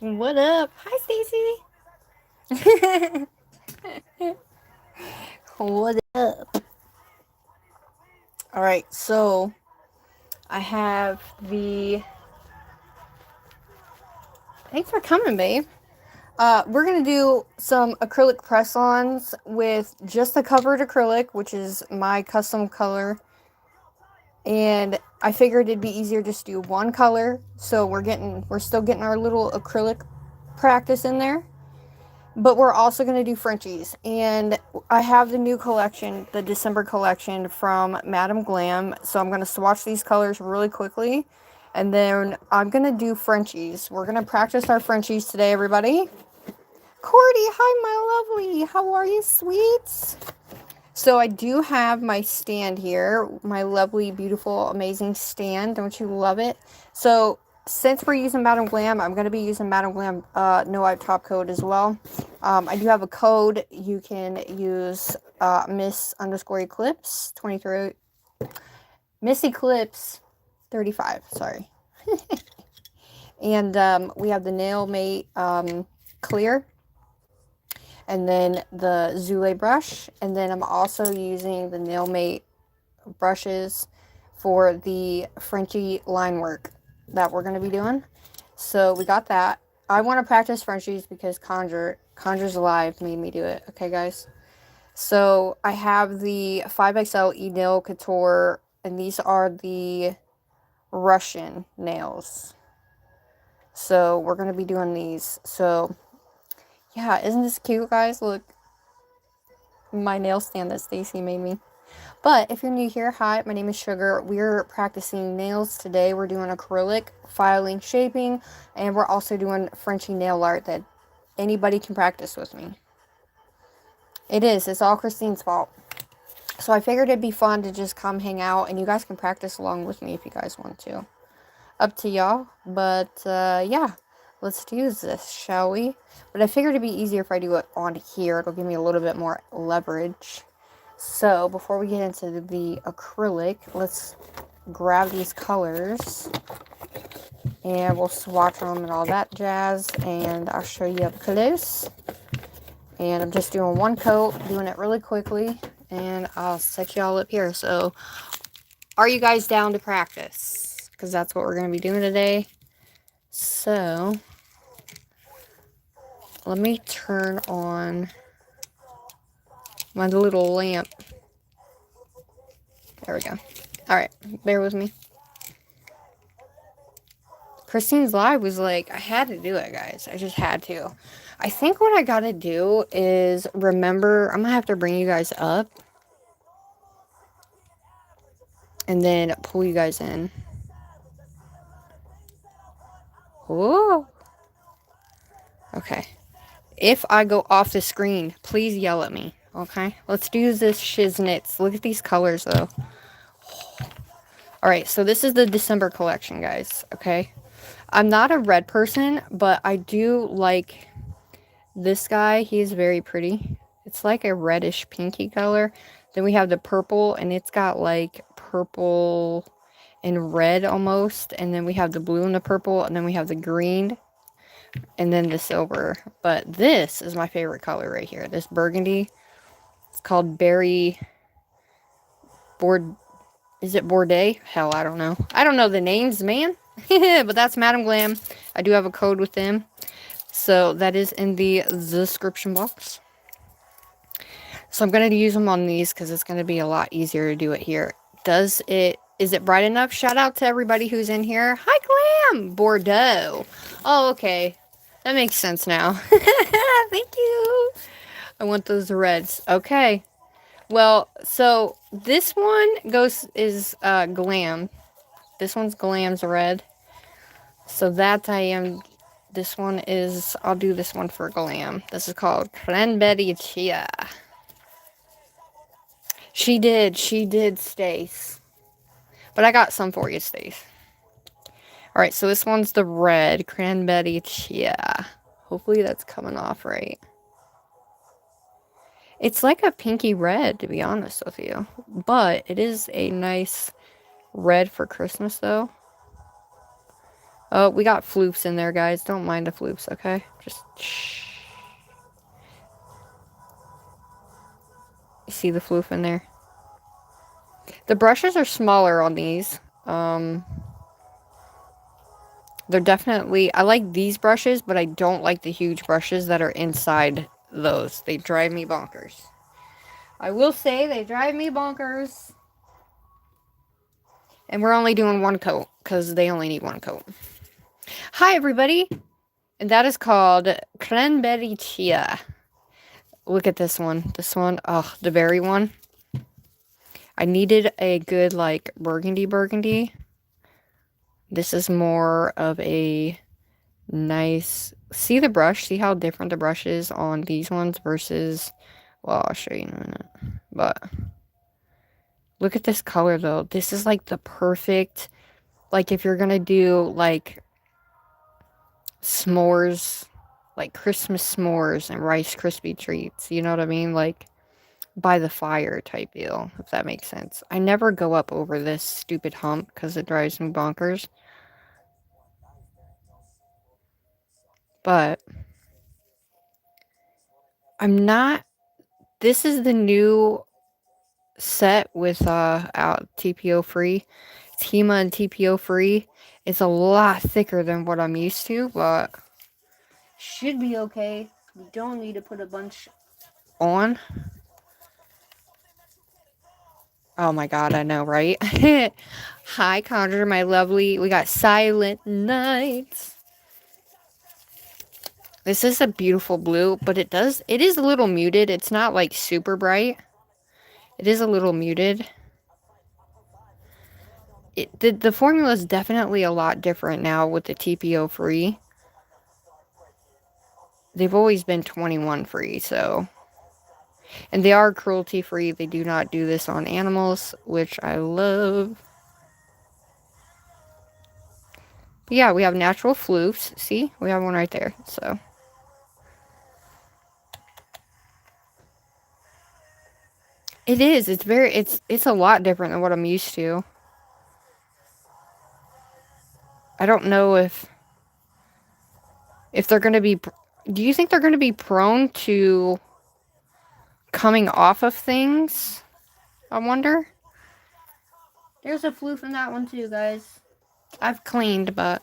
What up? Hi, Stacy. What up? All right, so I have the. Thanks for coming, babe. We're gonna do some acrylic press-ons with just the covered acrylic, which is my custom color. And I figured it'd be easier just to do one color, so we're still getting our little acrylic practice in there. But we're also going to do Frenchies. And I have the new collection, the December collection from Madame Glam. So I'm going to swatch these colors really quickly. And then I'm going to do Frenchies. We're going to practice our Frenchies today, everybody. Cordy, hi, my lovely. How are you, sweets? So I do have my stand here. My lovely, beautiful, amazing stand. Don't you love it? So since we're using Madame Glam, I'm going to be using Madame Glam Nailart Top Coat as well. I do have a code. You can use Miss_Eclipse 23. Miss Eclipse 35. Sorry. And we have the Nail Mate Clear. And then the Zule brush. And then I'm also using the Nail Mate brushes for the Frenchie line work that we're going to be doing. So we got that. I want to practice Frenchies because Conjures Alive made me do it. Okay, guys. So I have the 5XL E-Nail Couture, and these are the Russian nails. So we're going to be doing these. So yeah, isn't this cute, guys? Look, my nail stand that Stacy made me. But if you're new here, hi, my name is Sugar. We're practicing nails today. We're doing acrylic, filing, shaping, and we're also doing Frenchie nail art that anybody can practice with me. It's all Christine's fault. So I figured it'd be fun to just come hang out, and you guys can practice along with me if you guys want to. Up to y'all, but yeah, let's do this, shall we? But I figured it'd be easier if I do it on here. It'll give me a little bit more leverage. So, before we get into the acrylic, let's grab these colors, and we'll swatch them and all that jazz, and I'll show you up close. And I'm just doing one coat, doing it really quickly, and I'll set y'all up here. So, are you guys down to practice? Because that's what we're going to be doing today. So, let me turn on my little lamp. There we go. Alright, bear with me. Christine's live was like, I had to do it, guys. I just had to. I think what I gotta do is remember, I'm gonna have to bring you guys up. And then pull you guys in. Whoa. Okay. If I go off the screen, please yell at me. Okay? Let's do this shiznits. Look at these colors, though. Alright, so this is the December collection, guys. Okay? I'm not a red person, but I do like this guy. He's very pretty. It's like a reddish pinky color. Then we have the purple, and it's got like purple and red almost. And then we have the blue and the purple, and then we have the green, and then the silver. But this is my favorite color right here. This burgundy. It's called Berry Board. Is it Bordeaux? Hell, I don't know. I don't know the names, man. But that's Madame Glam. I do have a code with them. So that is in the description box. So I'm going to use them on these because it's going to be a lot easier to do it here. Is it bright enough? Shout out to everybody who's in here. Hi, Glam! Bordeaux. Oh, okay. That makes sense now. Thank you. I want those reds. Okay. Well, so this one is Glam. This one's Glam's red. So this one is, I'll do this one for Glam. This is called Cranberry Chia. She did, Stace. But I got some for you, Stace. Alright, so this one's the red, Cranberry Chia. Hopefully that's coming off right. It's like a pinky red, to be honest with you. But it is a nice red for Christmas, though. Oh, we got floofs in there, guys. Don't mind the floofs, okay? Just shh. You see the floof in there? The brushes are smaller on these. They're definitely... I like these brushes, but I don't like the huge brushes that are inside those. They drive me bonkers. I will say they drive me bonkers. And we're only doing one coat, because they only need one coat. Hi, everybody! And that is called Cranberry Chia. Look at this one. This one. Oh, the berry one. I needed a good, like, burgundy. This is more of a nice... See the brush? See how different the brush is on these ones versus... Well, I'll show you in a minute. But... Look at this color, though. This is, like, the perfect... Like, if you're gonna do, like... S'mores... Like, Christmas s'mores and Rice Krispie treats. You know what I mean? Like... by the fire type deal, if that makes sense. I never go up over this stupid hump because it drives me bonkers. But I'm not... This is the new set with out TPO free. It's HEMA and TPO free. It's a lot thicker than what I'm used to, but should be okay. We don't need to put a bunch on. Oh my god, I know, right? Hi, Conjure, my lovely. We got Silent Nights. This is a beautiful blue, but it is a little muted. It's not like super bright. It is a little muted. The formula is definitely a lot different now with the TPO free. They've always been 21 free, so... And they are cruelty free. They do not do this on animals, which I love. But yeah, we have natural floofs. See? We have one right there, so... It is. It's a lot different than what I'm used to. I don't know if they're going to be... Do you think they're going to be prone to coming off of things? I wonder. There's a floof in that one too, guys. I've cleaned, but...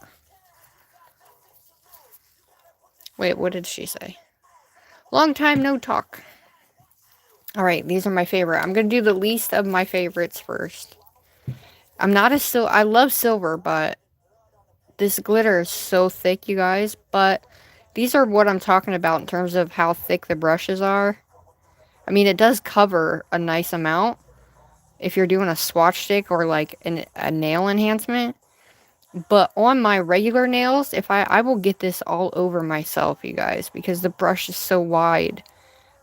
Wait, what did she say? Long time no talk. Alright, these are my favorite. I'm going to do the least of my favorites first. I'm not a I love silver, but this glitter is so thick, you guys. But these are what I'm talking about in terms of how thick the brushes are. I mean, it does cover a nice amount if you're doing a swatch stick or like a nail enhancement. But on my regular nails, if I will get this all over myself, you guys, because the brush is so wide.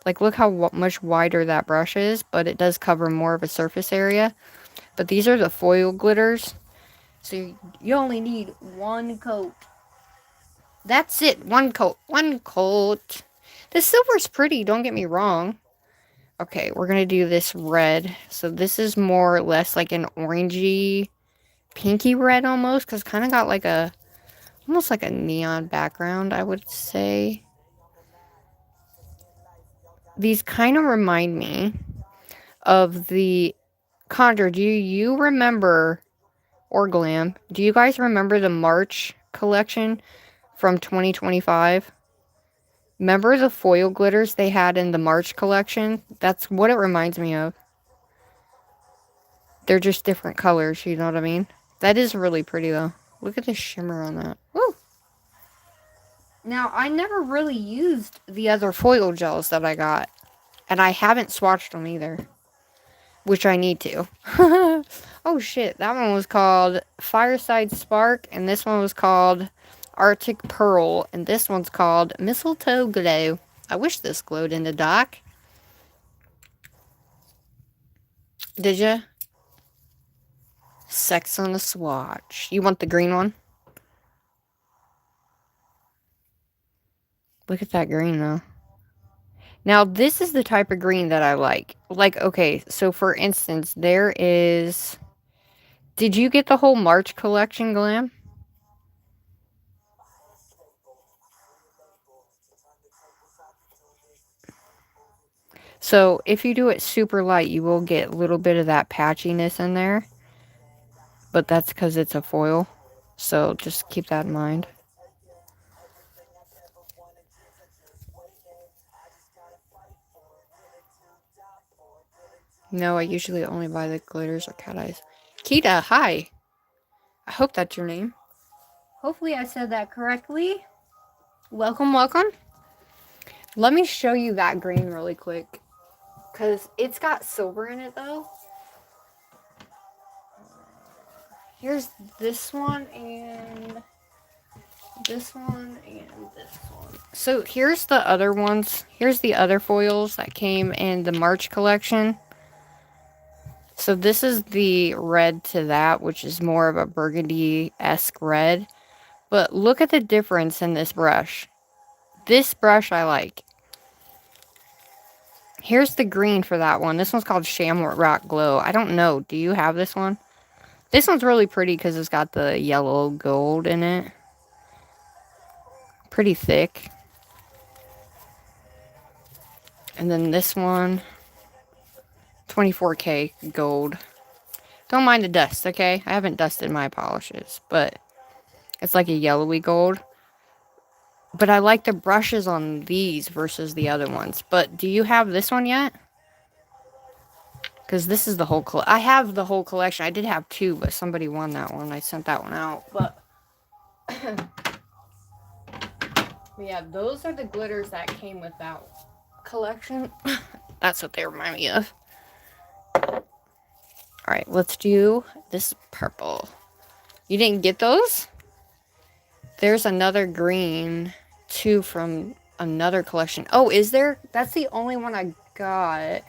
Like, look how much wider that brush is, but it does cover more of a surface area. But these are the foil glitters. So you only need one coat. That's it. One coat. One coat. The silver's pretty, don't get me wrong. Okay, we're going to do this red. So this is more or less like an orangey, pinky red almost. Because kind of got like almost like a neon background, I would say. These kind of remind me of the... Conjure, do you remember... Or Glam, do you guys remember the March collection from 2025? Remember the foil glitters they had in the March collection? That's what it reminds me of. They're just different colors, you know what I mean? That is really pretty, though. Look at the shimmer on that. Woo! Now, I never really used the other foil gels that I got. And I haven't swatched them either. Which I need to. Oh, shit. That one was called Fireside Spark. And this one was called Arctic Pearl. And this one's called Mistletoe Glow. I wish this glowed in the dock. Did ya? Sex on a swatch. You want the green one? Look at that green, though. Now, this is the type of green that I like. Like, okay, so for instance, there is... Did you get the whole March collection, Glam? So if you do it super light, you will get a little bit of that patchiness in there. But that's because it's a foil. So just keep that in mind. No, I usually only buy the glitters or cat eyes. Kita, hi. I hope that's your name. Hopefully I said that correctly. Welcome, welcome. Let me show you that green really quick. Because it's got silver in it though. Here's this one and this one and this one. So here's the other ones. Here's the other foils that came in the March collection. So this is the red to that, which is more of a burgundy-esque red. But look at the difference in this brush. This brush I like. Here's the green for that one. This one's called Shamrock Glow. I don't know. Do you have this one? This one's really pretty because it's got the yellow gold in it. Pretty thick. And then this one, 24K gold. Don't mind the dust, okay? I haven't dusted my polishes, but it's like a yellowy gold. But I like the brushes on these versus the other ones. But do you have this one yet? Because this is the whole I have the whole collection. I did have two, but somebody won that one. I sent that one out. But yeah, those are the glitters that came with that collection. That's what they remind me of. Alright, let's do this purple. You didn't get those? There's another green, too, from another collection. Oh, is there? That's the only one I got.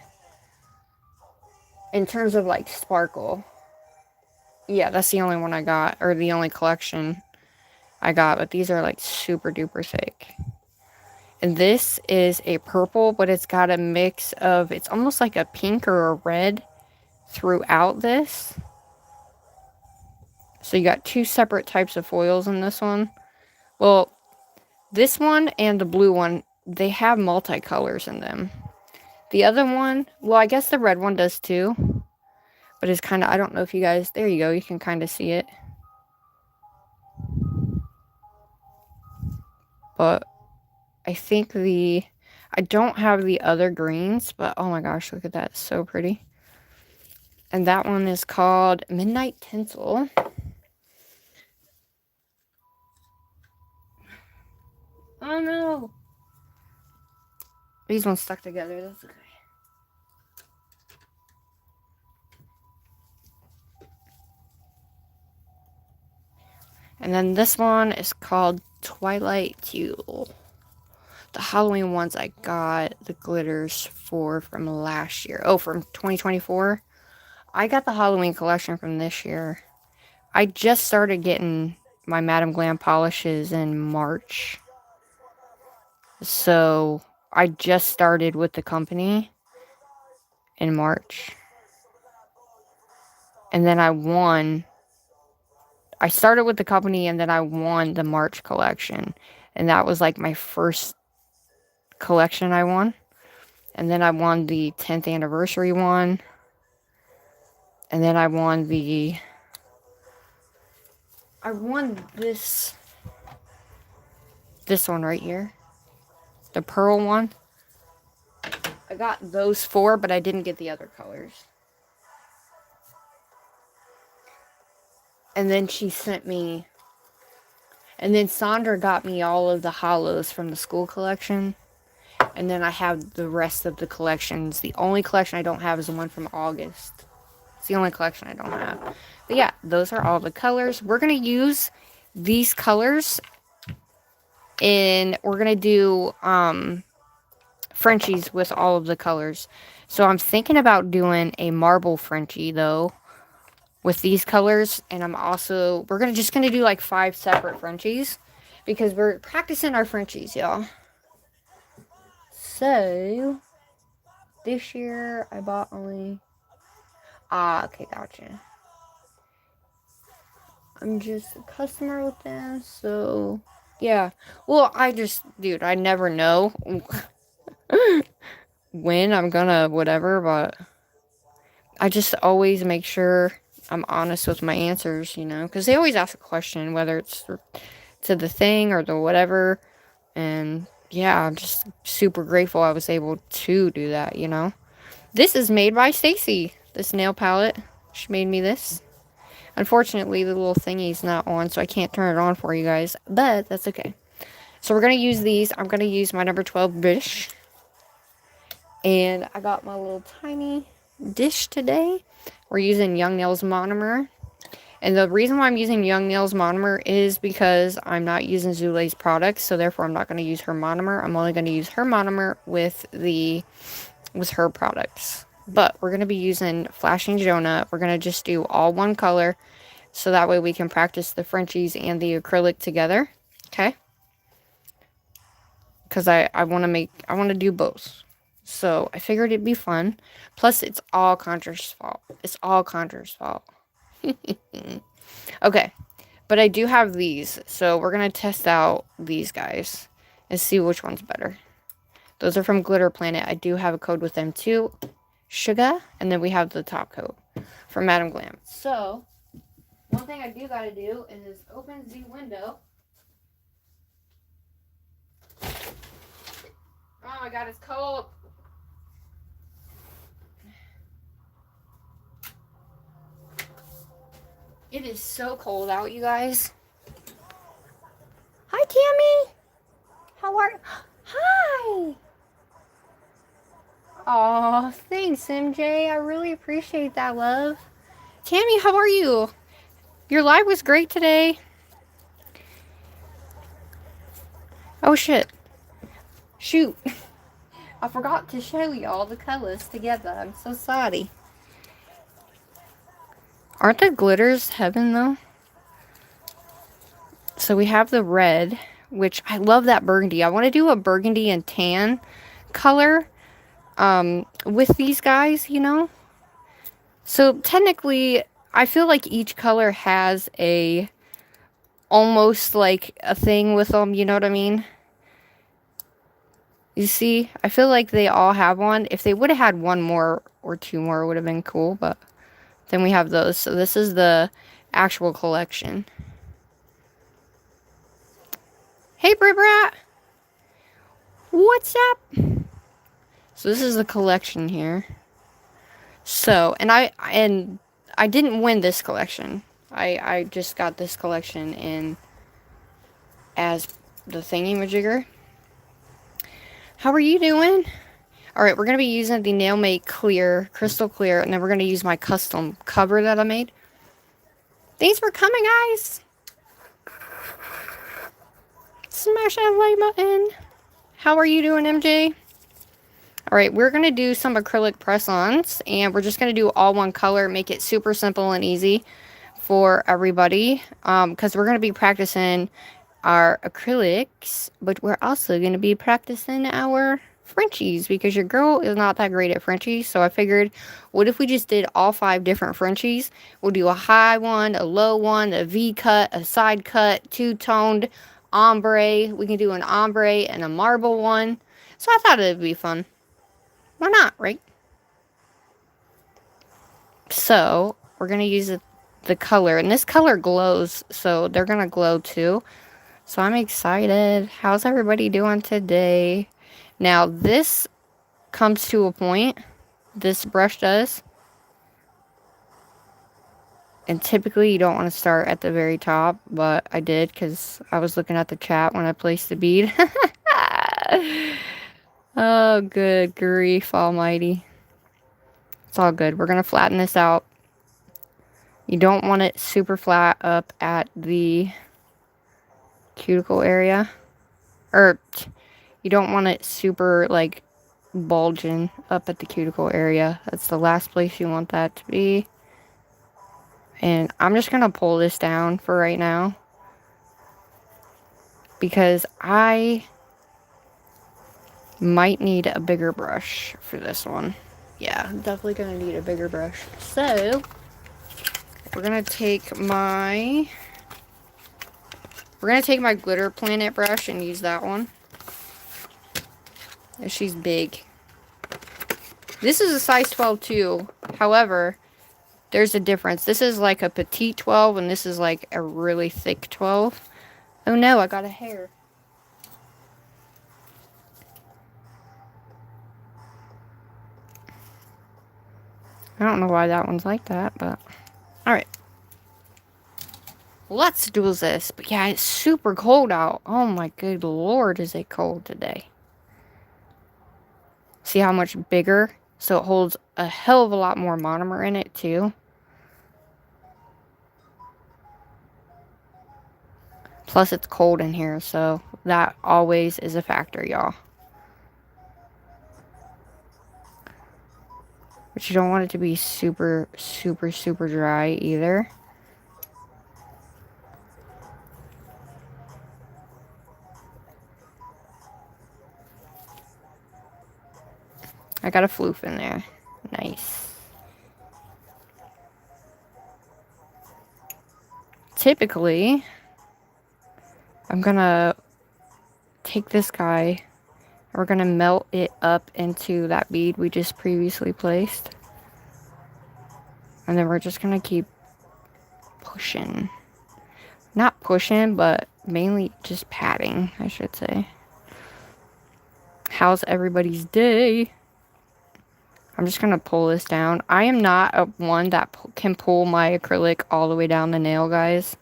In terms of, like, sparkle. Yeah, that's the only one I got. Or the only collection I got. But these are, like, super duper thick. And this is a purple, but it's got a mix of... It's almost like a pink or a red throughout this. So you got two separate types of foils in this one. Well, this one and the blue one, they have multicolors in them. The other one, well, I guess the red one does too. But it's kind of, I don't know if you guys, there you go, you can kind of see it. But I think I don't have the other greens, but oh my gosh, look at that, it's so pretty. And that one is called Midnight Tinsel. Oh no! These ones stuck together, that's okay. And then this one is called Twilight Teal. The Halloween ones I got the glitters from last year. Oh, from 2024. I got the Halloween collection from this year. I just started getting my Madam Glam polishes in March. So I just started with the company in March. And then I started with the company and then I won the March collection. And that was like my first collection I won. And then I won the 10th anniversary one. And then I won this one right here. The pearl one. I got those four, but I didn't get the other colors. And then she sent me... And then Sandra got me all of the hollows from the school collection. And then I have the rest of the collections. The only collection I don't have is the one from August. It's the only collection I don't have. But yeah, those are all the colors. We're going to use these colors. And we're going to do Frenchies with all of the colors. So I'm thinking about doing a marble Frenchie, though, with these colors. And we're just going to do like 5 separate Frenchies. Because we're practicing our Frenchies, y'all. So, this year I bought only... okay, gotcha. I'm just a customer with them, so... Yeah. Well, dude, I never know when I'm gonna whatever, but I just always make sure I'm honest with my answers, you know, because they always ask a question, whether it's to the thing or the whatever. And yeah, I'm just super grateful I was able to do that, you know. This is made by Stacy, this nail palette. She made me this. Unfortunately, the little thingy's not on, so I can't turn it on for you guys, but that's okay. So we're going to use these. I'm going to use my number 12 dish. And I got my little tiny dish today. We're using Young Nails monomer. And the reason why I'm using Young Nails monomer is because I'm not using Zule's products, so therefore I'm not going to use her monomer. I'm only going to use her monomer with her products. But we're going to be using Flashing Jonah. We're going to just do all one color, so that way we can practice the Frenchies and the acrylic together. Okay? Because I want to do both. So I figured it'd be fun. Plus, it's all Conjur's fault. It's all Conjur's fault. Okay. But I do have these. So we're going to test out these guys and see which one's better. Those are from Glitter Planet. I do have a code with them too. Sugar. And then we have the top coat from Madam Glam. So, one thing I do got to do is open the window. Oh my god, it's cold. It is so cold out, you guys. Hi, Tammy. How are you? Hi. Aw, thanks, MJ. I really appreciate that, love. Tammy, how are you? Your live was great today. Oh, shit. Shoot. I forgot to show y'all the colors together. I'm so sorry. Aren't the glitters heaven, though? So we have the red, which I love that burgundy. I want to do a burgundy and tan color with these guys, you know? So technically, I feel like each color has almost like a thing with them, you know what I mean? You see, I feel like they all have one. If they would have had one more or two more, it would have been cool, but then we have those. So this is the actual collection. Hey, Brit Brat! What's up? So this is the collection here. So, and I didn't win this collection. I just got this collection in as the thingy-majigger. How are you doing? Alright, we're going to be using the Nail Mate Clear, Crystal Clear, and then we're going to use my custom cover that I made. Thanks for coming, guys! Smash that like button. How are you doing, MJ? Alright, we're going to do some acrylic press-ons, and we're just going to do all one color, make it super simple and easy for everybody, because we're going to be practicing our acrylics, but we're also going to be practicing our Frenchies, because your girl is not that great at Frenchies, so I figured, what if we just did all 5 different Frenchies? We'll do a high one, a low one, a V-cut, a side cut, two-toned, ombre. We can do an ombre and a marble one, so I thought it would be fun. Why not, right? So, we're going to use the color, and this color glows, so they're going to glow too. So I'm excited. How's everybody doing today? Now, this comes to a point. This brush does. And typically, you don't want to start at the very top, but I did because I was looking at the chat when I placed the bead. Oh, good grief almighty. It's all good. We're going to flatten this out. You don't want it super flat up at the cuticle area. Or, you don't want it super, like, bulging up at the cuticle area. That's the last place you want that to be. And I'm just going to pull this down for right now, because I might need a bigger brush for this one. Yeah, I'm definitely going to need a bigger brush. So, we're going to take my Glitter Planet brush and use that one. And she's big. This is a size 12 too. However, there's a difference. This is like a petite 12 and this is like a really thick 12. Oh no, I got a hair. I don't know why that one's like that, but alright. Let's do this. But yeah, it's super cold out. Oh my good lord, is it cold today. See how much bigger? So it holds a hell of a lot more monomer in it too. Plus it's cold in here, so that always is a factor, y'all. But you don't want it to be super, super, super dry either. I got a floof in there. Nice. Typically, I'm gonna take this guy and we're gonna melt it up into that bead we just previously placed. And then we're just gonna keep pushing. Not pushing, but mainly just patting, I should say. How's everybody's day? I'm just gonna pull this down. I am not a one that can pull my acrylic all the way down the nail, guys.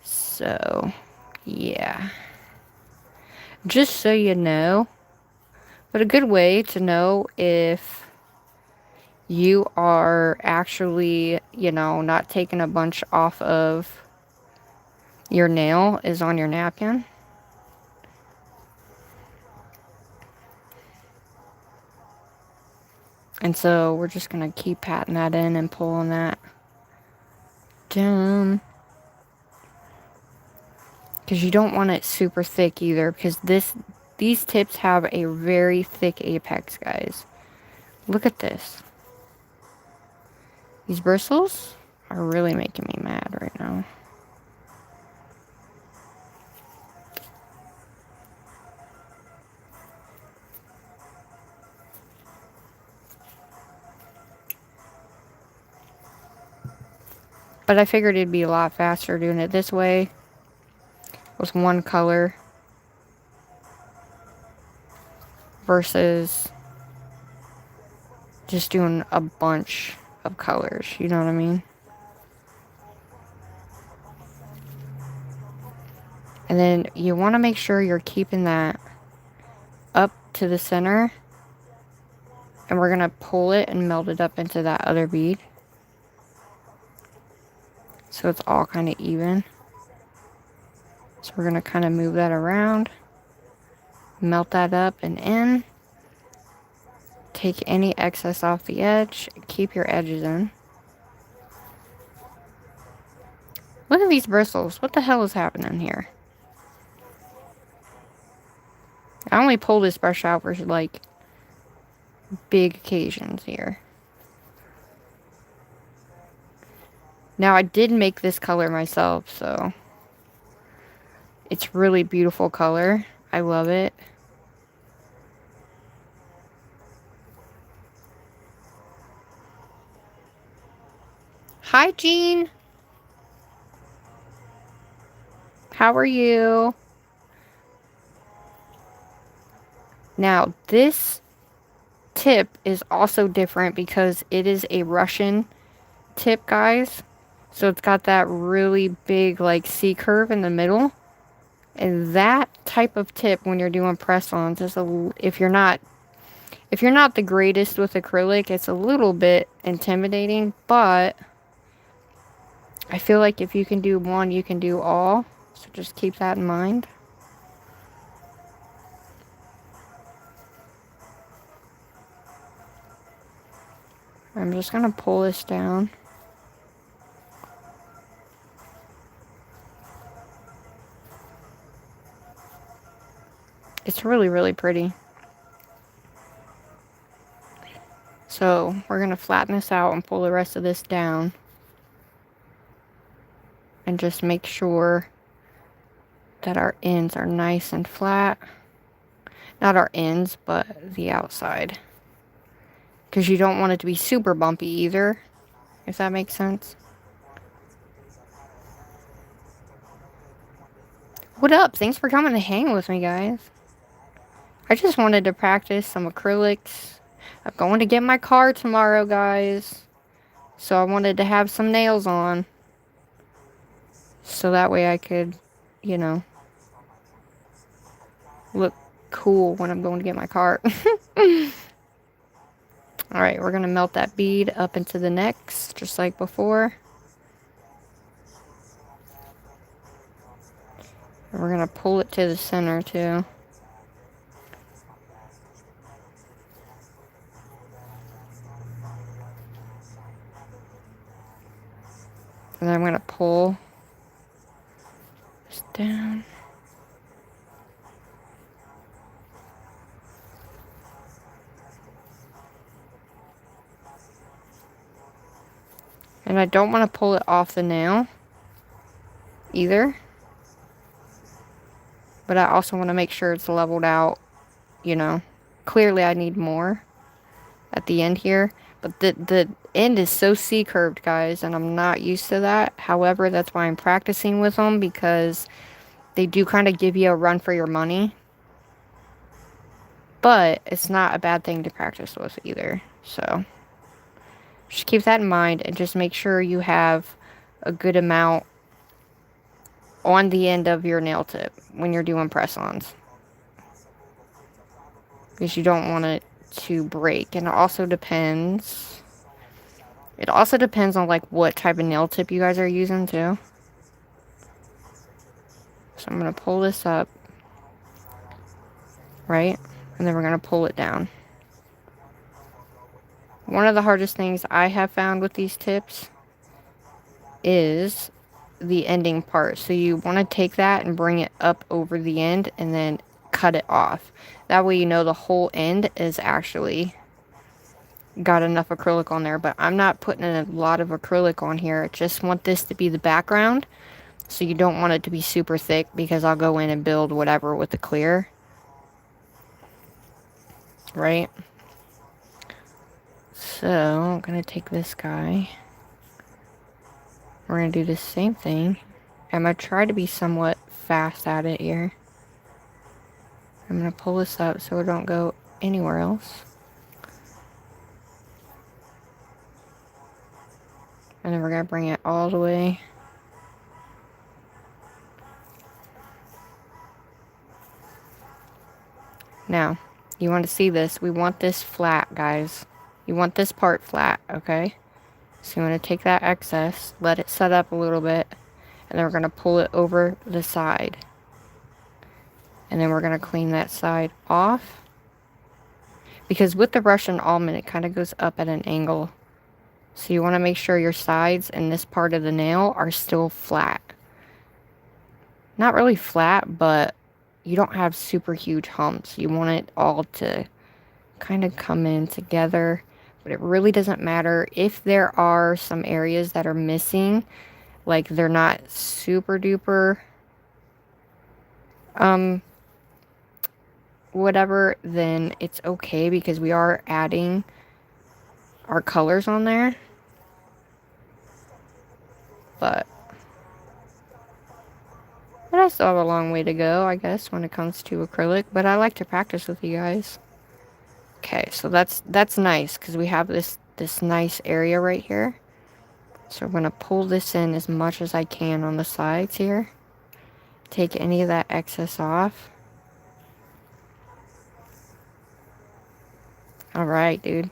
So, yeah. Just so you know. But a good way to know if you are actually, you know, not taking a bunch off of your nail is on your napkin. And so we're just going to keep patting that in and pulling that down. Because you don't want it super thick either. Because these tips have a very thick apex, guys. Look at this. These bristles are really making me mad right now. But I figured it'd be a lot faster doing it this way with one color versus just doing a bunch of colors, you know what I mean? And then you want to make sure you're keeping that up to the center. And we're going to pull it and melt it up into that other bead. So it's all kind of even. So we're going to kind of move that around. Melt that up and in. Take any excess off the edge. Keep your edges in. Look at these bristles. What the hell is happening here? I only pull this brush out for like big occasions here. Now I did make this color myself, so it's really beautiful color. I love it. Hi, Jean. How are you? Now, this tip is also different because it is a Russian tip, guys. So it's got that really big, like, C curve in the middle. And that type of tip when you're doing press-ons is if you're not the greatest with acrylic, it's a little bit intimidating, but I feel like if you can do one, you can do all. So just keep that in mind. I'm just going to pull this down. It's really, really pretty. So we're going to flatten this out and pull the rest of this down. And just make sure that our ends are nice and flat. Not our ends, but the outside. because you don't want it to be super bumpy either, if that makes sense. What up? Thanks for coming to hang with me, guys. I just wanted to practice some acrylics. I'm going to get my car tomorrow, guys. So I wanted to have some nails on. So that way I could, you know, look cool when I'm going to get my car. Alright, we're going to melt that bead up into the necks, just like before. And we're going to pull it to the center, too. And then I'm going to pull this down. And I don't want to pull it off the nail either. But I also want to make sure it's leveled out, you know. Clearly I need more at the end here. But the end is so C-curved, guys, and I'm not used to that. However, that's why I'm practicing with them, because they do kind of give you a run for your money. But it's not a bad thing to practice with either. So just keep that in mind and just make sure you have a good amount on the end of your nail tip when you're doing press-ons, because you don't want it to break. And it also depends on like what type of nail tip you guys are using too. So I'm going to pull this up, right? And then we're going to pull it down. One of the hardest things I have found with these tips is the ending part. So you want to take that and bring it up over the end and then cut it off. That way you know the whole end is actually got enough acrylic on there. But I'm not putting a lot of acrylic on here. I just want this to be the background. So you don't want it to be super thick, because I'll go in and build whatever with the clear. Right? So I'm going to take this guy. We're going to do the same thing. I'm going to try to be somewhat fast at it here. I'm going to pull this up so it don't go anywhere else. And then we're going to bring it all the way. Now, you want to see this. We want this flat, guys. You want this part flat, okay? So you want to take that excess, let it set up a little bit, and then we're going to pull it over the side. And then we're going to clean that side off. Because with the Russian almond, it kind of goes up at an angle. So you want to make sure your sides and this part of the nail are still flat. Not really flat, but you don't have super huge humps. You want it all to kind of come in together. But it really doesn't matter if there are some areas that are missing, like they're not super duper whatever, then it's okay, because we are adding our colors on there. But I still have a long way to go, I guess, when it comes to acrylic, but I like to practice with you guys. Okay, so that's nice, because we have this nice area right here. So I'm going to pull this in as much as I can on the sides here. Take any of that excess off. Alright, dude.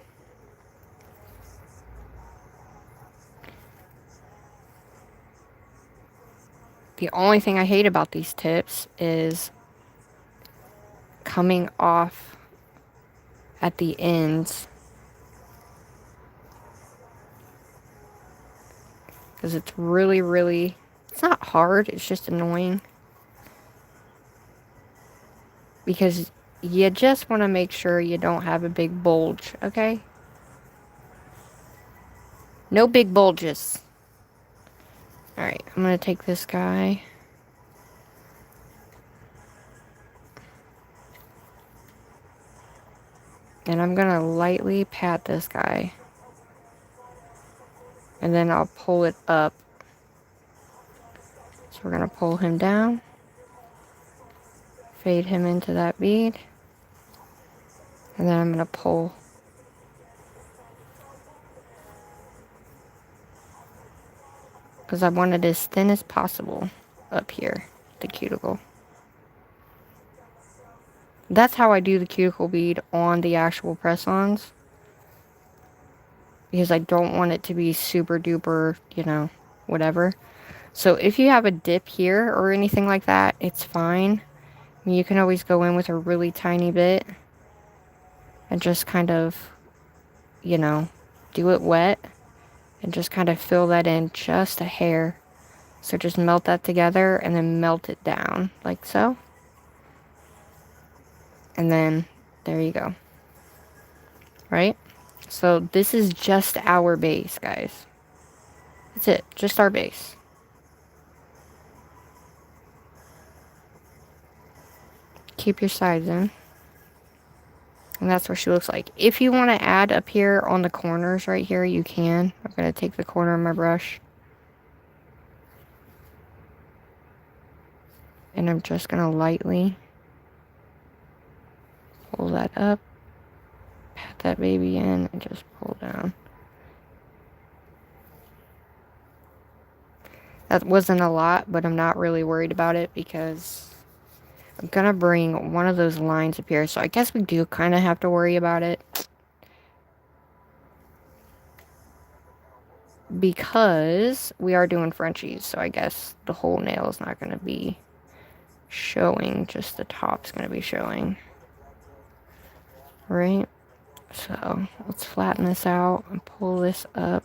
The only thing I hate about these tips is coming off at the ends, because it's really, it's not hard, it's just annoying, because you just want to make sure you don't have a big bulge, okay? No big bulges. Alright, I'm going to take this guy. And I'm going to lightly pat this guy. And then I'll pull it up. So we're going to pull him down. Fade him into that bead. And then I'm going to pull. Because I want it as thin as possible up here, the cuticle. That's how I do the cuticle bead on the actual press-ons. Because I don't want it to be super duper, you know, whatever. So if you have a dip here or anything like that, it's fine. I mean, you can always go in with a really tiny bit. And just kind of, you know, do it wet. And just kind of fill that in just a hair. So just melt that together and then melt it down like so. And then there you go. Right? So this is just our base, guys. That's it. Just our base. Keep your sides in. And that's what she looks like. If you want to add up here on the corners right here, you can. I'm going to take the corner of my brush. And I'm just going to lightly pull that up. Pat that baby in and just pull down. That wasn't a lot, but I'm not really worried about it because I'm going to bring one of those lines up here. So I guess we do kind of have to worry about it. Because we are doing Frenchies. So I guess the whole nail is not going to be showing. Just the top's going to be showing. Right? So let's flatten this out and pull this up.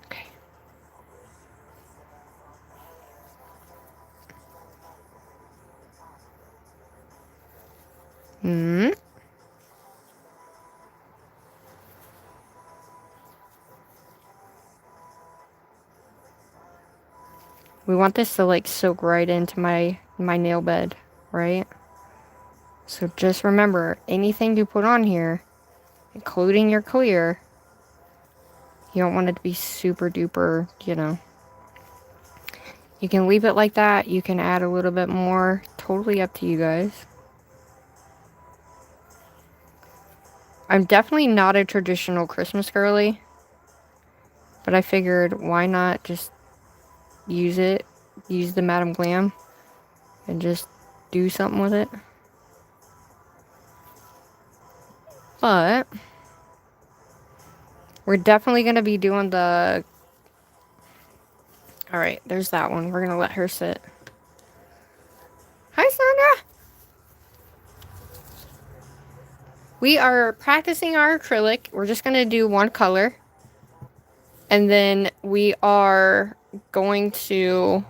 Okay. We want this to like soak right into my nail bed, right? So just remember, anything you put on here, including your clear, you don't want it to be super duper, you know. You can leave it like that. You can add a little bit more. Totally up to you guys. I'm definitely not a traditional Christmas girly. But I figured, why not just use it? Use the Madam Glam. And just do something with it. But we're definitely going to be doing the... Alright, there's that one. We're going to let her sit. Hi, Sandra! We are practicing our acrylic. We're just going to do one color. And then we are going to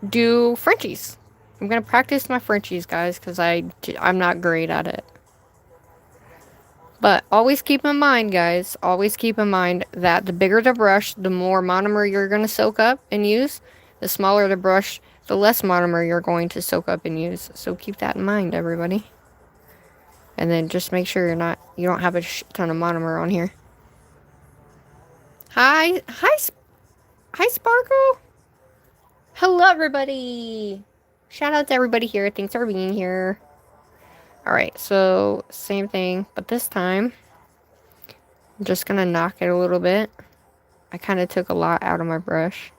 do Frenchies. I'm going to practice my Frenchies, guys, because I'm not great at it. But always keep in mind, guys, always keep in mind that the bigger the brush, the more monomer you're going to soak up and use. The smaller the brush, the less monomer you're going to soak up and use. So keep that in mind, everybody. And then just make sure you don't have a ton of monomer on here. Hi, Sparkle. Hello, everybody. Shout out to everybody here. Thanks for being here. Alright, so same thing, but this time I'm just gonna knock it a little bit. I kind of took a lot out of my brush.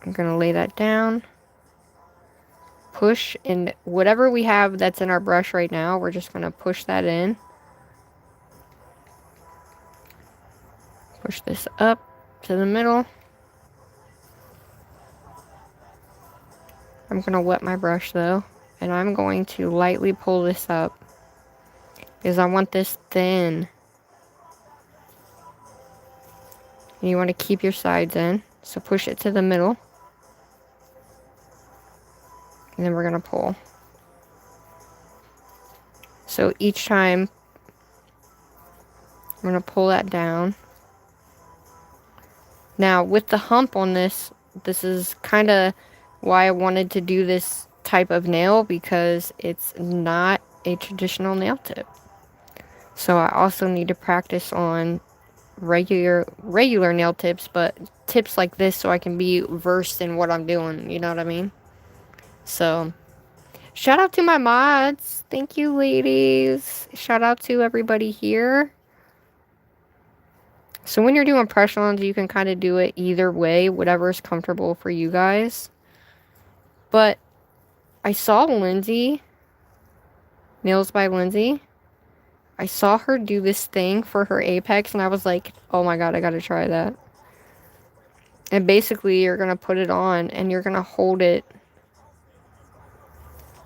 I'm gonna lay that down. Push, and whatever we have that's in our brush right now, we're just gonna push that in. Push this up to the middle. I'm going to wet my brush though, and I'm going to lightly pull this up because I want this thin. And you want to keep your sides in, so push it to the middle. And then we're going to pull. So each time, I'm going to pull that down. Now, with the hump on this, this is kind of why I wanted to do this type of nail, because it's not a traditional nail tip. So I also need to practice on regular nail tips, but tips like this so I can be versed in what I'm doing, you know what I mean? So, shout out to my mods. Thank you, ladies. Shout out to everybody here. So when you're doing press-ons, you can kind of do it either way, whatever is comfortable for you guys. But I saw Lindsay, Nails by Lindsay. I saw her do this thing for her apex, and I was like, oh my god, I gotta try that. And basically, you're gonna put it on, and you're gonna hold it.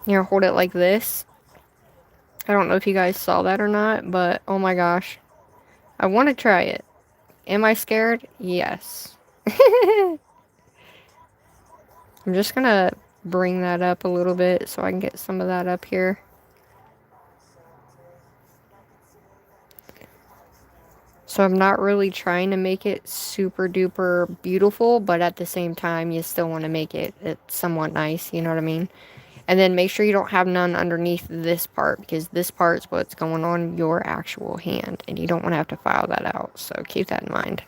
You're gonna hold it like this. I don't know if you guys saw that or not, but oh my gosh. I want to try it. Am I scared? Yes. I'm just gonna bring that up a little bit so I can get some of that up here. So I'm not really trying to make it super duper beautiful, but at the same time, you still want to make it somewhat nice, you know what I mean? And then make sure you don't have none underneath this part, because this part's what's going on your actual hand, and you don't want to have to file that out, so keep that in mind.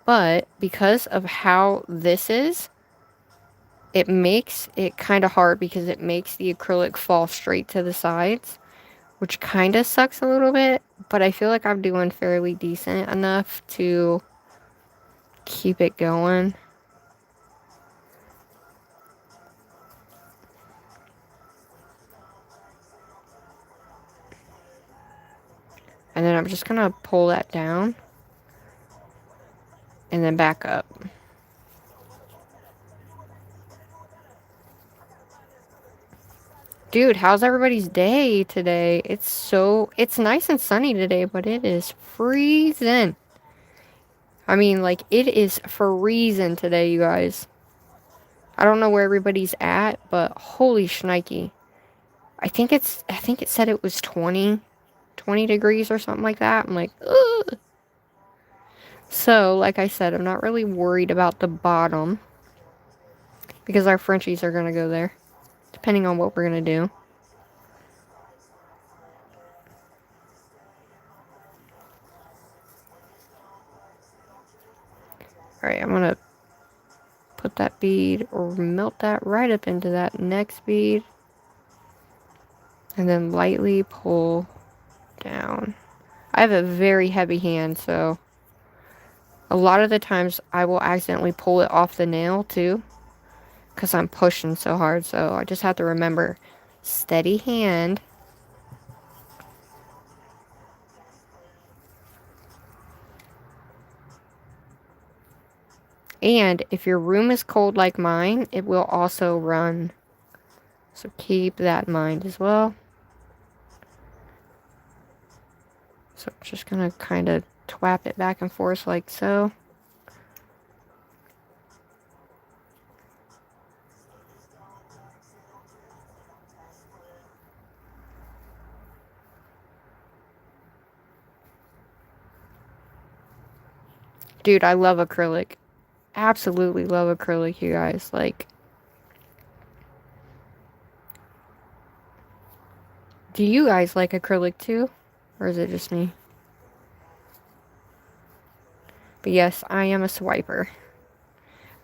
But because of how this is, it makes it kind of hard because it makes the acrylic fall straight to the sides, which kind of sucks a little bit, but I feel like I'm doing fairly decent enough to keep it going. And then I'm just going to pull that down and then back up. Dude, how's everybody's day today? It's nice and sunny today, but it is freezing. I mean, like, it is freezing today, you guys. I don't know where everybody's at, but holy shnikey. I think it said it was 20 degrees or something like that. I'm like, ugh. So, like I said, I'm not really worried about the bottom, because our Frenchies are going to go there, depending on what we're going to do. Alright, I'm going to put that bead, or melt that right up into that next bead, and then lightly pull down. I have a very heavy hand, so a lot of the times I will accidentally pull it off the nail too, because I'm pushing so hard. So I just have to remember, steady hand. And if your room is cold like mine, it will also run. So keep that in mind as well. So I'm just going to kind of twap it back and forth like so. Dude, I love acrylic. Absolutely love acrylic, you guys. Like, do you guys like acrylic too? Or is it just me? But yes, I am a swiper.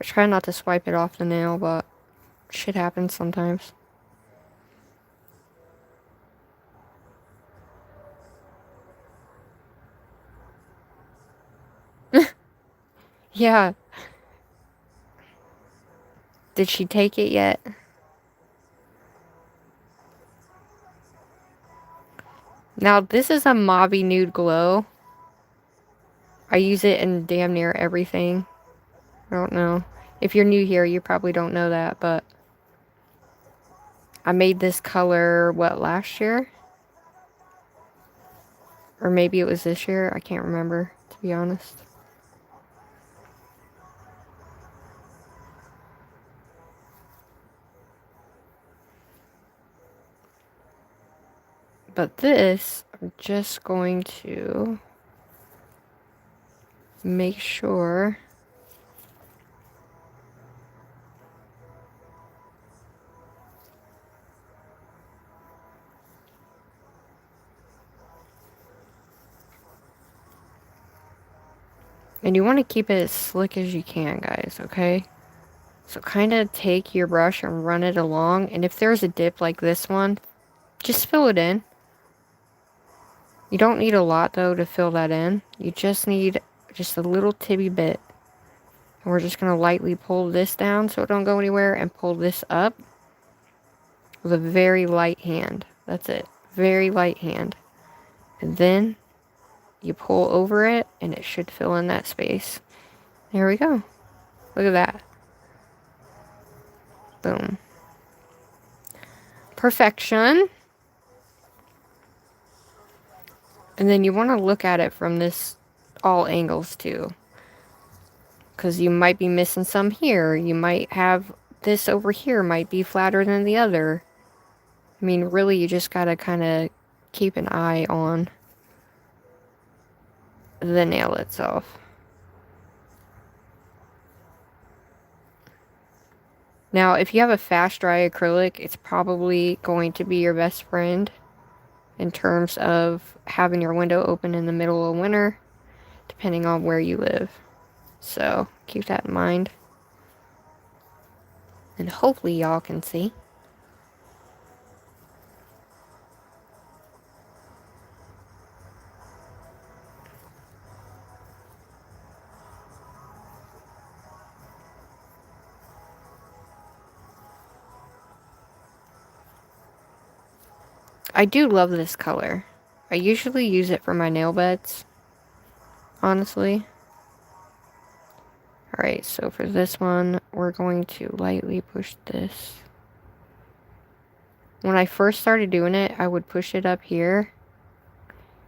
I try not to swipe it off the nail, but shit happens sometimes. Yeah. Did she take it yet? Now, this is a Mauve Nude Glow. I use it in damn near everything. I don't know. If you're new here, you probably don't know that, but I made this color, what, last year? Or maybe it was this year. I can't remember, to be honest. But this, I'm just going to make sure and you want to keep it as slick as you can, guys, okay? So kind of take your brush and run it along, and if there's a dip like this one, just fill it in. You don't need a lot though to fill that in. You just need just a little tibby bit. And we're just going to lightly pull this down so it don't go anywhere, and pull this up with a very light hand. That's it. Very light hand. And then you pull over it and it should fill in that space. There we go. Look at that. Boom. Perfection. And then you want to look at it from this all angles too. Because you might be missing some here. You might have this over here might be flatter than the other. I mean, really, you just gotta kind of keep an eye on the nail itself. Now, if you have a fast dry acrylic, it's probably going to be your best friend in terms of having your window open in the middle of winter, depending on where you live. So, keep that in mind. And hopefully y'all can see. I do love this color. I usually use it for my nail beds, honestly. Alright, so for this one, we're going to lightly push this. When I first started doing it, I would push it up here,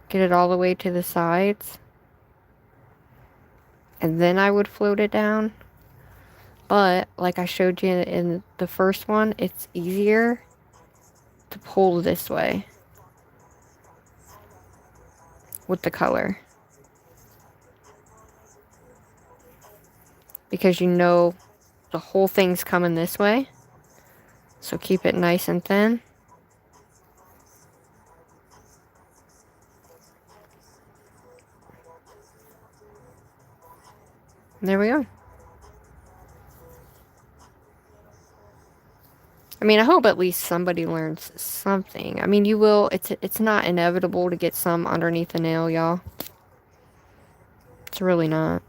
get it all the way to the sides, and then I would float it down. But, like I showed you in the first one, it's easier to pull this way with the color. Because you know the whole thing's coming this way. So keep it nice and thin. And there we go. I mean, I hope at least somebody learns something. I mean, you will. It's not inevitable to get some underneath the nail, y'all. It's really not.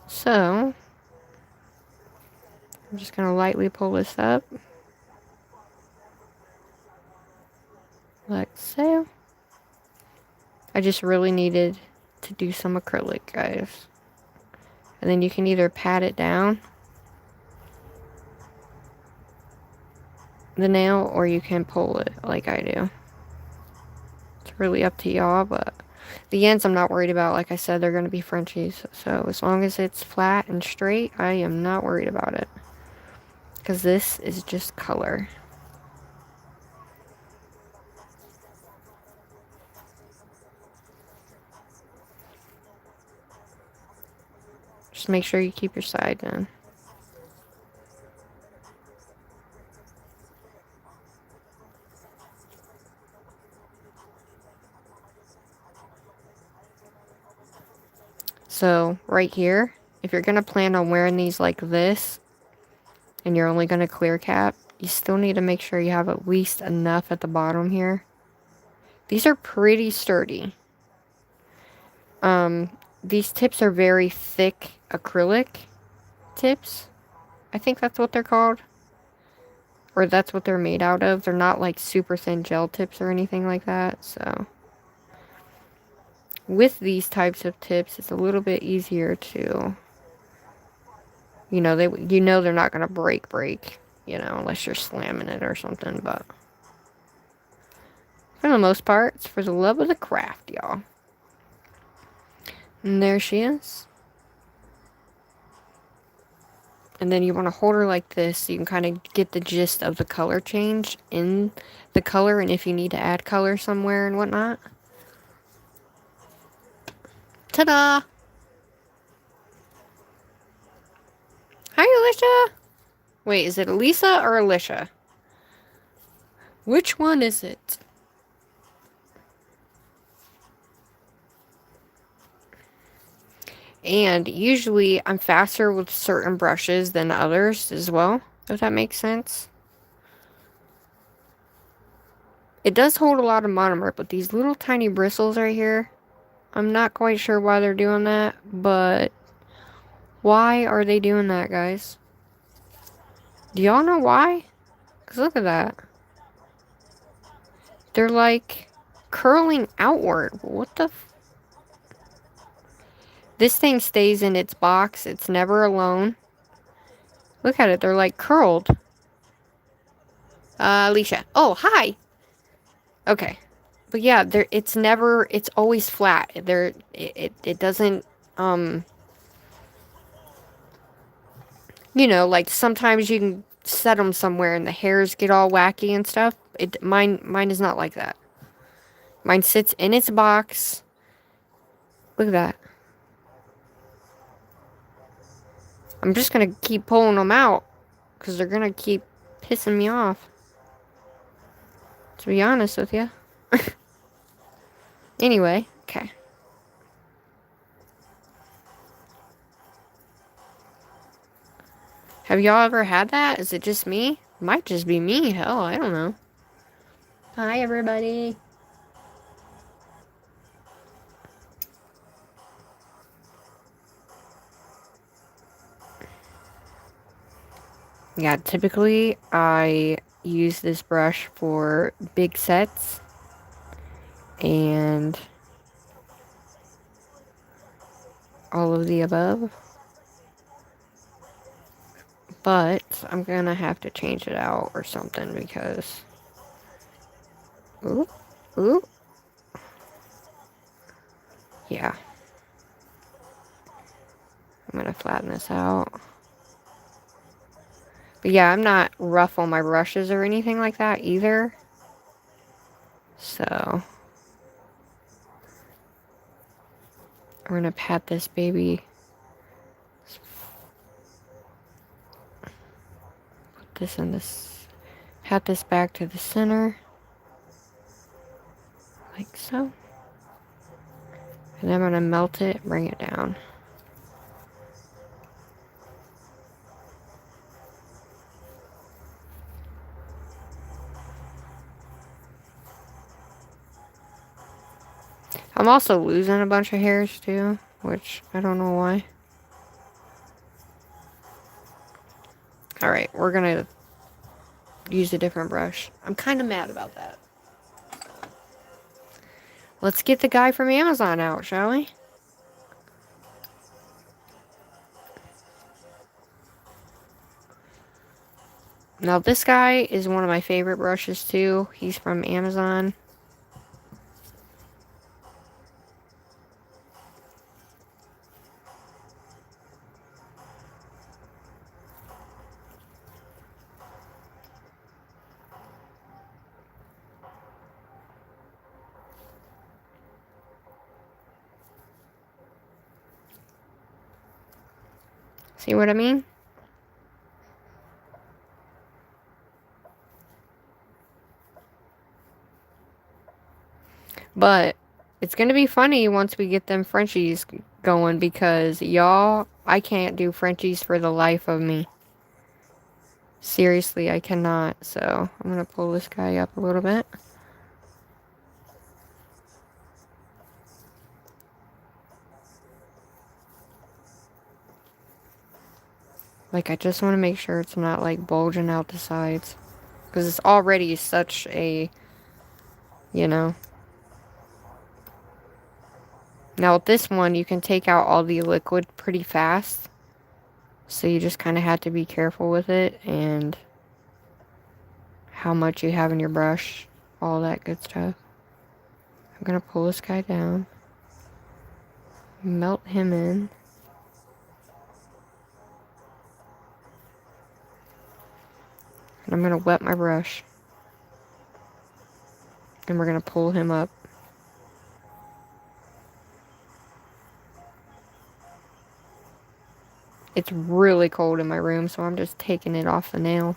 So, I'm just going to lightly pull this up. Like so. I just really needed to do some acrylic, guys. And then you can either pat it down, the nail, or you can pull it like I do. It's really up to y'all, but the ends I'm not worried about. Like I said, they're going to be Frenchies. So as long as it's flat and straight, I am not worried about it. Because this is just color. Just make sure you keep your side in. So, right here, if you're going to plan on wearing these like this, and you're only going to clear cap, you still need to make sure you have at least enough at the bottom here. These are pretty sturdy. These tips are very thick acrylic tips. I think that's what they're called. Or that's what they're made out of. They're not like super thin gel tips or anything like that, so with these types of tips, it's a little bit easier to, you know, they're not going to break, you know, unless you're slamming it or something, but for the most part, it's for the love of the craft, y'all. And there she is. And then you want to hold her like this so you can kind of get the gist of the color change in the color and if you need to add color somewhere and whatnot. Ta-da! Hi, Alicia! Wait, is it Elisa or Alicia? Which one is it? And usually I'm faster with certain brushes than others as well, if that makes sense. It does hold a lot of monomer, but these little tiny bristles right here, I'm not quite sure why they're doing that, but why are they doing that, guys? Do y'all know why? Because look at that. They're like curling outward. What the f... This thing stays in its box. It's never alone. Look at it. They're like curled. Alicia. Oh, hi. Okay. But yeah, it's never, it's always flat. It doesn't, you know, like sometimes you can set them somewhere and the hairs get all wacky and stuff. Mine is not like that. Mine sits in its box. Look at that. I'm just gonna keep pulling them out because they're gonna keep pissing me off. To be honest with you. Anyway, okay. Have y'all ever had that? Is it just me? Might just be me. Hell, I don't know. Hi, everybody. Yeah, typically I use this brush for big sets and all of the above. But I'm gonna have to change it out or something because... Ooh, ooh. Yeah. I'm gonna flatten this out. But yeah, I'm not rough on my brushes or anything like that either. So... we're gonna pat this baby. Put this in this... pat this back to the center. Like so. And then I'm gonna melt it, bring it down. I'm also losing a bunch of hairs too, which I don't know why. Alright, we're gonna use a different brush. I'm kind of mad about that. Let's get the guy from Amazon out, shall we? Now this guy is one of my favorite brushes too. He's from Amazon. See what I mean? But it's going to be funny once we get them Frenchies going because y'all, I can't do Frenchies for the life of me. Seriously, I cannot. So I'm going to pull this guy up a little bit. Like, I just want to make sure it's not, like, bulging out the sides. Because it's already such a, you know. Now, with this one, you can take out all the liquid pretty fast. So you just kind of have to be careful with it. And how much you have in your brush. All that good stuff. I'm going to pull this guy down. Melt him in. And I'm going to wet my brush. And we're going to pull him up. It's really cold in my room, so I'm just taking it off the nail.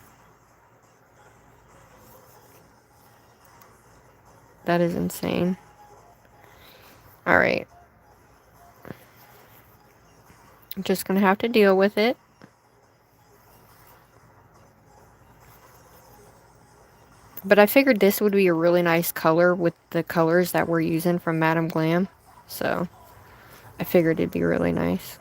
That is insane. Alright. I'm just going to have to deal with it. But I figured this would be a really nice color with the colors that we're using from Madam Glam. So, I figured it'd be really nice.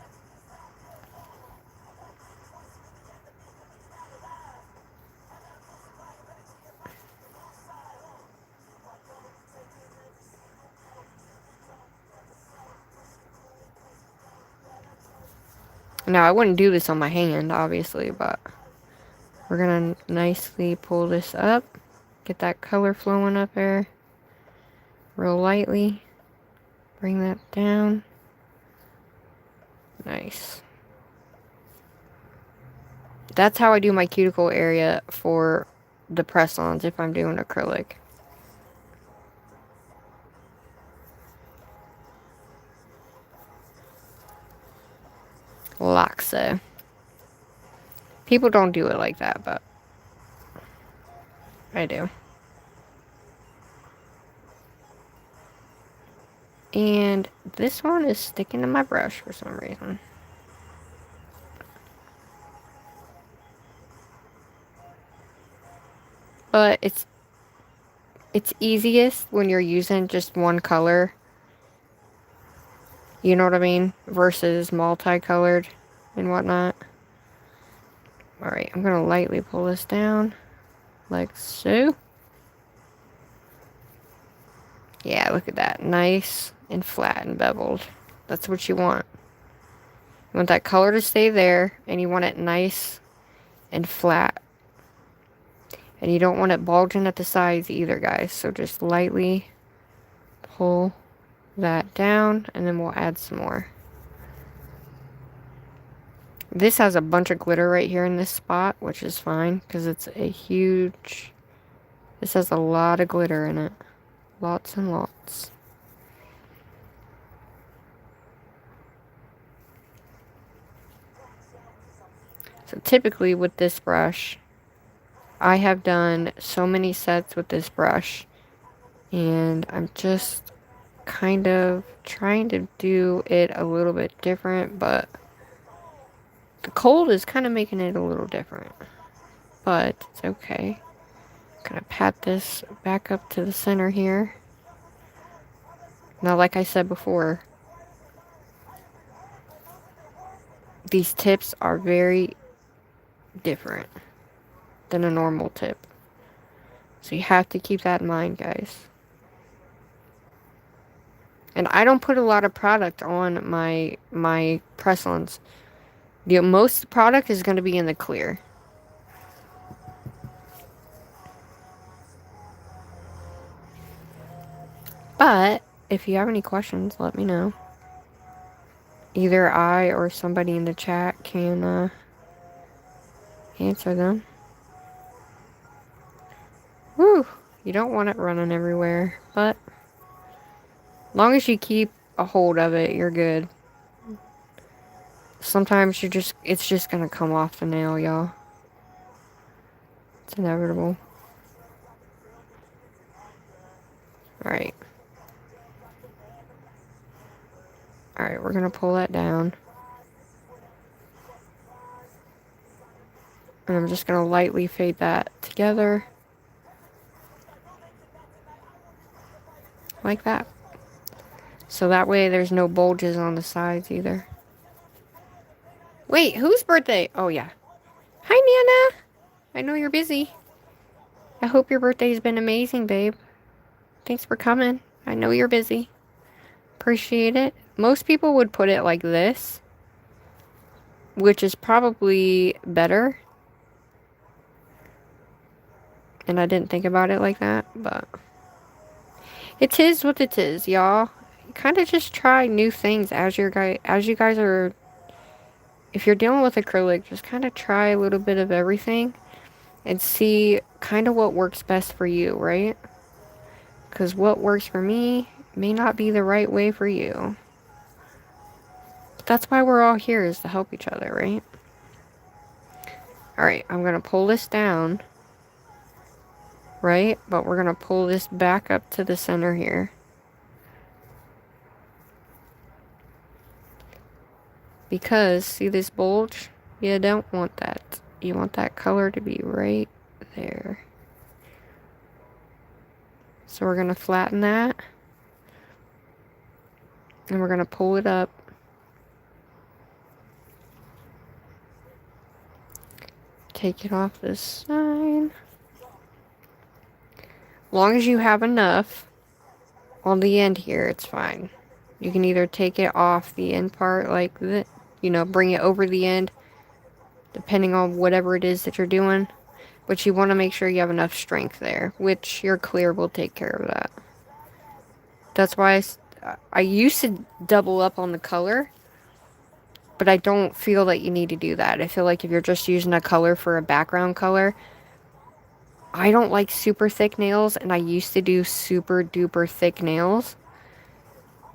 Now, I wouldn't do this on my hand, obviously, but we're going to nicely pull this up. Get that color flowing up there. Real lightly. Bring that down. Nice. That's how I do my cuticle area for the press-ons if I'm doing acrylic. Like so. People don't do it like that, but I do. And this one is sticking to my brush for some reason. But it's easiest when you're using just one color. You know what I mean? Versus multicolored and whatnot. Alright, I'm going to lightly pull this down. Like so. Yeah, look at that. Nice and flat and beveled. That's what you want. You want that color to stay there. And you want it nice and flat. And you don't want it bulging at the sides either, guys. So just lightly pull that down. And then we'll add some more. This has a bunch of glitter right here in this spot, which is fine. Because it's a huge... This has a lot of glitter in it. Lots and lots. So typically with this brush, I have done so many sets with this brush. And I'm just kind of trying to do it a little bit different. But the cold is kind of making it a little different. But it's okay. Gonna pat this back up to the center here. Now, like I said before, these tips are very different than a normal tip. So you have to keep that in mind, guys. And I don't put a lot of product on my press-ons. The most product is going to be in the clear. But if you have any questions, let me know. Either I or somebody in the chat can answer them. Woo! You don't want it running everywhere, but as long as you keep a hold of it, you're good. Sometimes it's just gonna come off the nail, y'all. It's inevitable. Alright. Alright, we're gonna pull that down. And I'm just gonna lightly fade that together. Like that. So that way there's no bulges on the sides either. Wait, whose birthday? Oh, yeah. Hi, Nana. I know you're busy. I hope your birthday's been amazing, babe. Thanks for coming. I know you're busy. Appreciate it. Most people would put it like this, which is probably better. And I didn't think about it like that, but it is what it is, y'all. Kind of just try new things as you guys are. If you're dealing with acrylic, just kind of try a little bit of everything. and see kind of what works best for you, right? Because what works for me may not be the right way for you. But that's why we're all here, is to help each other, right? Alright, I'm going to pull this down, right? But we're going to pull this back up to the center here. Because, see this bulge? You don't want that. You want that color to be right there. So we're going to flatten that. And we're going to pull it up. Take it off this side. Long as you have enough on the end here, it's fine. You can either take it off the end part like that, you know, bring it over the end, depending on whatever it is that you're doing. But you want to make sure you have enough strength there, which your clear will take care of that. That's why I used to double up on the color, but I don't feel that you need to do that. I feel like if you're just using a color for a background color, I don't like super thick nails, and I used to do super duper thick nails.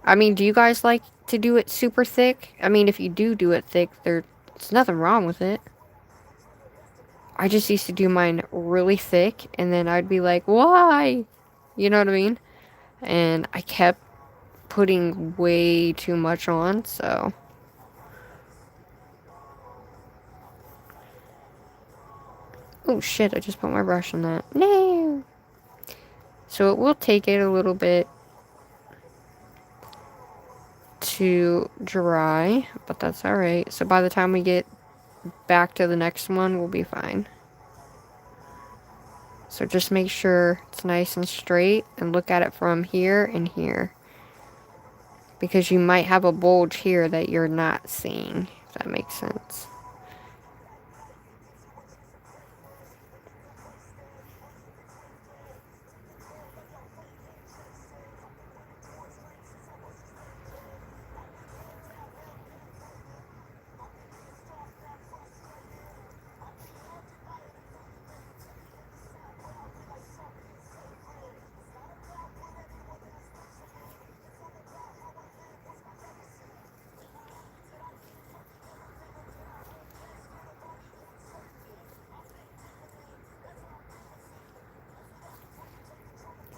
I mean, do you guys like to do it super thick? I mean, if you do it thick, there's nothing wrong with it. I just used to do mine really thick, and then I'd be like, why? You know what I mean? And I kept putting way too much on, so. Oh shit, I just put my brush on that. No! So it will take it a little bit to dry, but that's alright. So by the time we get back to the next one, we'll be fine. So just make sure it's nice and straight, and look at it from here and here. Because you might have a bulge here that you're not seeing, if that makes sense.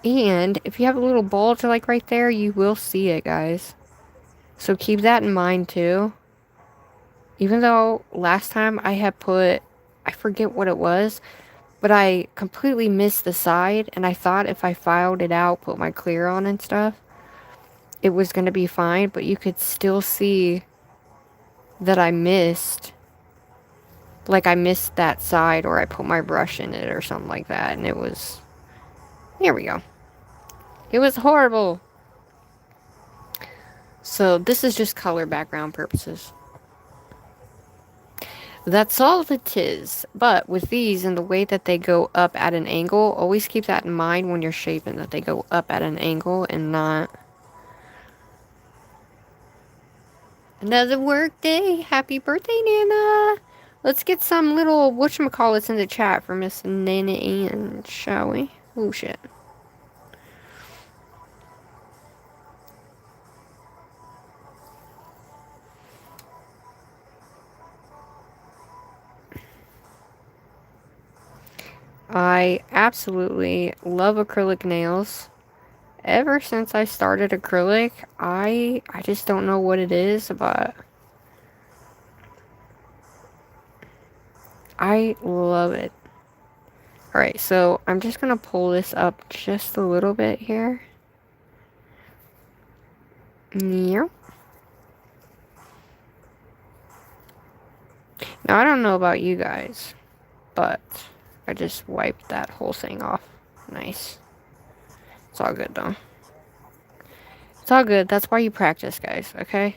And if you have a little bulge like right there, you will see it, guys. So keep that in mind too. Even though last time I had put, I forget what it was, but I completely missed the side, and I thought if I filed it out, put my clear on and stuff, it was going to be fine, but you could still see that I missed. Like I missed that side, or I put my brush in it or something like that, and it was, here we go. It was horrible. So this is just color background purposes. That's all it is. But with these and the way that they go up at an angle, always keep that in mind when you're shaping, that they go up at an angle and not. Another work day. Happy birthday, Nana. Let's get some little whatchamacallits in the chat for Miss Nana Ann, shall we? Oh, shit. I absolutely love acrylic nails. Ever since I started acrylic, I just don't know what it is, but I love it. Alright, so I'm just going to pull this up just a little bit here. Yeah. Now, I don't know about you guys, but I just wiped that whole thing off. Nice. It's all good, though. It's all good. That's why you practice, guys, okay?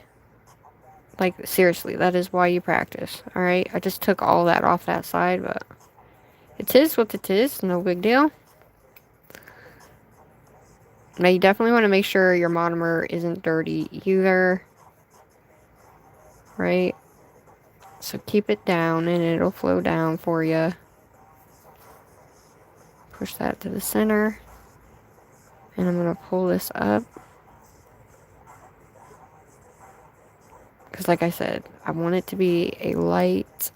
Like, seriously, that is why you practice, alright? I just took all that off that side, but it is what it is. No big deal. Now, you definitely want to make sure your monomer isn't dirty either. Right? So keep it down and it'll flow down for you. push that to the center. And I'm going to pull this up. Because like I said, I want it to be a light,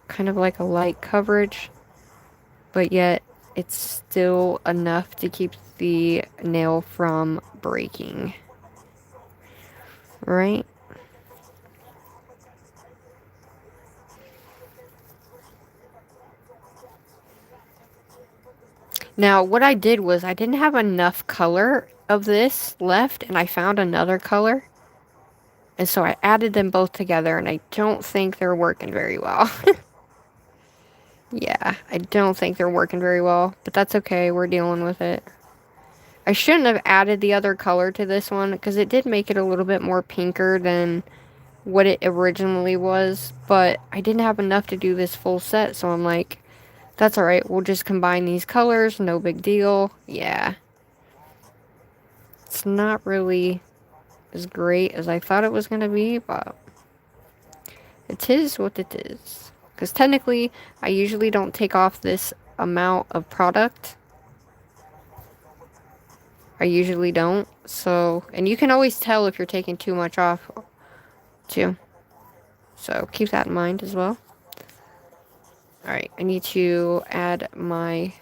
kind of like a light coverage. But yet, it's still enough to keep the nail from breaking. Right? Now, what I did was I didn't have enough color of this left, and I found another color. And so I added them both together, and I don't think they're working very well. Yeah, I don't think they're working very well, but that's okay. We're dealing with it. I shouldn't have added the other color to this one, because it did make it a little bit more pinker than what it originally was, but I didn't have enough to do this full set, so I'm like, that's alright, we'll just combine these colors, no big deal. Yeah. It's not really as great as I thought it was going to be, but it is what it is. Because technically, I usually don't take off this amount of product. I usually don't. So, and you can always tell if you're taking too much off, too. So, keep that in mind as well. Alright, I need to add my...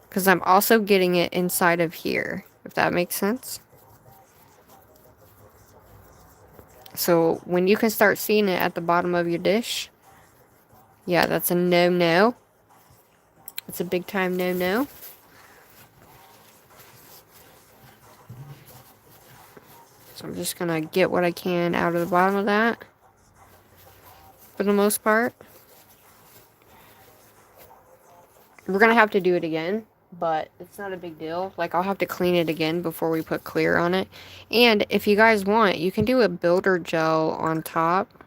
Because I'm also getting it inside of here, if that makes sense. So, when you can start seeing it at the bottom of your dish, yeah, that's a no-no. It's a big time no-no. So I'm just gonna get what I can out of the bottom of that, for the most part. We're gonna have to do it again, but it's not a big deal. Like, I'll have to clean it again before we put clear on it. And if you guys want, you can do a builder gel on top,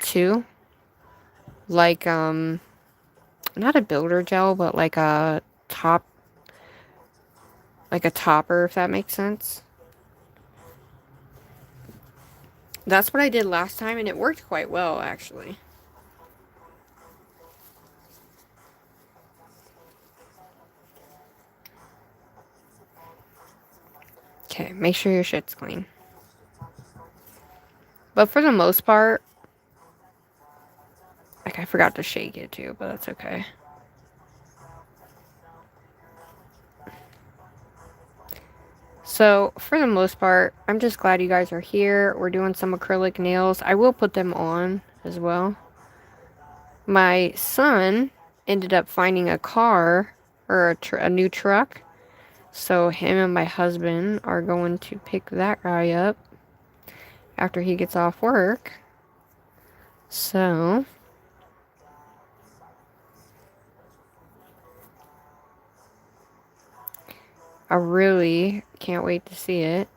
too. Like, not a builder gel, but like a top, like a topper, if that makes sense. That's what I did last time, and it worked quite well, actually. Okay, make sure your shit's clean. But for the most part, like, I forgot to shake it too, but that's okay. So, for the most part, I'm just glad you guys are here. We're doing some acrylic nails. I will put them on as well. My son ended up finding a car, or a new truck. So, him and my husband are going to pick that guy up after he gets off work. So... I really can't wait to see it.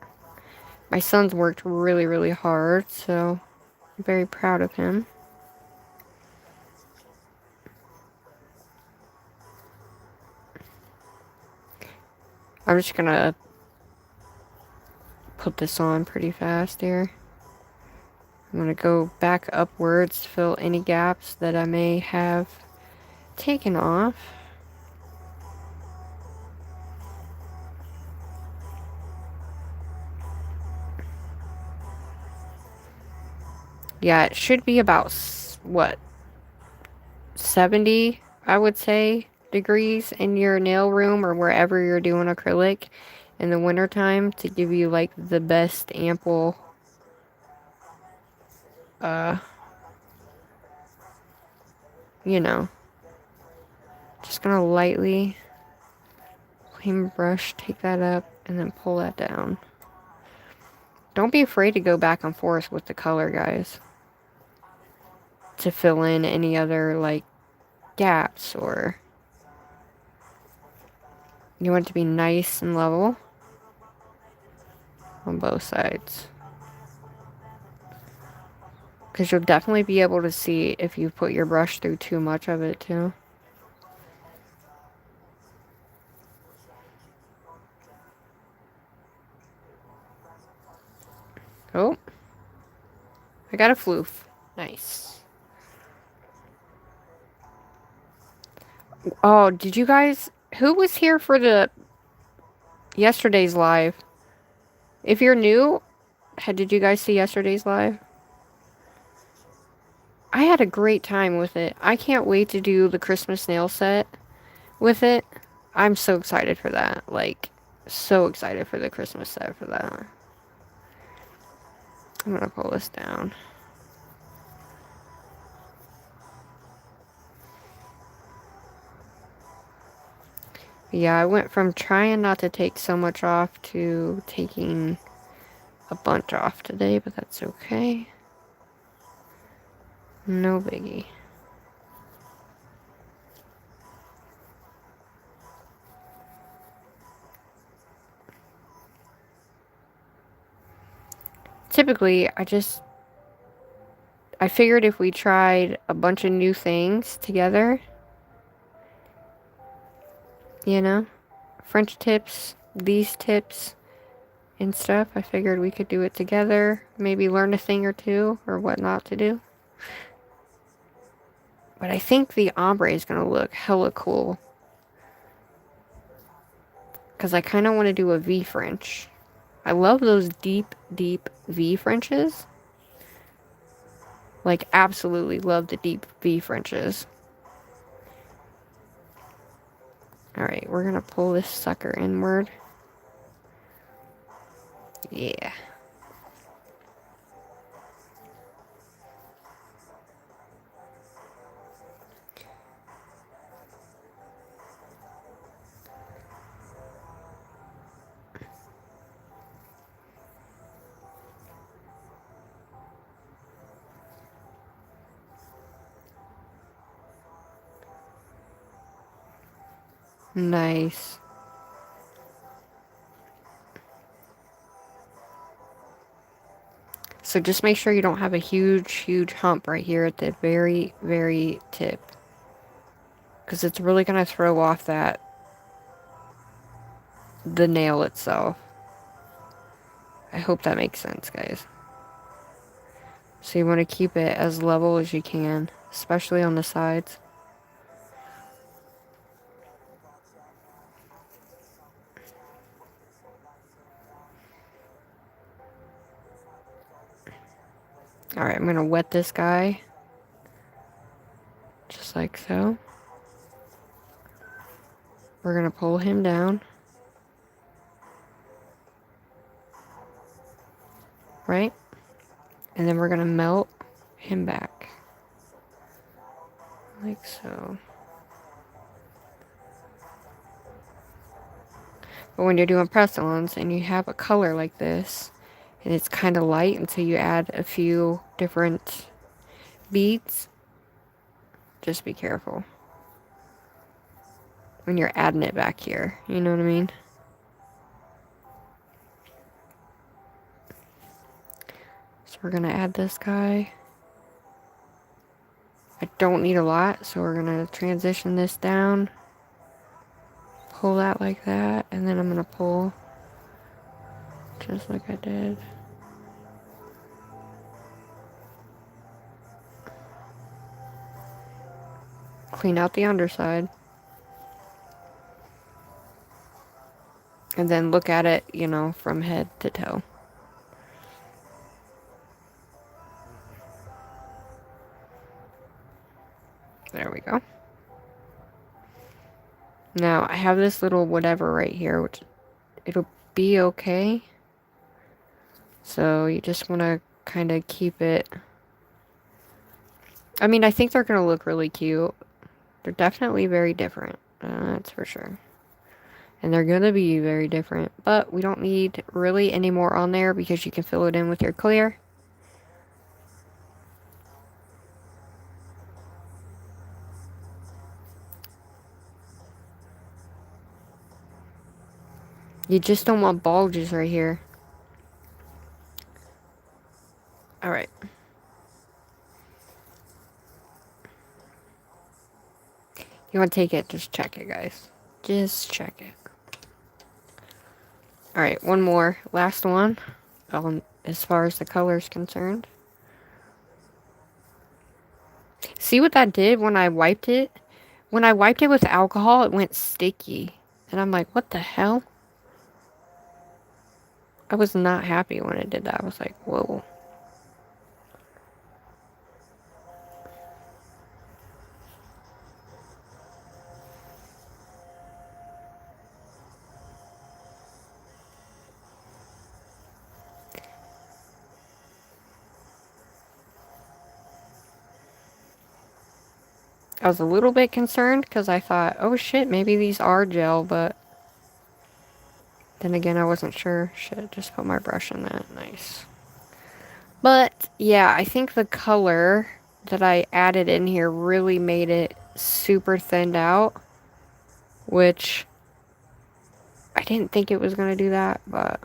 My son's worked really, really hard, so I'm very proud of him. I'm just gonna put this on pretty fast here. I'm gonna go back upwards to fill any gaps that I may have taken off. Yeah, it should be about, what, 70, I would say, degrees in your nail room or wherever you're doing acrylic in the wintertime to give you, like, the best ample, you know. Just gonna lightly, clean brush, take that up, and then pull that down. Don't be afraid to go back and forth with the color, guys, to fill in any other, like, gaps, or you want it to be nice and level on both sides. Because you'll definitely be able to see if you put your brush through too much of it, too. Oh. I got a floof. Nice. Oh, did you guys... Who was here for the yesterday's live? If you're new, did you guys see yesterday's live? I had a great time with it. I can't wait to do the Christmas nail set with it. I'm so excited for that. Like, so excited for the Christmas set for that. I'm gonna pull this down. Yeah, I went from trying not to take so much off to taking a bunch off today, but that's okay. No biggie. Typically, I figured if we tried a bunch of new things together, you know, French tips, these tips, and stuff, I figured we could do it together, maybe learn a thing or two, or what not to do. But I think the ombre is going to look hella cool. Because I kind of want to do a V French. I love those deep, deep V Frenches. Like, absolutely love the deep V Frenches. Alright, we're going to pull this sucker inward. Yeah. Nice. So just make sure you don't have a huge, huge hump right here at the very, very tip. Because it's really going to throw off the nail itself. I hope that makes sense, guys. So you want to keep it as level as you can, especially on the sides. Alright, I'm going to wet this guy. Just like so. We're going to pull him down. Right? And then we're going to melt him back. Like so. But when you're doing press-ons and you have a color like this, and it's kind of light until you add a few different beads, just be careful when you're adding it back here. You know what I mean? So we're going to add this guy. I don't need a lot, so we're going to transition this down. Pull that like that, and then I'm going to pull just like I did. Clean out the underside. And then look at it, you know, from head to toe. There we go. Now, I have this little whatever right here, which it'll be okay. So, you just want to kind of keep it. I mean, I think they're going to look really cute. They're definitely very different. That's for sure. And they're going to be very different. But we don't need really any more on there because you can fill it in with your clear. You just don't want bulges right here. Alright. You want to take it, just check it, guys. Just check it. Alright, one more. Last one. As far as the color is concerned. See what that did when I wiped it? when I wiped it with alcohol, it went sticky. And I'm like, what the hell? I was not happy when it did that. I was like, whoa. I was a little bit concerned because I thought, oh shit, maybe these are gel, but then again, I wasn't sure. Shit, just put my brush in that. Nice. But yeah, I think the color that I added in here really made it super thinned out, which I didn't think it was going to do that, but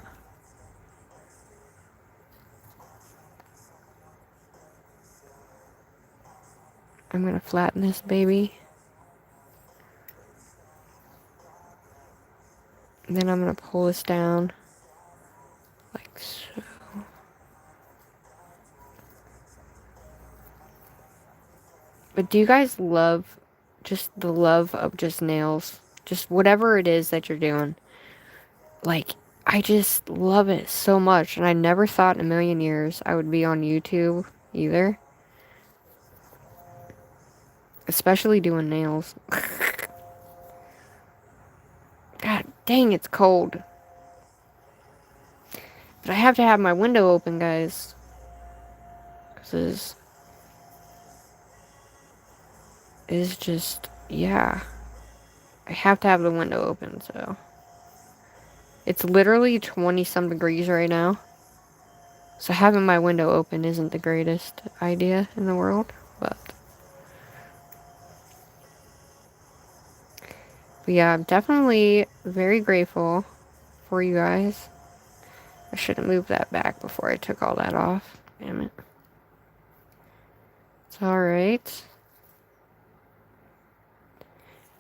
I'm going to flatten this baby. And then I'm going to pull this down like so. But do you guys love just the love of just nails? Just whatever it is that you're doing. Like, I just love it so much. And I never thought in a million years I would be on YouTube either. Especially doing nails. God dang, it's cold. But I have to have my window open, guys. Because it's just, yeah. I have to have the window open, so. It's literally 20-some degrees right now. So having my window open isn't the greatest idea in the world, but yeah, I'm definitely very grateful for you guys. I should have moved that back before I took all that off. Damn it. It's alright.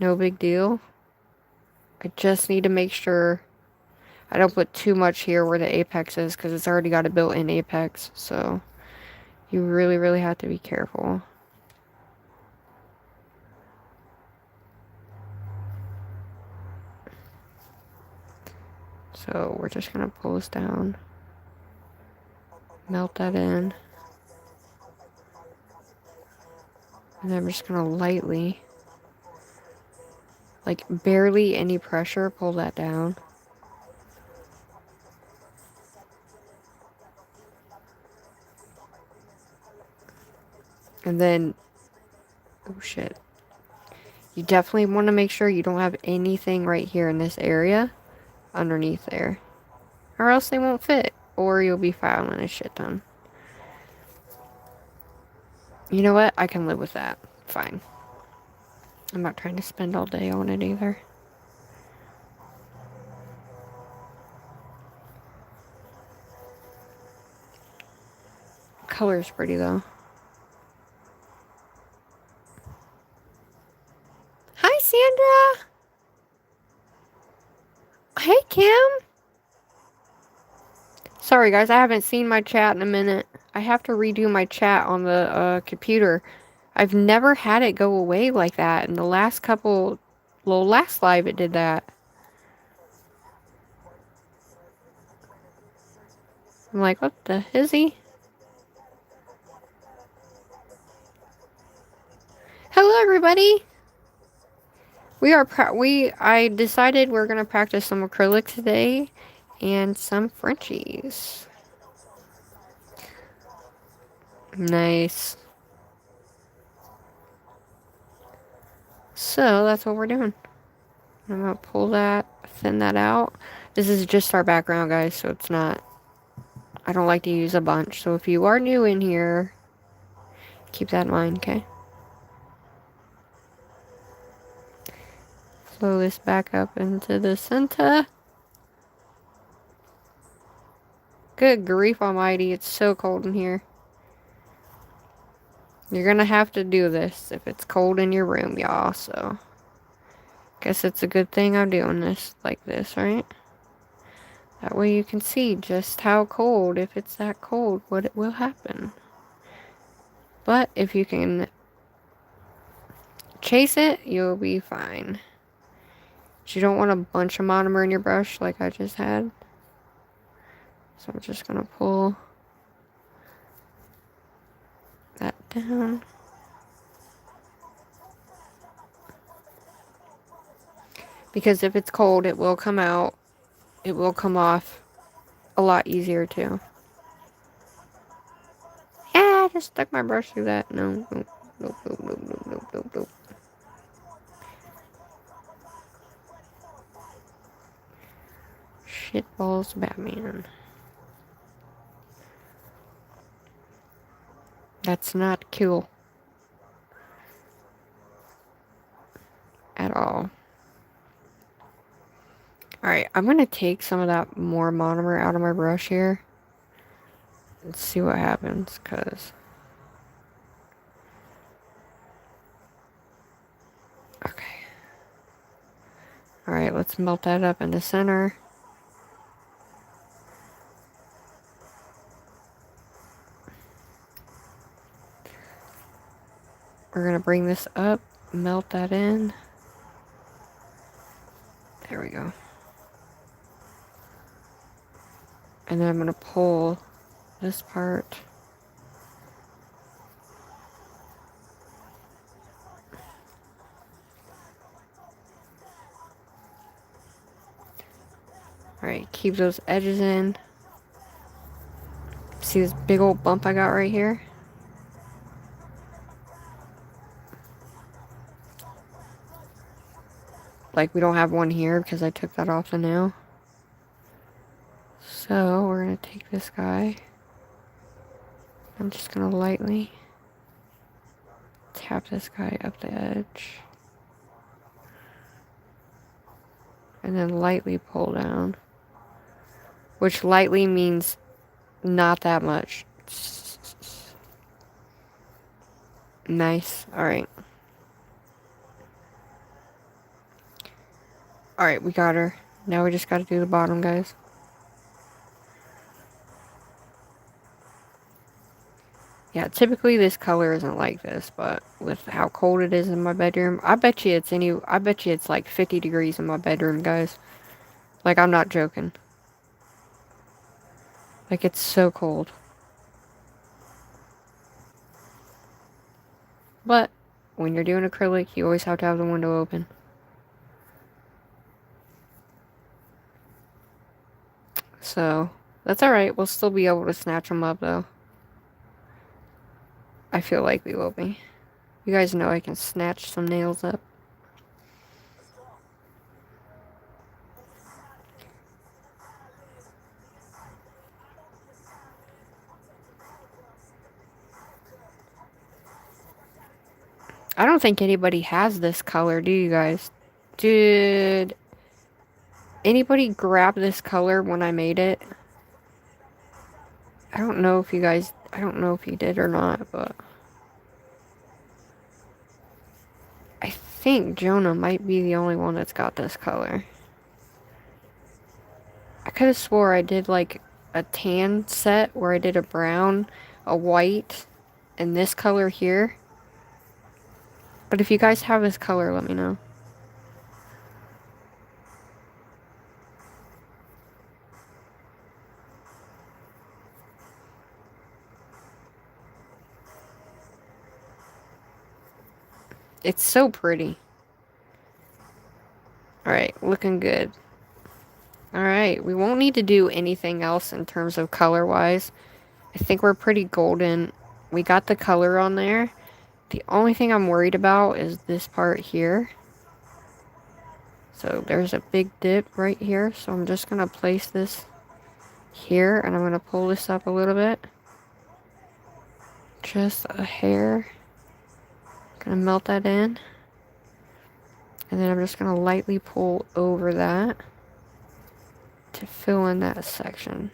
No big deal. I just need to make sure I don't put too much here where the apex is, because it's already got a built-in apex, so you really, really have to be careful. So we're just going to pull this down. Melt that in. And then I'm just going to lightly, like barely any pressure, pull that down. And then, oh shit. You definitely want to make sure you don't have anything right here in this area underneath there. Or else they won't fit. Or you'll be filing a shit ton. You know what? I can live with that. Fine. I'm not trying to spend all day on it either. Color's pretty though. Hi, Sandra! Hey, Kim! Sorry, guys, I haven't seen my chat in a minute. I have to redo my chat on the computer. I've never had it go away like that. In the last couple... Well, last live it did that. I'm like, what the hizzy? Hello, everybody! I decided we're gonna practice some acrylic today and some Frenchies. Nice. So that's what we're doing. I'm gonna pull that, thin that out. This is just our background, guys, so it's not, I don't like to use a bunch. So if you are new in here, keep that in mind, okay? Flow this back up into the center. Good grief almighty, it's so cold in here. You're gonna have to do this if it's cold in your room, y'all, so. Guess it's a good thing I'm doing this like this, right? That way you can see just how cold, if it's that cold, what it will happen. But if you can chase it, you'll be fine. But you don't want a bunch of monomer in your brush like I just had. So I'm just gonna pull that down. Because if it's cold, it will come out. It will come off a lot easier too. Ah, I just stuck my brush through that. No, nope, nope, nope, nope, nope, nope, nope, nope. Shitballs Batman. That's not cool. At all. Alright, I'm going to take some of that more monomer out of my brush here. And see what happens, because... Okay. Alright, let's melt that up in the center. We're going to bring this up, melt that in. There we go. And then I'm going to pull this part. Alright, keep those edges in. See this big old bump I got right here? Like we don't have one here because I took that off the nail. So we're going to take this guy. I'm just going to lightly tap this guy up the edge. And then lightly pull down. Which lightly means not that much. Nice. Alright. Alright, we got her. Now we just got to do the bottom, guys. Yeah, typically this color isn't like this, but with how cold it is in my bedroom, I bet you it's like 50 degrees in my bedroom, guys. Like, I'm not joking. Like, it's so cold. But when you're doing acrylic, you always have to have the window open. So, that's alright. We'll still be able to snatch them up, though. I feel like we will be. You guys know I can snatch some nails up. I don't think anybody has this color, do you guys? Did anybody grab this color when I made it? I don't know if you did or not, but... I think Jonah might be the only one that's got this color. I could have swore I did like a tan set where I did a brown, a white, and this color here. But if you guys have this color, let me know. It's so pretty. Alright, looking good. Alright, we won't need to do anything else in terms of color-wise. I think we're pretty golden. We got the color on there. The only thing I'm worried about is this part here. So there's a big dip right here. So I'm just going to place this here. And I'm going to pull this up a little bit. Just a hair. Gonna melt that in. And then I'm just gonna lightly pull over that to fill in that section.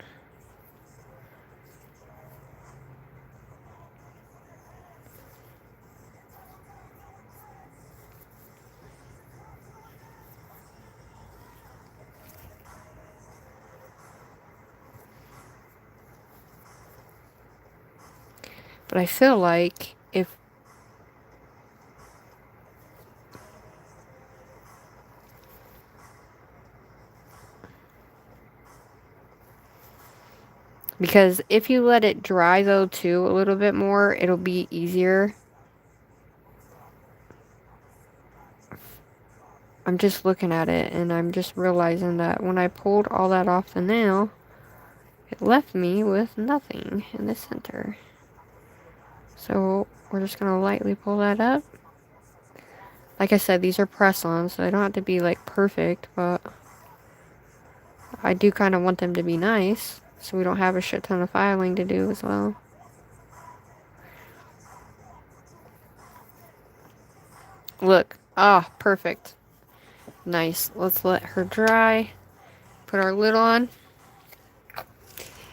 But I feel like if Because if you let it dry though too a little bit more, it'll be easier. I'm just looking at it and I'm just realizing that when I pulled all that off the nail, it left me with nothing in the center. So we're just going to lightly pull that up. Like I said, these are press-ons, so they don't have to be like perfect, but I do kind of want them to be nice, so we don't have a shit ton of filing to do as well. Look. Ah, perfect. Nice. Let's let her dry. Put our lid on.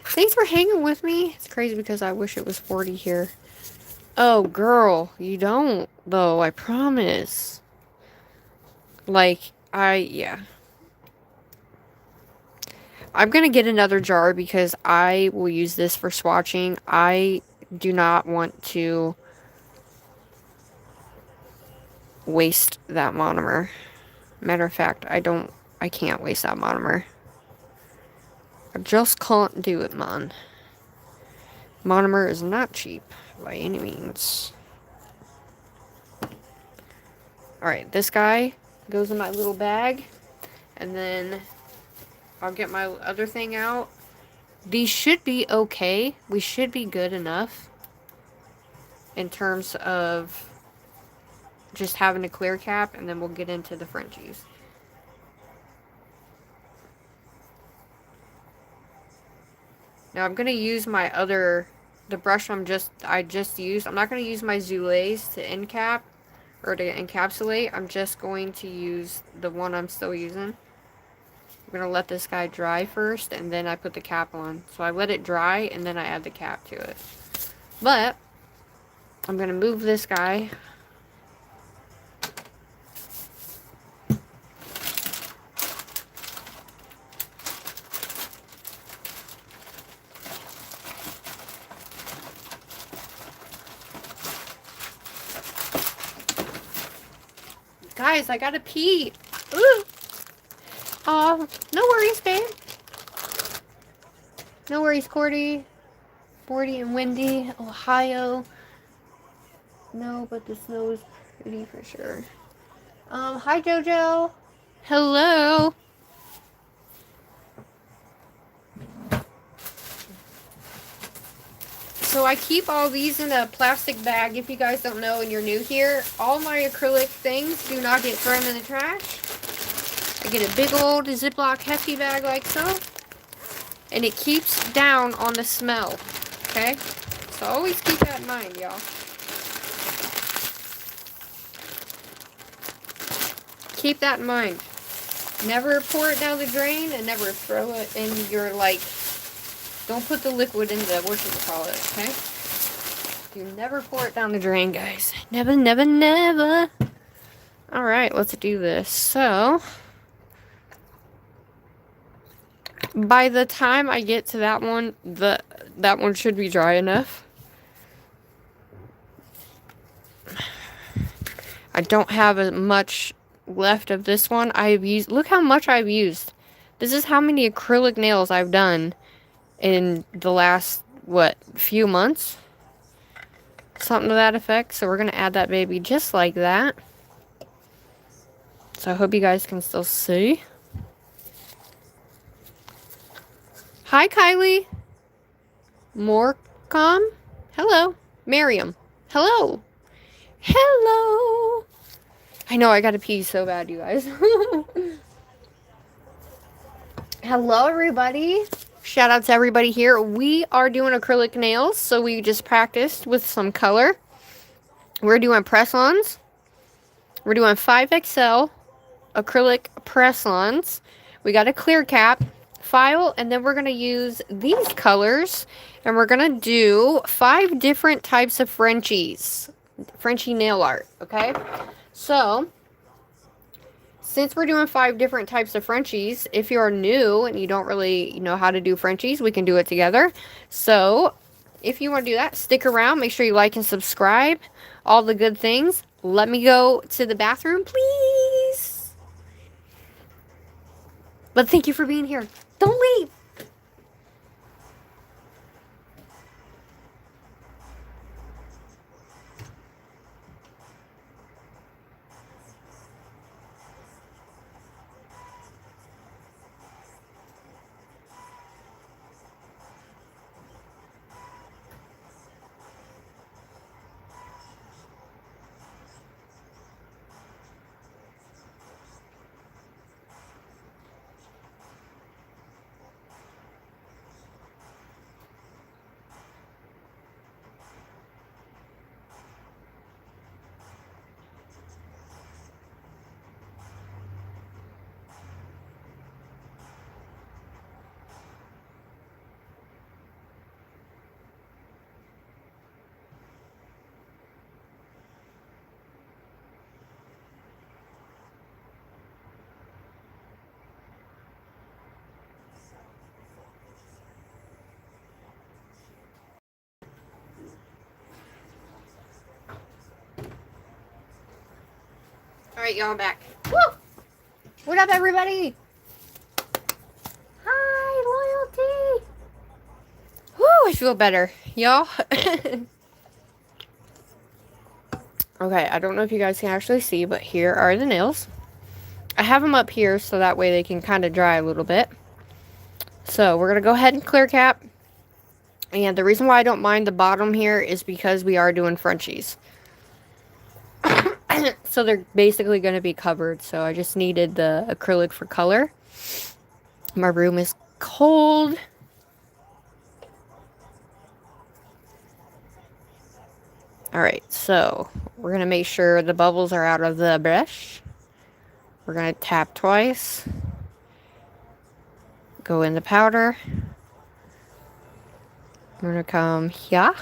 Thanks for hanging with me. It's crazy because I wish it was 40 here. Oh, girl. You don't, though. I promise. Like, yeah. I'm going to get another jar because I will use this for swatching. I do not want to waste that monomer. Matter of fact, I can't waste that monomer. I just can't do it, man. Monomer is not cheap by any means. Alright, this guy goes in my little bag. And then I'll get my other thing out. These should be okay. We should be good enough in terms of just having a clear cap, and then we'll get into the Frenchies. Now I'm going to use my the brush I just used. I'm not going to use my Zulés to end cap or to encapsulate. I'm just going to use the one I'm still using. I'm going to let this guy dry first, and then I put the cap on. So I let it dry, and then I add the cap to it. But I'm going to move this guy. Guys, I gotta pee. Ooh. No worries, babe. No worries, Cordy. 40 and windy, Ohio. No, but the snow is pretty for sure. Hi, Jojo. Hello. So I keep all these in a plastic bag. If you guys don't know and you're new here, all my acrylic things do not get thrown in the trash. I get a big old Ziploc hefty bag like so. And it keeps down on the smell. Okay? So always keep that in mind, y'all. Keep that in mind. Never pour it down the drain and never throw it in your, like, don't put the liquid in the, whatchamacallit, okay? You never pour it down the drain, guys. Never, never, never. Alright, let's do this. So, by the time I get to that one, that one should be dry enough. I don't have as much left of this one. Look how much I've used. This is how many acrylic nails I've done in the last, few months? Something to that effect. So we're going to add that baby just like that. So I hope you guys can still see. Hi, Kylie. Morcom. Hello. Miriam. Hello. Hello. I know, I gotta pee so bad, you guys. Hello, everybody. Shout out to everybody here. We are doing acrylic nails, so we just practiced with some color. We're doing press-ons. We're doing 5XL acrylic press-ons. We got a clear cap file, and then we're going to use these colors, and we're going to do 5 different types of Frenchies. Frenchie Nail Art, okay? So, since we're doing 5 different types of Frenchies, if you're new and you don't really know how to do Frenchies, we can do it together. So, if you want to do that, stick around. Make sure you like and subscribe. All the good things. Let me go to the bathroom, please. But thank you for being here. Don't leave. Alright, y'all, I'm back. Woo! What up, everybody? Hi, Loyalty! Woo, I feel better. Y'all? Okay, I don't know if you guys can actually see, but here are the nails. I have them up here so that way they can kind of dry a little bit. So, we're going to go ahead and clear cap. And the reason why I don't mind the bottom here is because we are doing Frenchies. So they're basically going to be covered. So I just needed the acrylic for color. My room is cold. Alright, so we're going to make sure the bubbles are out of the brush. We're going to tap twice. Go in the powder. I'm going to come here.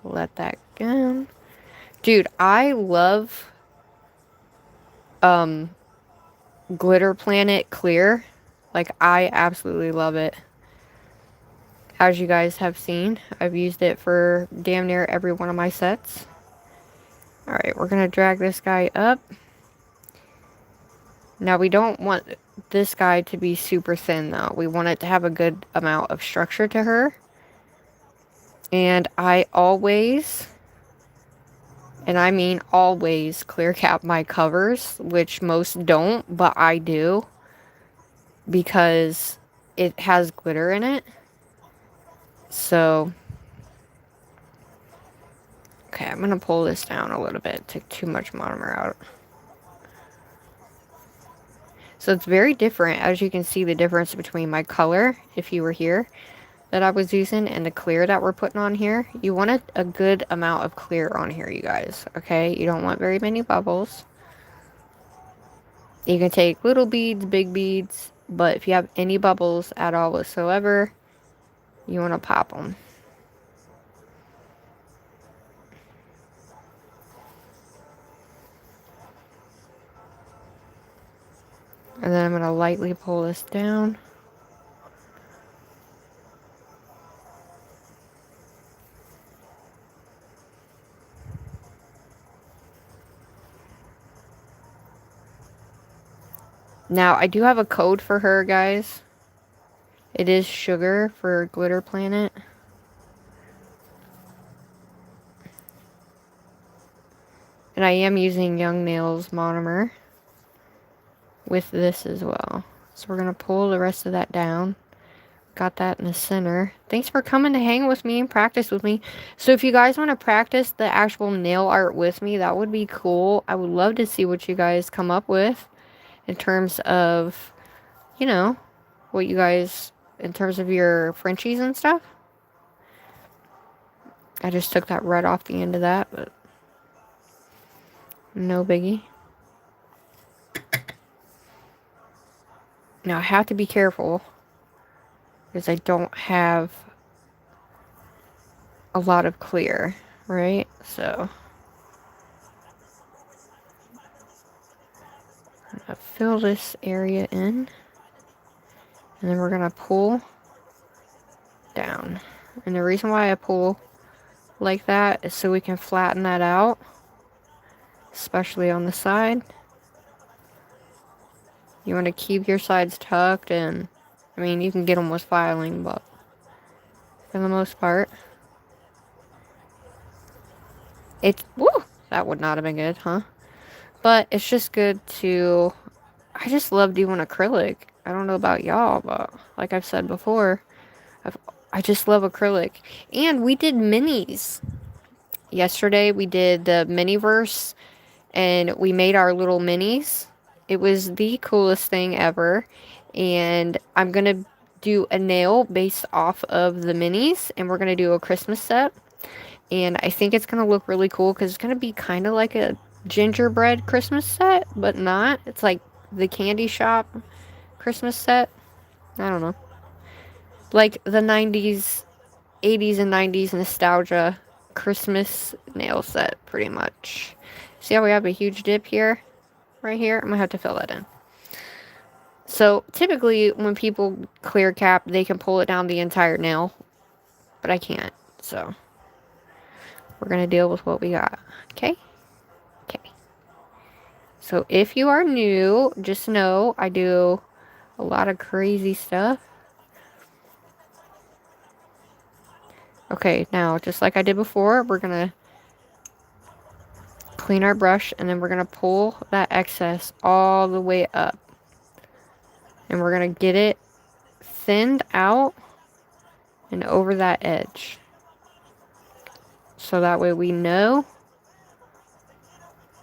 Let that go. Dude, I love Glitter Planet Clear. Like, I absolutely love it. As you guys have seen, I've used it for damn near every one of my sets. Alright, we're going to drag this guy up. Now, we don't want this guy to be super thin, though. We want it to have a good amount of structure to her. And I always, and I mean always, clear cap my covers, which most don't, but I do. Because it has glitter in it. So, okay, I'm going to pull this down a little bit. Took too much monomer out. So it's very different, as you can see the difference between my color, if you were here, that I was using, and the clear that we're putting on here. You want a good amount of clear on here, you guys, okay? You don't want very many bubbles. You can take little beads, big beads, but if you have any bubbles at all whatsoever, you want to pop them. And then I'm going to lightly pull this down. Now, I do have a code for her, guys. It is sugar for Glitter Planet. And I am using Young Nails monomer with this as well. So we're going to pull the rest of that down. Got that in the center. Thanks for coming to hang with me and practice with me. So if you guys want to practice the actual nail art with me, that would be cool. I would love to see what you guys come up with in terms of, you know, what you guys, in terms of your Frenchies and stuff. I just took that red off the end of that, but no biggie. Now I have to be careful because I don't have a lot of clear, right? So I'm gonna fill this area in, and then we're gonna pull down. And the reason why I pull like that is so we can flatten that out, especially on the side. You want to keep your sides tucked, and I mean, you can get them with filing, but for the most part, it's, woo, that would not have been good, huh? But it's just good to, I just love doing acrylic. I don't know about y'all, but like I've said before, I just love acrylic. And we did minis. Yesterday we did the miniverse, and we made our little minis. It was the coolest thing ever. And I'm going to do a nail based off of the minis, and we're going to do a Christmas set. And I think it's going to look really cool because it's going to be kind of like a gingerbread Christmas set, but not. It's like the candy shop Christmas set. I don't know. Like the 90s, 80s and 90s nostalgia Christmas nail set, pretty much. See how we have a huge dip here? Right here? I'm going to have to fill that in. So, typically, when people clear cap, they can pull it down the entire nail. But I can't, so we're going to deal with what we got. Okay? Okay. So if you are new, just know I do a lot of crazy stuff. Okay, now just like I did before, we're gonna clean our brush and then we're gonna pull that excess all the way up. And we're gonna get it thinned out and over that edge. So that way we know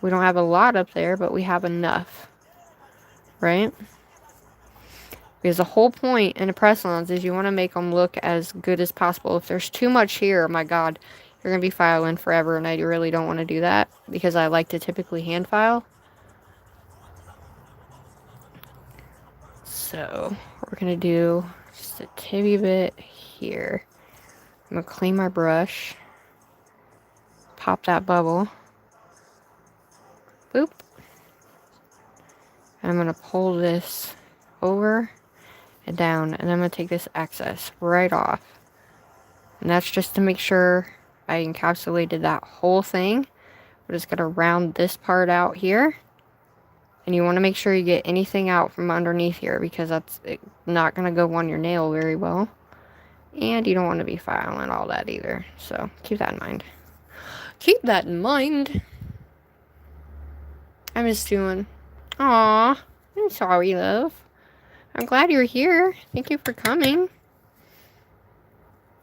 we don't have a lot up there, but we have enough, right? Because the whole point in the press-ons is you want to make them look as good as possible. If there's too much here, oh my God, you're going to be filing forever, and I really don't want to do that because I like to typically hand file. So we're going to do just a tibby bit here. I'm going to clean my brush, pop that bubble, boop, and I'm going to pull this over and down, and I'm going to take this excess right off. And that's just to make sure I encapsulated that whole thing. We're just going to round this part out here. And you want to make sure you get anything out from underneath here, because that's not going to go on your nail very well. And you don't want to be filing all that either. So keep that in mind. Keep that in mind. I miss doing. Aw, I'm sorry, love. I'm glad you're here. Thank you for coming.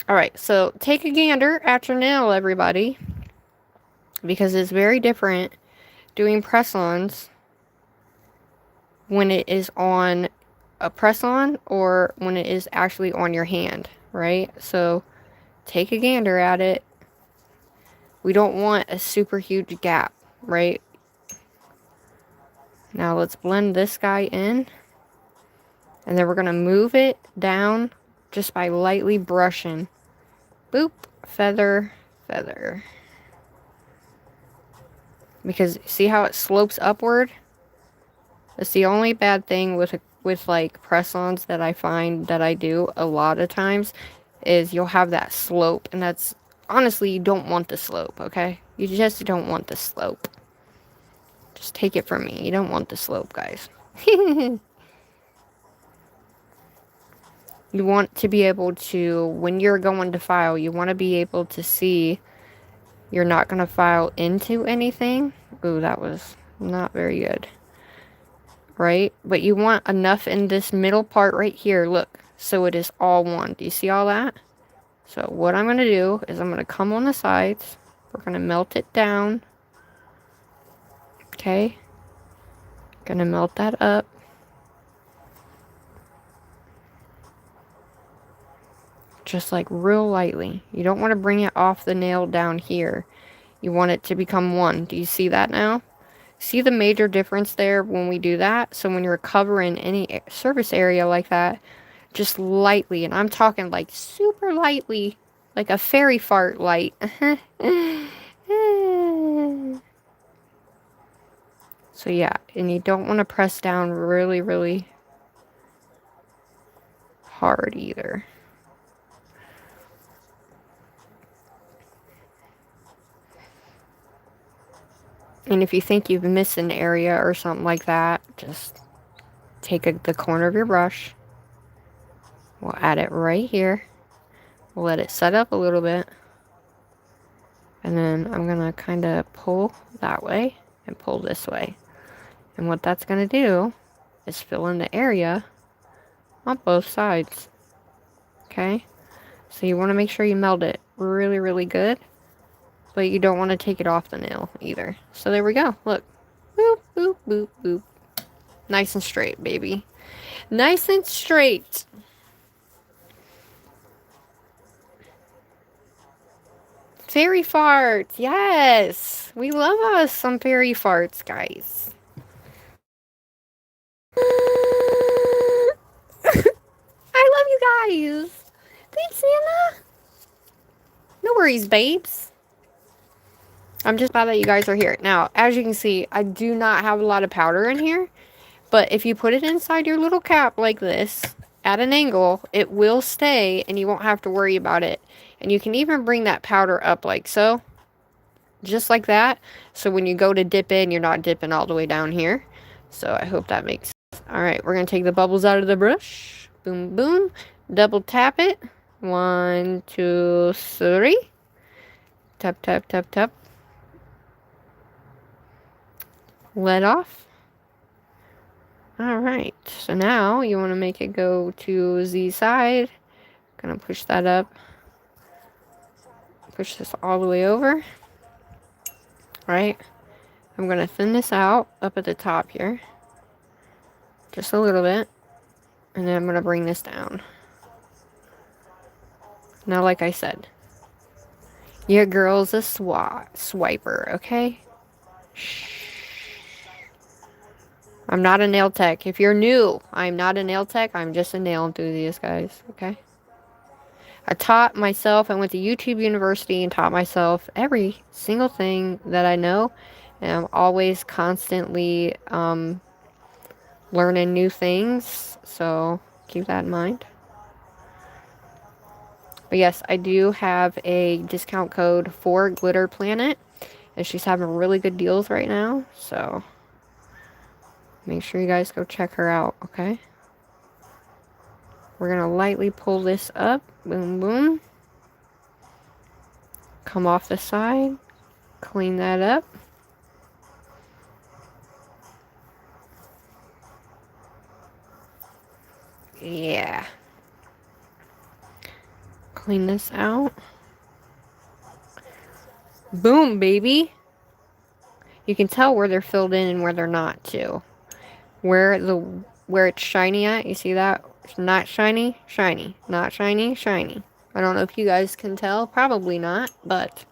Alright, so take a gander at your nail, everybody. Because it's very different doing press-ons when it is on a press-on or when it is actually on your hand, right? So take a gander at it. We don't want a super huge gap, right? Now let's blend this guy in. And then we're going to move it down just by lightly brushing. Boop, feather, feather. Because see how it slopes upward? That's the only bad thing with like press-ons that I find that I do a lot of times is you'll have that slope, and that's honestly, you don't want the slope, okay? You just don't want the slope. Just take it from me. You don't want the slope, guys. You want to be able to, when you're going to file, you want to be able to see you're not going to file into anything. Ooh, that was not very good. Right? But you want enough in this middle part right here, look, so it is all one. Do you see all that? So what I'm going to do is I'm going to come on the sides. We're going to melt it down. Okay? Going to melt that up. Just like real lightly. You don't want to bring it off the nail down here. You want it to become one. Do you see that now? See the major difference there when we do that? So when you're covering any surface area like that, just lightly, and I'm talking like super lightly, like a fairy fart light. So yeah, and you don't want to press down really, really hard either. And if you think you've missed an area or something like that, just take the corner of your brush. We'll add it right here. We'll let it set up a little bit. And then I'm going to kind of pull that way and pull this way. And what that's going to do is fill in the area on both sides. Okay? So you want to make sure you meld it really, really good. But you don't want to take it off the nail either. So there we go. Look. Boop, boop, boop, boop. Nice and straight, baby. Nice and straight. Fairy farts. Yes. We love us some fairy farts, guys. I love you guys. Thanks, Anna. No worries, babes. I'm just glad that you guys are here. Now, as you can see, I do not have a lot of powder in here. But if you put it inside your little cap like this, at an angle, it will stay and you won't have to worry about it. And you can even bring that powder up like so. just like that. So when you go to dip in, you're not dipping all the way down here. So I hope that makes sense. All right, we're going to take the bubbles out of the brush. Boom, boom. Double tap it. 1, 2, 3. Tap, tap, tap, tap. Let off. All right, so now you want to make it go to the side. Gonna push that up. Push this all the way over. Right. I'm gonna thin this out up at the top here. Just a little bit. And then I'm gonna bring this down. Now, like I said, your girl's a swiper, okay? Shh. I'm not a nail tech. If you're new, I'm not a nail tech. I'm just a nail enthusiast, guys, okay? I taught myself, I went to YouTube University and taught myself every single thing that I know. And I'm always constantly learning new things. So keep that in mind. But yes, I do have a discount code for Glitter Planet. And she's having really good deals right now. So make sure you guys go check her out, okay? We're going to lightly pull this up. Boom, boom. Come off the side. Clean that up. Yeah. Clean this out. Boom, baby. You can tell where they're filled in and where they're not, too. Where it's shiny at, you see that? It's not shiny, shiny. Not shiny, shiny. I don't know if you guys can tell. Probably not, but...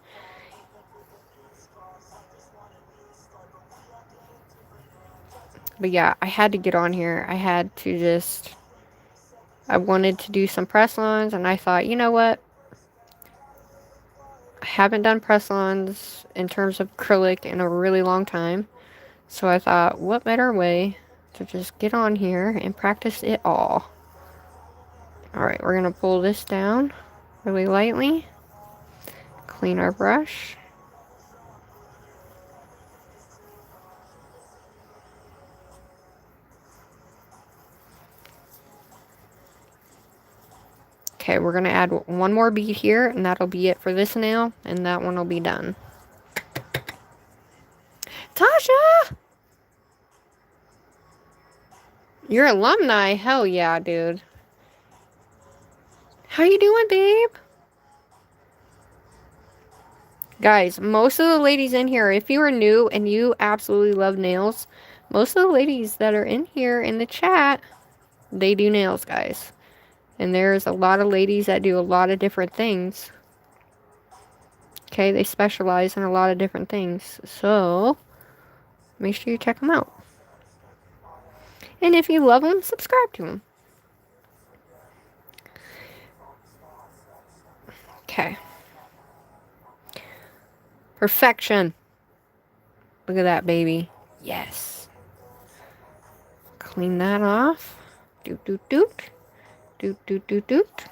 But yeah, I had to get on here. I had to just... I wanted to do some press-ons, and I thought, you know what? I haven't done press-ons in terms of acrylic in a really long time. So I thought, what better way to just get on here and practice it all. Alright, we're going to pull this down really lightly. Clean our brush. Okay, we're going to add one more bead here, and that'll be it for this nail, and that one will be done. Tasha! You're alumni? Hell yeah, dude. How you doing, babe? Guys, most of the ladies in here, if you are new and you absolutely love nails, most of the ladies that are in here in the chat, they do nails, guys. And there's a lot of ladies that do a lot of different things. Okay, they specialize in a lot of different things. So, make sure you check them out. And if you love them, subscribe to them. Okay. Perfection. Look at that, baby. Yes. Clean that off. Doot, doot, doot. Doot, doot, doot, doot.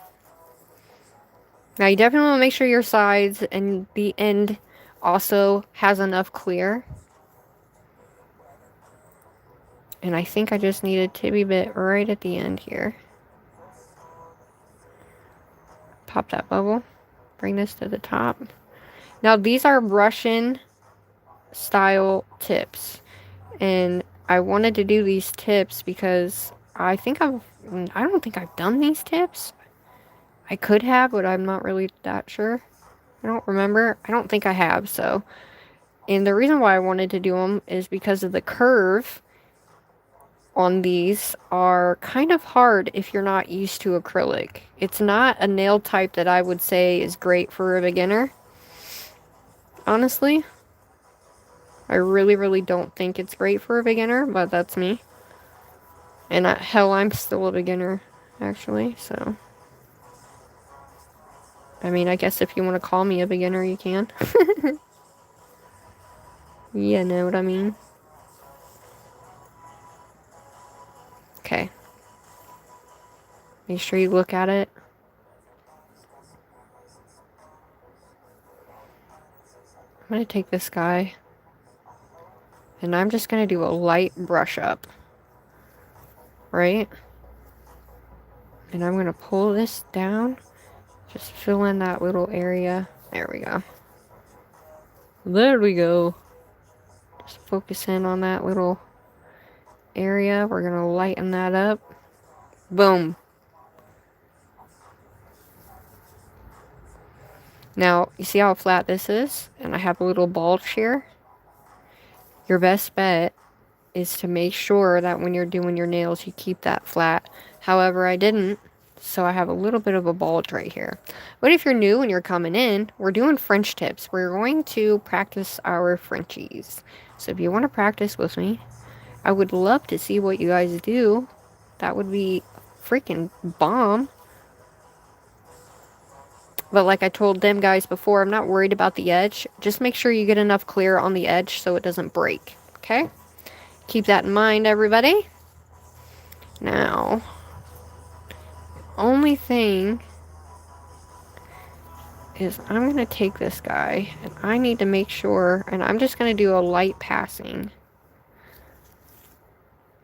Now, you definitely want to make sure your sides and the end also has enough clear. And I think I just need a tibby bit right at the end here. Pop that bubble. Bring this to the top. Now, these are Russian style tips. And I wanted to do these tips because I don't think I've done these tips. I could have, but I'm not really that sure. I don't remember. I don't think I have, so. And the reason why I wanted to do them is because of the curve on these are kind of hard if you're not used to acrylic. It's not a nail type that I would say is great for a beginner. Honestly. I really, really don't think it's great for a beginner, but that's me. And hell, I'm still a beginner, actually, so. I mean, I guess if you want to call me a beginner, you can. You know what I mean? Okay. Make sure you look at it. going to take this guy and I'm just going to do a light brush up, right? And I'm going to pull this down, just fill in that little area. There we go. There we go. Just focus in on that little area. We're going to lighten that up. Boom. Now, you see how flat this is? And I have a little bulge here. Your best bet is to make sure that when you're doing your nails, you keep that flat. However, I didn't, so I have a little bit of a bulge right here. But if you're new and you're coming in, we're doing French tips. We're going to practice our Frenchies. So if you want to practice with me, I would love to see what you guys do. That would be freaking bomb. But like I told them guys before, I'm not worried about the edge. Just make sure you get enough clear on the edge so it doesn't break. Okay? Keep that in mind, everybody. Now, only thing is I'm going to take this guy and I need to make sure, and I'm just going to do a light passing.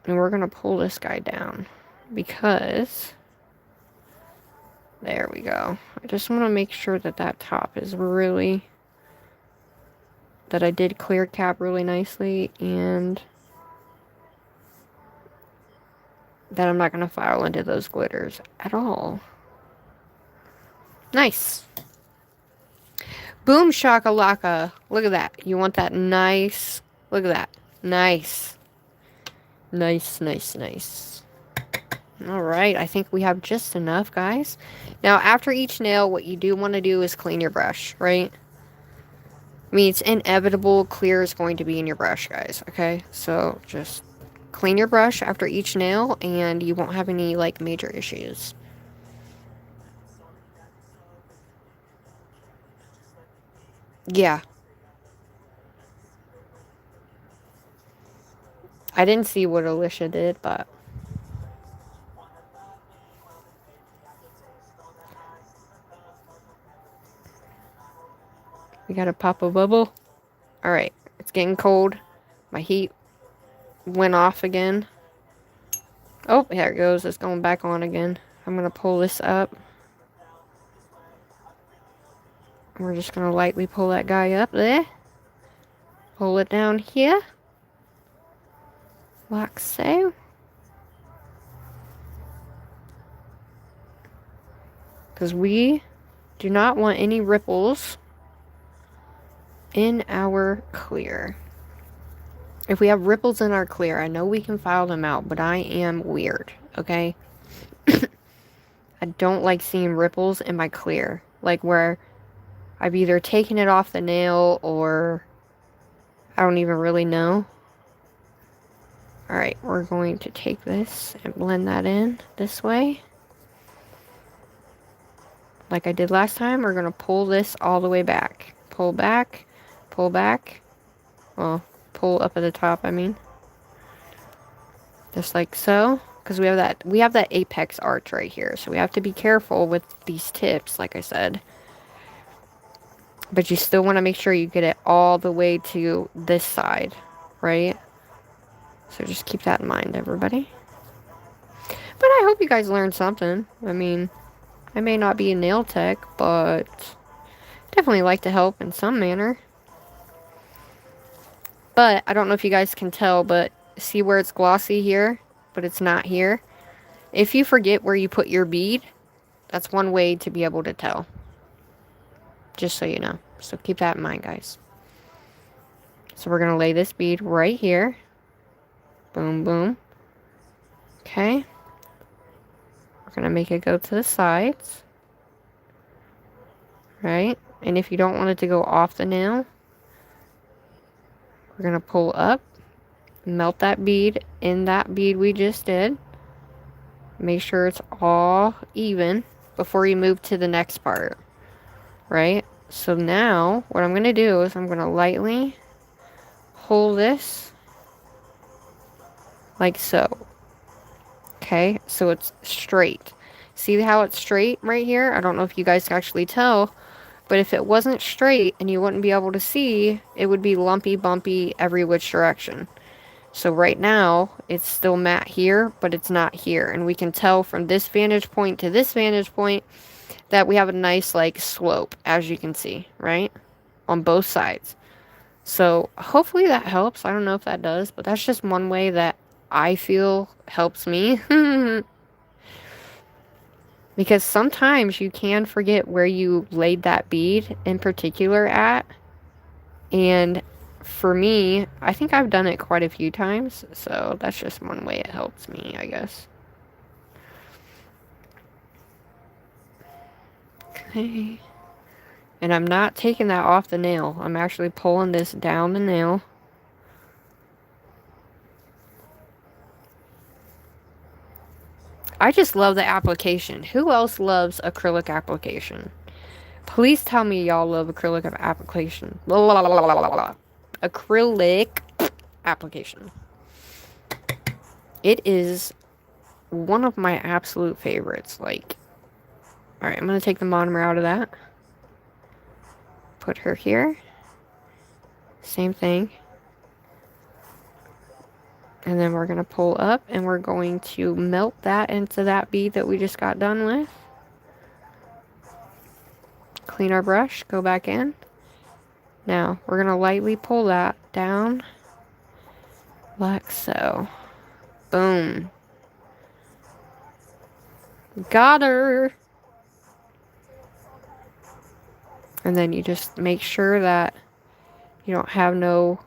And we're going to pull this guy down because, there we go. I just want to make sure that that top is really, that I did clear cap really nicely and that I'm not going to file into those glitters at all. Nice. Boom shakalaka. Look at that. You want that nice. Look at that. Nice. Nice, nice, nice. Alright, I think we have just enough, guys. Now, after each nail, what you do want to do is clean your brush, right? I mean, it's inevitable clear is going to be in your brush, guys, okay? So, just clean your brush after each nail, and you won't have any, like, major issues. Yeah. I didn't see what Alicia did, but... we gotta pop a bubble. Alright, it's getting cold. My heat went off again. Oh, there it goes. It's going back on again. I'm gonna pull this up. We're just gonna lightly pull that guy up there. Pull it down here. Like so. Because we do not want any ripples in our clear. If we have ripples in our clear, I know we can file them out, but I am weird, okay? I don't like seeing ripples in my clear. Like where I've either taken it off the nail or I don't even really know. Alright, we're going to take this and blend that in this way. Like I did last time, we're going to pull this all the way back. Pull back, pull back. Well, pull up at the top, I mean. Just like so. Because we have that apex arch right here. So we have to be careful with these tips, like I said. But you still want to make sure you get it all the way to this side, right? So just keep that in mind, everybody. But I hope you guys learned something. I mean, I may not be a nail tech, but definitely like to help in some manner. But I don't know if you guys can tell, but see where it's glossy here, but it's not here? If you forget where you put your bead, that's one way to be able to tell. Just so you know. So keep that in mind, guys. So we're going to lay this bead right here. Boom, boom. Okay. We're going to make it go to the sides. Right? And if you don't want it to go off the nail, we're going to pull up, melt that bead in that bead we just did. Make sure it's all even before you move to the next part. Right? So now, what I'm going to do is I'm going to lightly hold this like so. Okay? So it's straight. See how it's straight right here? I don't know if you guys can actually tell, But if it wasn't straight and you wouldn't be able to see, it would be lumpy, bumpy every which direction. So right now, it's still matte here, but it's not here. And we can tell from this vantage point to this vantage point that we have a nice, like, slope, as you can see, right? On both sides. So hopefully that helps. I don't know if that does, but that's just one way that I feel helps me. Because sometimes you can forget where you laid that bead in particular at. And for me, I think I've done it quite a few times. So that's just one way it helps me, I guess. Okay. And I'm not taking that off the nail. I'm actually pulling this down the nail. I just love the application. Who else loves acrylic application? Please tell me y'all love acrylic application. Acrylic application. It is one of my absolute favorites. Like, alright, I'm going to take the monomer out of that. Put her here. Same thing. And then we're going to pull up and we're going to melt that into that bead that we just got done with. Clean our brush, go back in. Now, we're going to lightly pull that down. Like so. Boom. Got her! And then you just make sure that you don't have no,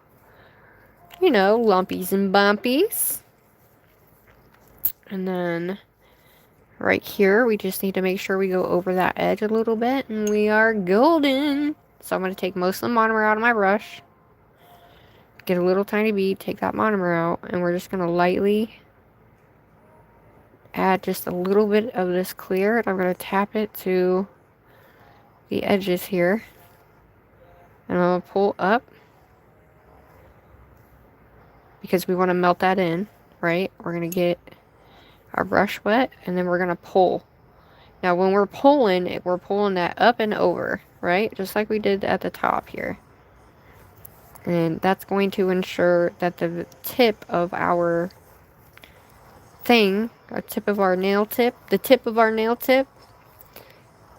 you know, lumpies and bumpies. And then right here, we just need to make sure we go over that edge a little bit. And we are golden. So I'm going to take most of the monomer out of my brush. Get a little tiny bead, take that monomer out. And we're just going to lightly add just a little bit of this clear. And I'm going to tap it to the edges here. And I'm going to pull up. Because we want to melt that in, right? We're going to get our brush wet, and then we're going to pull. Now, when we're pulling that up and over, right? Just like we did at the top here. And that's going to ensure that the tip of our thing, the tip of our nail tip,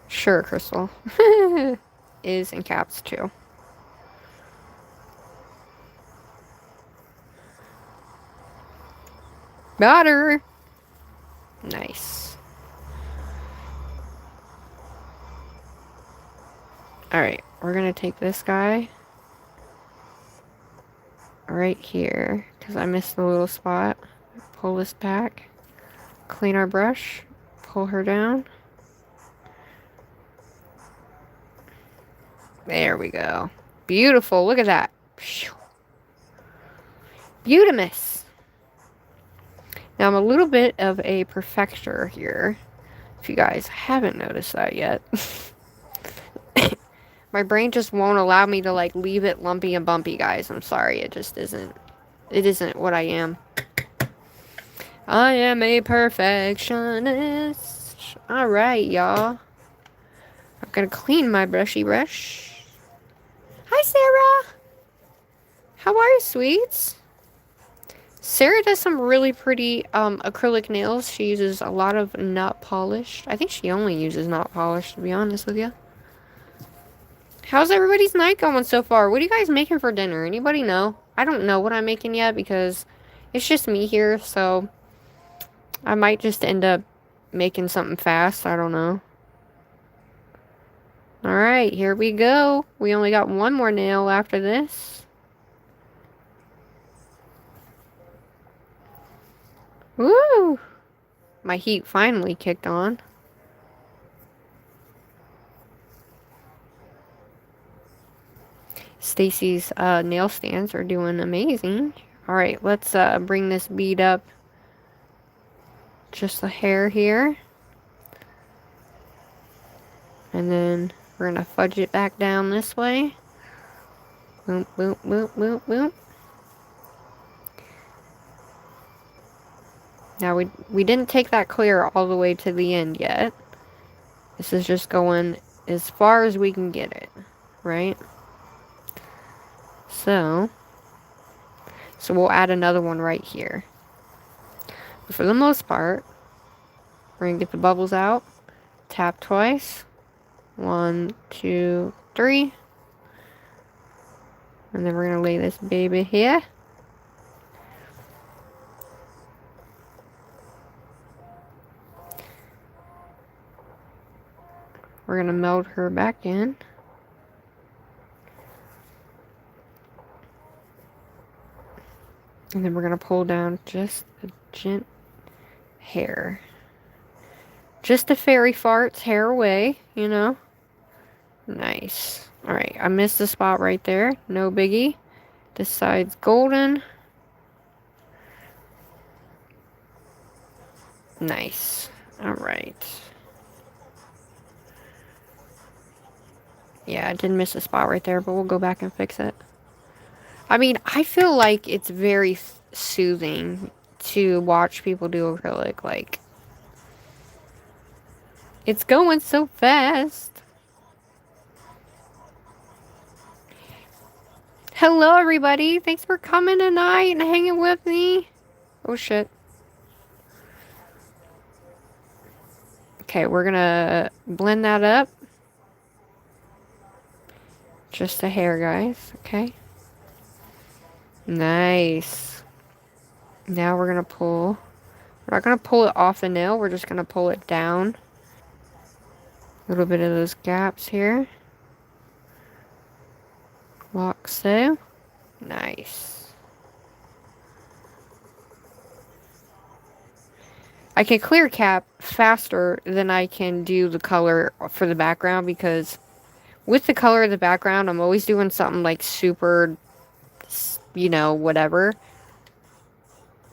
sure, Crystal, is in caps too. Got her! Nice. Alright, we're gonna take this guy right here, because I missed the little spot. Pull this back. Clean our brush. Pull her down. There we go. Beautiful. Look at that. Beautimous. Now, I'm a little bit of a perfecter here, if you guys haven't noticed that yet. My brain just won't allow me to, like, leave it lumpy and bumpy, guys. I'm sorry. It just isn't. It isn't what I am. I am a perfectionist. Alright, y'all. I'm gonna clean my brushy brush. Hi, Sarah. How are you, sweets? Sarah does some really pretty acrylic nails. She uses a lot of not polished. I think she only uses not polished, to be honest with you. How's everybody's night going so far? What are you guys making for dinner? Anybody know? I don't know what I'm making yet because it's just me here, so I might just end up making something fast. I don't know. Alright, here we go. We only got one more nail after this. Woo! My heat finally kicked on. Stacy's nail stands are doing amazing. Alright, let's bring this bead up just a hair here. And then we're going to fudge it back down this way. Boom, boom, boom, boom, boom. Now, we didn't take that clear all the way to the end yet. This is just going as far as we can get it, right? So we'll add another one right here. But for the most part, we're going to get the bubbles out, tap twice, 1, 2, 3, and then we're going to lay this baby here. We're going to meld her back in. And then we're going to pull down just a gent hair. Just a fairy farts hair away, you know. Nice. Alright, I missed the spot right there. No biggie. This side's golden. Nice. Alright. Yeah, I did miss a spot right there, but we'll go back and fix it. I mean, I feel like it's very soothing to watch people do acrylic. Like, it's going so fast. Hello, everybody. Thanks for coming tonight and hanging with me. Oh, shit. Okay, we're gonna blend that up. Just a hair, guys. Okay. Nice. Now we're gonna pull. We're not gonna pull it off the nail. We're just gonna pull it down. A little bit of those gaps here. Like so. Nice. I can clear cap faster than I can do the color for the background, because with the color of the background, I'm always doing something like super, you know, whatever.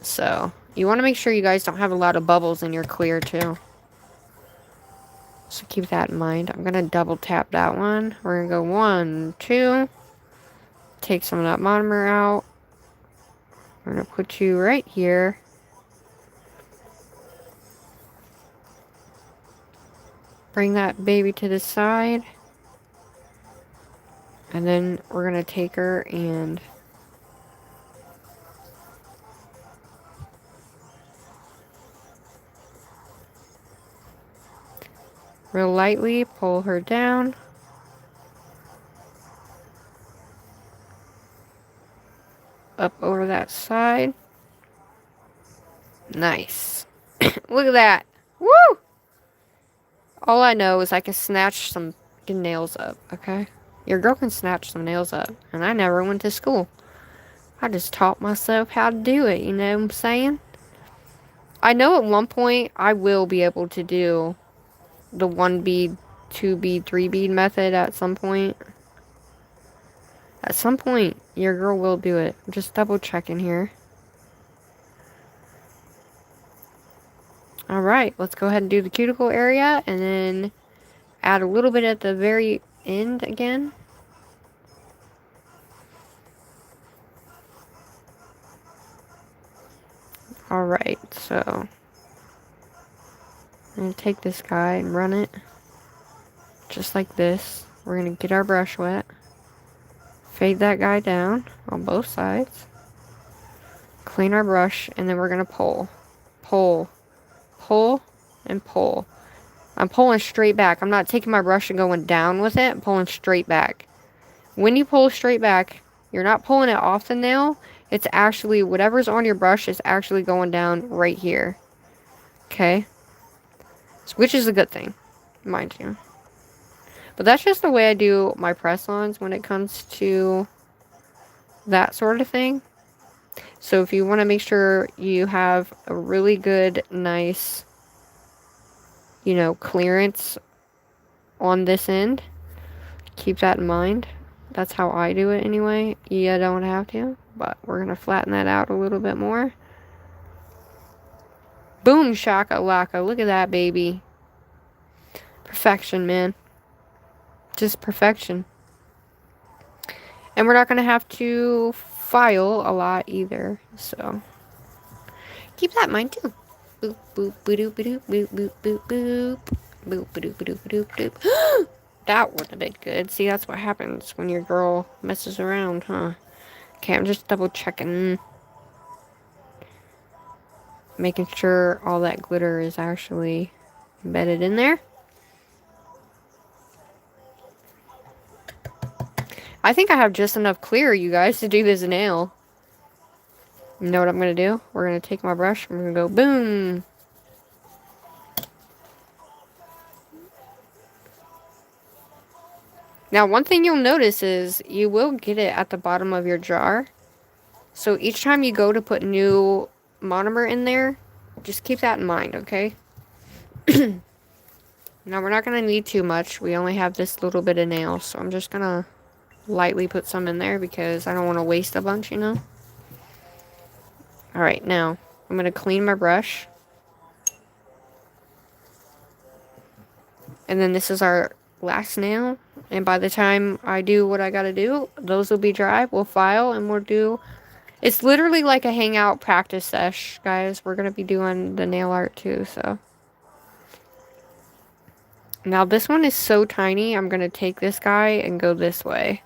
So, you want to make sure you guys don't have a lot of bubbles in your clear too. So keep that in mind. I'm going to double tap that one. We're going to go 1, 2. Take some of that monomer out. We're going to put you right here. Bring that baby to the side. And then we're going to take her and real lightly pull her down. Up over that side. Nice. Look at that. Woo! All I know is I can snatch some nails up, okay? Your girl can snatch some nails up. And I never went to school. I just taught myself how to do it, you know what I'm saying? I know at one point I will be able to do the 1 bead, 2 bead, 3 bead method at some point. At some point, your girl will do it. I'm just double checking here. Alright, let's go ahead and do the cuticle area and then add a little bit at the very end again. Alright, so I'm going to take this guy and run it just like this. We're going to get our brush wet. Fade that guy down on both sides. Clean our brush, and then we're going to pull. Pull. Pull. And pull. I'm pulling straight back. I'm not taking my brush and going down with it. I'm pulling straight back. When you pull straight back, you're not pulling it off the nail. It's actually, whatever's on your brush is actually going down right here. Okay? Which is a good thing, mind you. But that's just the way I do my press-ons when it comes to that sort of thing. So if you want to make sure you have a really good, nice, you know, clearance on this end, keep that in mind. That's how I do it anyway. You don't have to, but we're going to flatten that out a little bit more. Boom shaka laka. Look at that, baby. Perfection, man. Just perfection. And we're not going to have to file a lot either. So keep that in mind too. Boop, boop, boop, boop, boop, boop, boop, boop. Boop, boop, boop, boop, boop, boop. that would have been good. See, that's what happens when your girl messes around, huh? Okay, I'm just double checking. Making sure all that glitter is actually embedded in there. I think I have just enough clear, you guys, to do this nail. You know what I'm going to do? We're going to take my brush and we're going to go boom. Now, one thing you'll notice is you will get it at the bottom of your jar. So each time you go to put new monomer in there, just keep that in mind, okay? Now, we're not going to need too much. We only have this little bit of nail, so I'm just going to lightly put some in there because I don't want to waste a bunch, you know? Alright, now, I'm going to clean my brush. And then this is our last nail. And by the time I do what I gotta do, those will be dry. We'll file and we'll do... It's literally like a hangout practice sesh, guys. We're gonna be doing the nail art too, so... Now this one is so tiny, I'm gonna take this guy and go this way.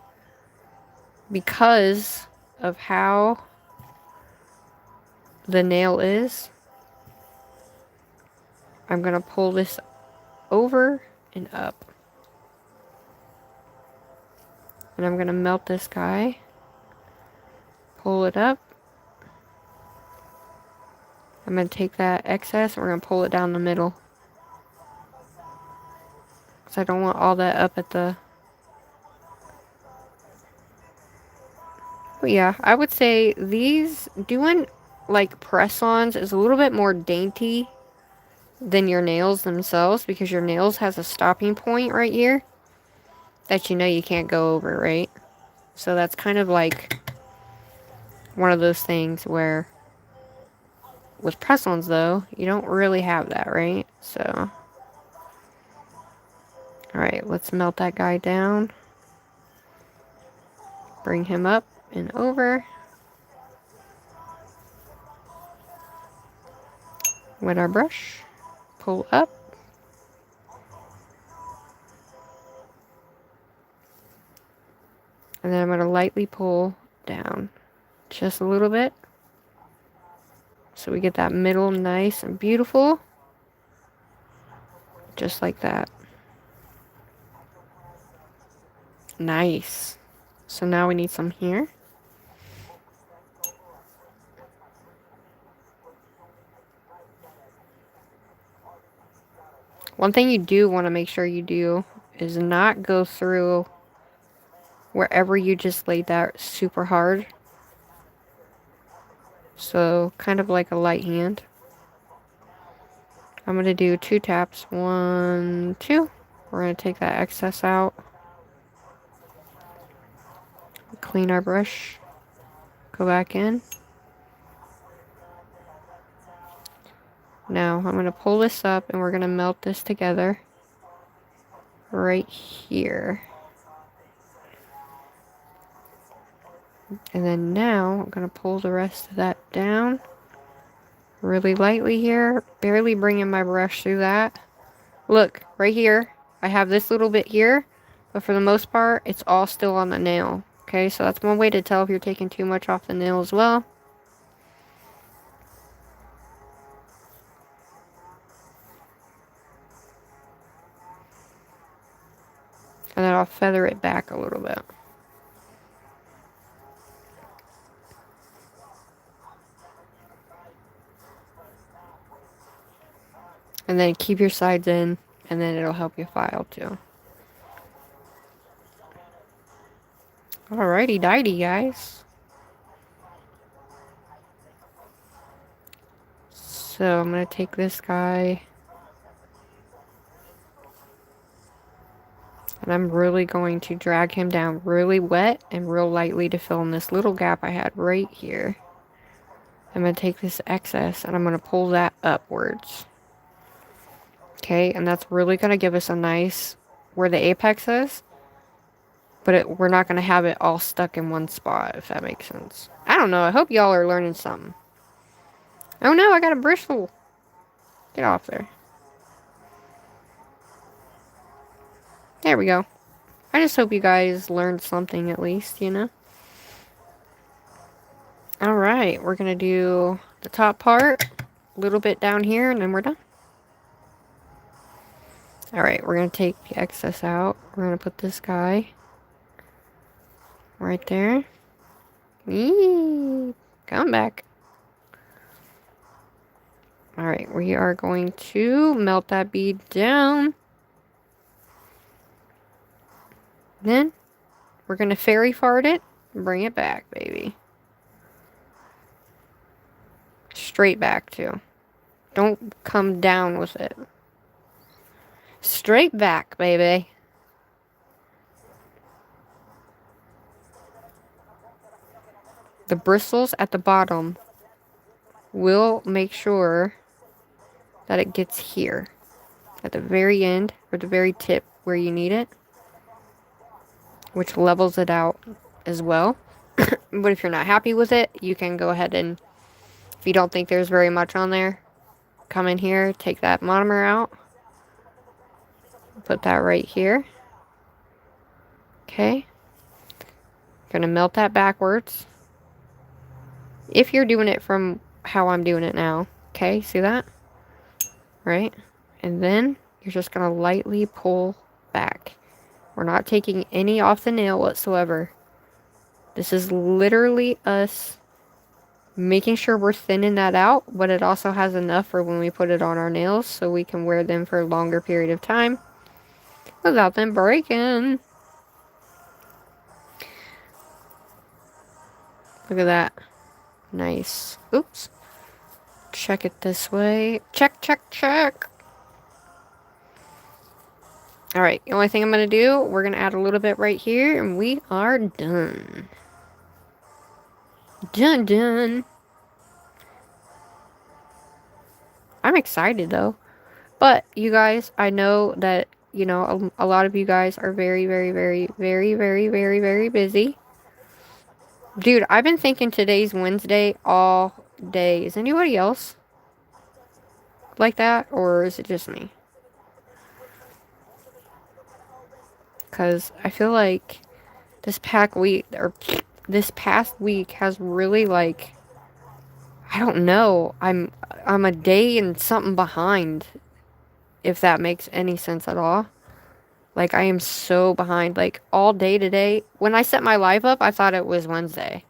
Because of how the nail is, I'm gonna pull this over and up. And I'm gonna melt this guy. Pull it up. I'm gonna take that excess and we're gonna pull it down the middle. Because I don't want all that up at the... But yeah, I would say these, doing like press-ons is a little bit more dainty than your nails themselves. Because your nails has a stopping point right here that you know you can't go over, right? So that's kind of like one of those things where with press-ons though, you don't really have that, right? So, alright, let's melt that guy down. Bring him up and over. With our brush, pull up. And then I'm going to lightly pull down just a little bit. So we get that middle nice and beautiful. Just like that. Nice. So now we need some here. One thing you do want to make sure you do is not go through wherever you just laid that super hard. So kind of like a light hand. I'm going to do 2 taps. 1, 2. We're going to take that excess out. Clean our brush. Go back in. Now I'm going to pull this up and we're going to melt this together right here. And then now I'm going to pull the rest of that down really lightly here, barely bringing my brush through that. Look, right here, I have this little bit here, but for the most part, it's all still on the nail. Okay, so that's one way to tell if you're taking too much off the nail as well. And then I'll feather it back a little bit. And then keep your sides in, and then it'll help you file too. Alrighty, dighty, guys. So I'm going to take this guy. And I'm really going to drag him down really wet and real lightly to fill in this little gap I had right here. I'm going to take this excess and I'm going to pull that upwards. Okay, and that's really going to give us a nice, where the apex is. But we're not going to have it all stuck in one spot, if that makes sense. I don't know, I hope y'all are learning something. Oh no, I got a bristle. Get off there. There we go. I just hope you guys learned something at least, you know? Alright, we're gonna do the top part, a little bit down here, and then we're done. Alright, we're gonna take the excess out. We're gonna put this guy right there. Eee, come back. Alright, we are going to melt that bead down. Then, we're gonna fairy fart it and bring it back, baby. Straight back, too. Don't come down with it. Straight back, baby. The bristles at the bottom will make sure that it gets here. At the very end, or the very tip where you need it. Which levels it out as well. But if you're not happy with it, you can go ahead and, if you don't think there's very much on there, come in here, take that monomer out. Put that right here. Okay. Gonna melt that backwards. If you're doing it from how I'm doing it now. Okay, see that? Right? And then you're just gonna lightly pull back. We're not taking any off the nail whatsoever. This is literally us making sure we're thinning that out, but it also has enough for when we put it on our nails so we can wear them for a longer period of time without them breaking. Look at that. Nice. Oops. Check it this way. Check, check, check. Alright, the only thing I'm going to do, we're going to add a little bit right here, and we are done. Done, done. I'm excited, though. But, you guys, I know that, you know, a lot of you guys are very, very, very, very, very, very, very busy. Dude, I've been thinking today's Wednesday all day. Is anybody else like that, or is it just me? Because I feel like this past week has really, like, I don't know. I'm a day and something behind, if that makes any sense at all. Like, I am so behind. Like, all day today. When I set my live up, I thought it was Wednesday.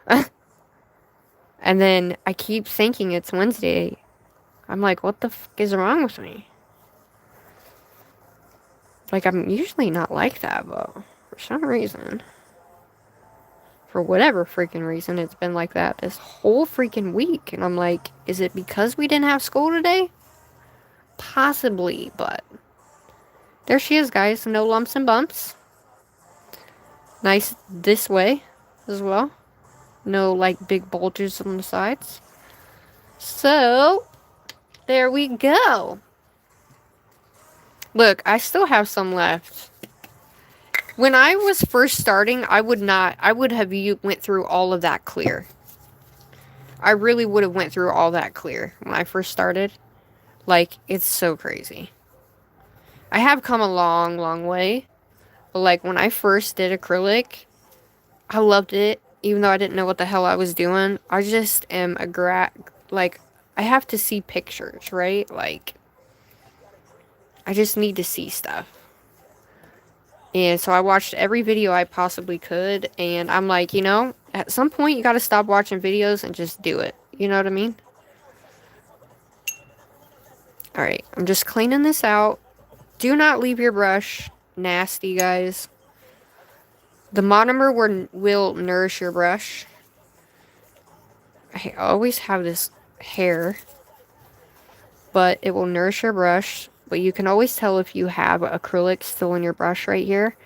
And then I keep thinking it's Wednesday. I'm like, what the f is wrong with me? Like, I'm usually not like that, but for some reason, for whatever freaking reason, it's been like that this whole freaking week. And I'm like, is it because we didn't have school today? Possibly, but there she is, guys. No lumps and bumps. Nice this way as well. No, like, big bulges on the sides. So, there we go. Look, I still have some left. When I was first starting, I would have went through all of that clear. I really would have went through all that clear when I first started. Like, it's so crazy. I have come a long, long way. But, like, when I first did acrylic, I loved it. Even though I didn't know what the hell I was doing. I just am like, I have to see pictures, right? Like, I just need to see stuff. And so I watched every video I possibly could. And I'm like, you know, at some point you got to stop watching videos and just do it. You know what I mean? Alright, I'm just cleaning this out. Do not leave your brush nasty, guys. The monomer will nourish your brush. I always have this hair. But it will nourish your brush. But you can always tell if you have acrylic still in your brush right here.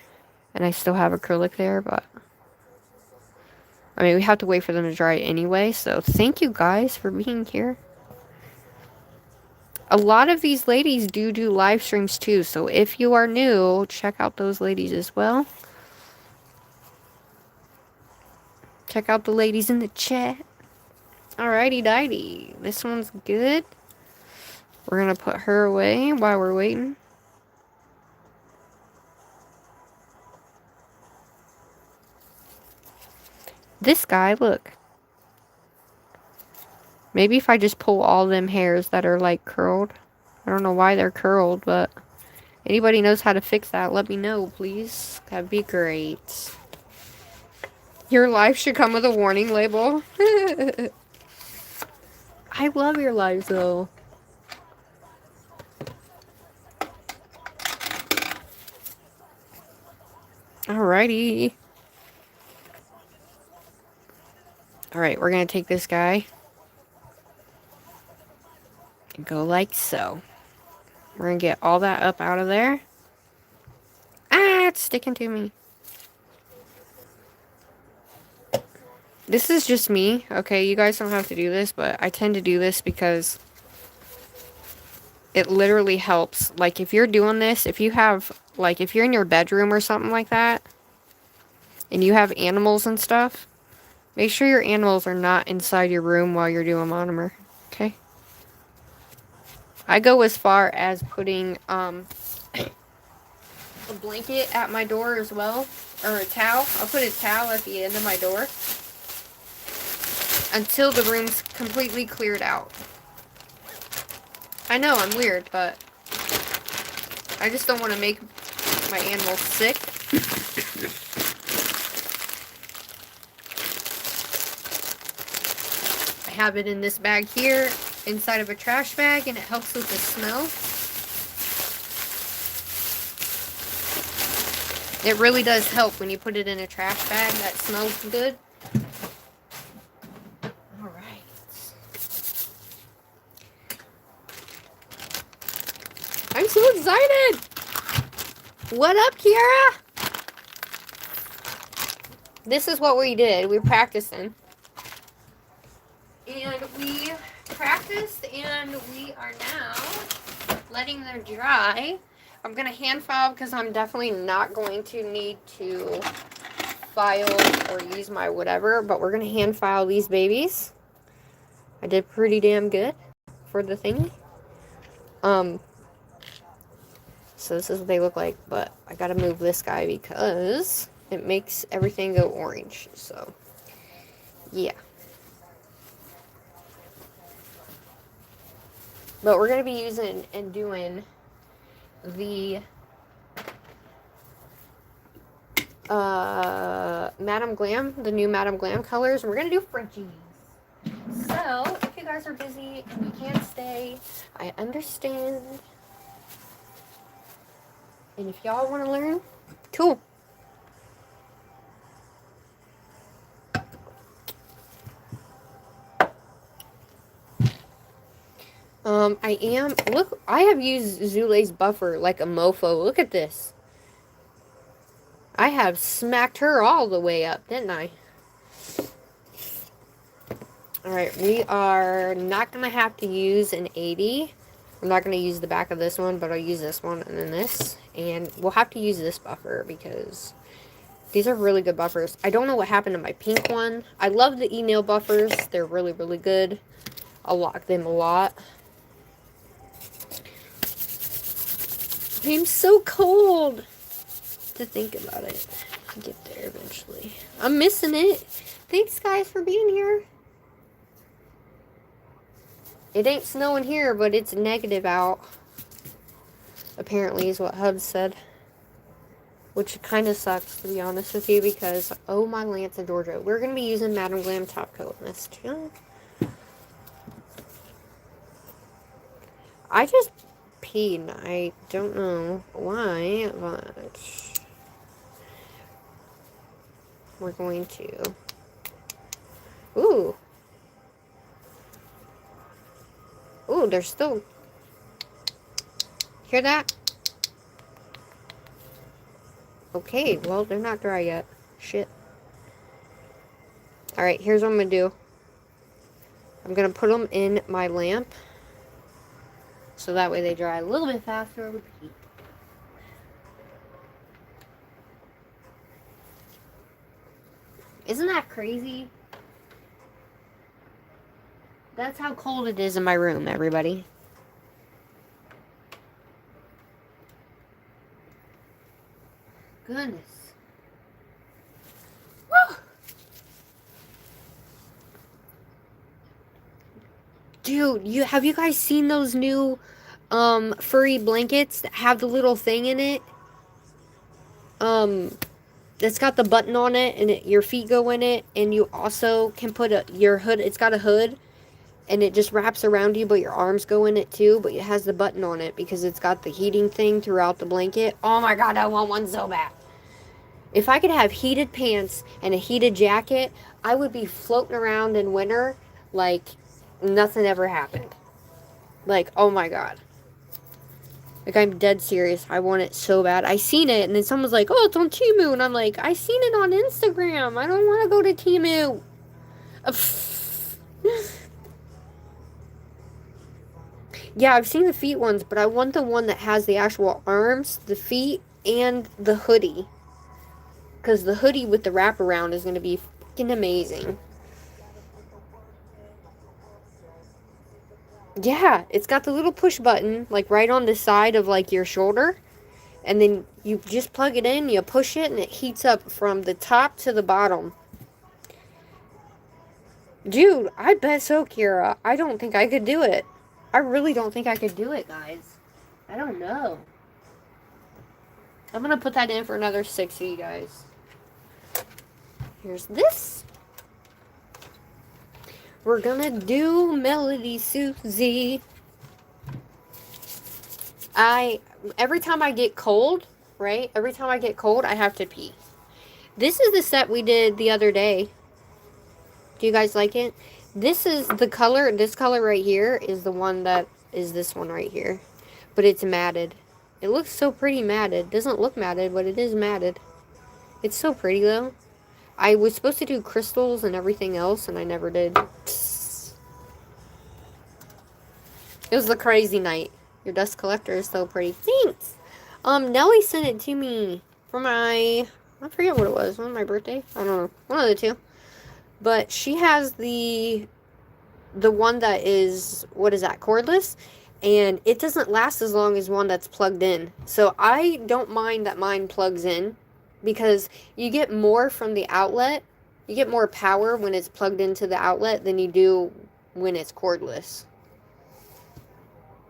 And I still have acrylic there, but I mean, we have to wait for them to dry anyway. So thank you guys for being here. A lot of these ladies do live streams too. So if you are new, check out those ladies as well. Check out the ladies in the chat. Alrighty dighty. This one's good. We're going to put her away while we're waiting. This guy, look. Maybe if I just pull all them hairs that are like curled. I don't know why they're curled, but anybody knows how to fix that, let me know, please. That'd be great. Your life should come with a warning label. I love your lives, though. Alrighty. Alright, we're going to take this guy and go like so. We're going to get all that up out of there. Ah, it's sticking to me. This is just me, okay? You guys don't have to do this, but I tend to do this because it literally helps. Like, if you're doing this, if you have, like, if you're in your bedroom or something like that, and you have animals and stuff, make sure your animals are not inside your room while you're doing monomer, okay? I go as far as putting, a blanket at my door as well, or a towel. I'll put a towel at the end of my door until the room's completely cleared out. I know, I'm weird, but I just don't want to make my animals sick. I have it in this bag here, inside of a trash bag, and it helps with the smell. It really does help when you put it in a trash bag. That smells good. I'm so excited! What up, Kiara? This is what we did. We were practicing. And we practiced, and we are now letting them dry. I'm going to hand file because I'm definitely not going to need to file or use my whatever, but we're going to hand file these babies. I did pretty damn good for the thing. So this is what they look like, but I gotta move this guy because it makes everything go orange. So, yeah. But we're gonna be using and doing the Madame Glam, the new Madame Glam colors, and we're gonna do Frenchies. So, if you guys are busy and you can't stay, I understand. And if y'all want to learn, cool. I have used Zule's buffer like a mofo. Look at this. I have smacked her all the way up, didn't I? Alright, we are not going to have to use an 80. I'm not going to use the back of this one, but I'll use this one and then this. And we'll have to use this buffer because these are really good buffers. I don't know what happened to my pink one. I love the e-nail buffers. They're really, really good. I'll lock them a lot. I'm so cold to think about it. I'll get there eventually. I'm missing it. Thanks, guys, for being here. It ain't snowing here, but it's negative out. Apparently, is what HUD said. Which kind of sucks, to be honest with you, because, oh my Lance of Georgia. We're going to be using Madame Glam Top Coat in this too. I just peed. I don't know why, but we're going to. Ooh. Ooh, they're still. Hear that? Okay, well, they're not dry yet. Shit. Alright, here's what I'm going to do. I'm going to put them in my lamp. So that way they dry a little bit faster with heat. Isn't that crazy? That's how cold it is in my room, everybody. Goodness. Woo! Dude, have you guys seen those new furry blankets that have the little thing in it? That's got the button on it, and your feet go in it, and you also can put your hood. It's got a hood, and it just wraps around you, but your arms go in it too. But it has the button on it because it's got the heating thing throughout the blanket. Oh my god, I want one so bad. If I could have heated pants and a heated jacket, I would be floating around in winter like nothing ever happened. Like, oh my god. Like, I'm dead serious. I want it so bad. I seen it, and then someone's like, oh, it's on Temu. And I'm like, I seen it on Instagram. I don't want to go to Temu. Yeah, I've seen the feet ones, but I want the one that has the actual arms, the feet, and the hoodie. Because the hoodie with the wraparound is going to be fucking amazing. Yeah, it's got the little push button, like, right on the side of, like, your shoulder. And then you just plug it in, you push it, and it heats up from the top to the bottom. Dude, I bet so, Kira. I don't think I could do it. I really don't think I could do it, guys. I don't know. I'm going to put that in for another 60, guys. Here's this. We're going to do Melody Susie. Every time I get cold, right? Every time I get cold, I have to pee. This is the set we did the other day. Do you guys like it? This is the color. This color right here is the one that is this one right here. But it's matted. It looks so pretty matted. Doesn't look matted, but it is matted. It's so pretty, though. I was supposed to do crystals and everything else, and I never did. It was the crazy night. Your dust collector is so pretty. Thanks! Nelly sent it to me for my... I forget what it was. Was it my birthday? I don't know. One of the two. But she has the one that is, what is that, cordless? And it doesn't last as long as one that's plugged in. So I don't mind that mine plugs in, because you get more from the outlet. You get more power when it's plugged into the outlet than you do when it's cordless.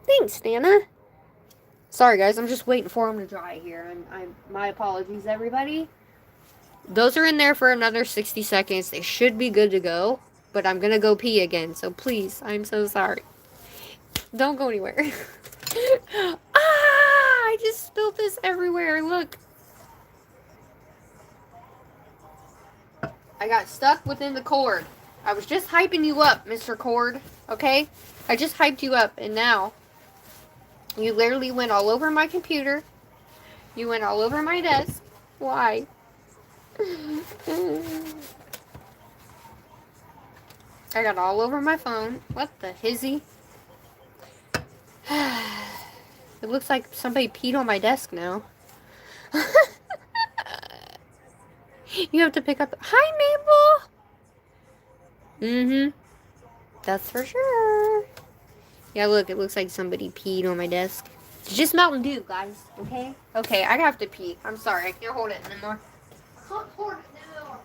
Thanks, Nana. Sorry, guys. I'm just waiting for them to dry here. My apologies, everybody. Those are in there for another 60 seconds. They should be good to go. But I'm going to go pee again. So please, I'm so sorry. Don't go anywhere. I just spilled this everywhere. Look. I got stuck within the cord. I was just hyping you up, Mr. Cord. Okay? I just hyped you up. And now, you literally went all over my computer. You went all over my desk. Why? I got all over my phone. What the hizzy? It looks like somebody peed on my desk now. You have to pick up. Hi, Mabel! Mm-hmm. That's for sure. Yeah, look, it looks like somebody peed on my desk. It's just Mountain Dew, guys. Okay? Okay, I have to pee. I'm sorry. I can't hold it anymore. I can't hold it anymore.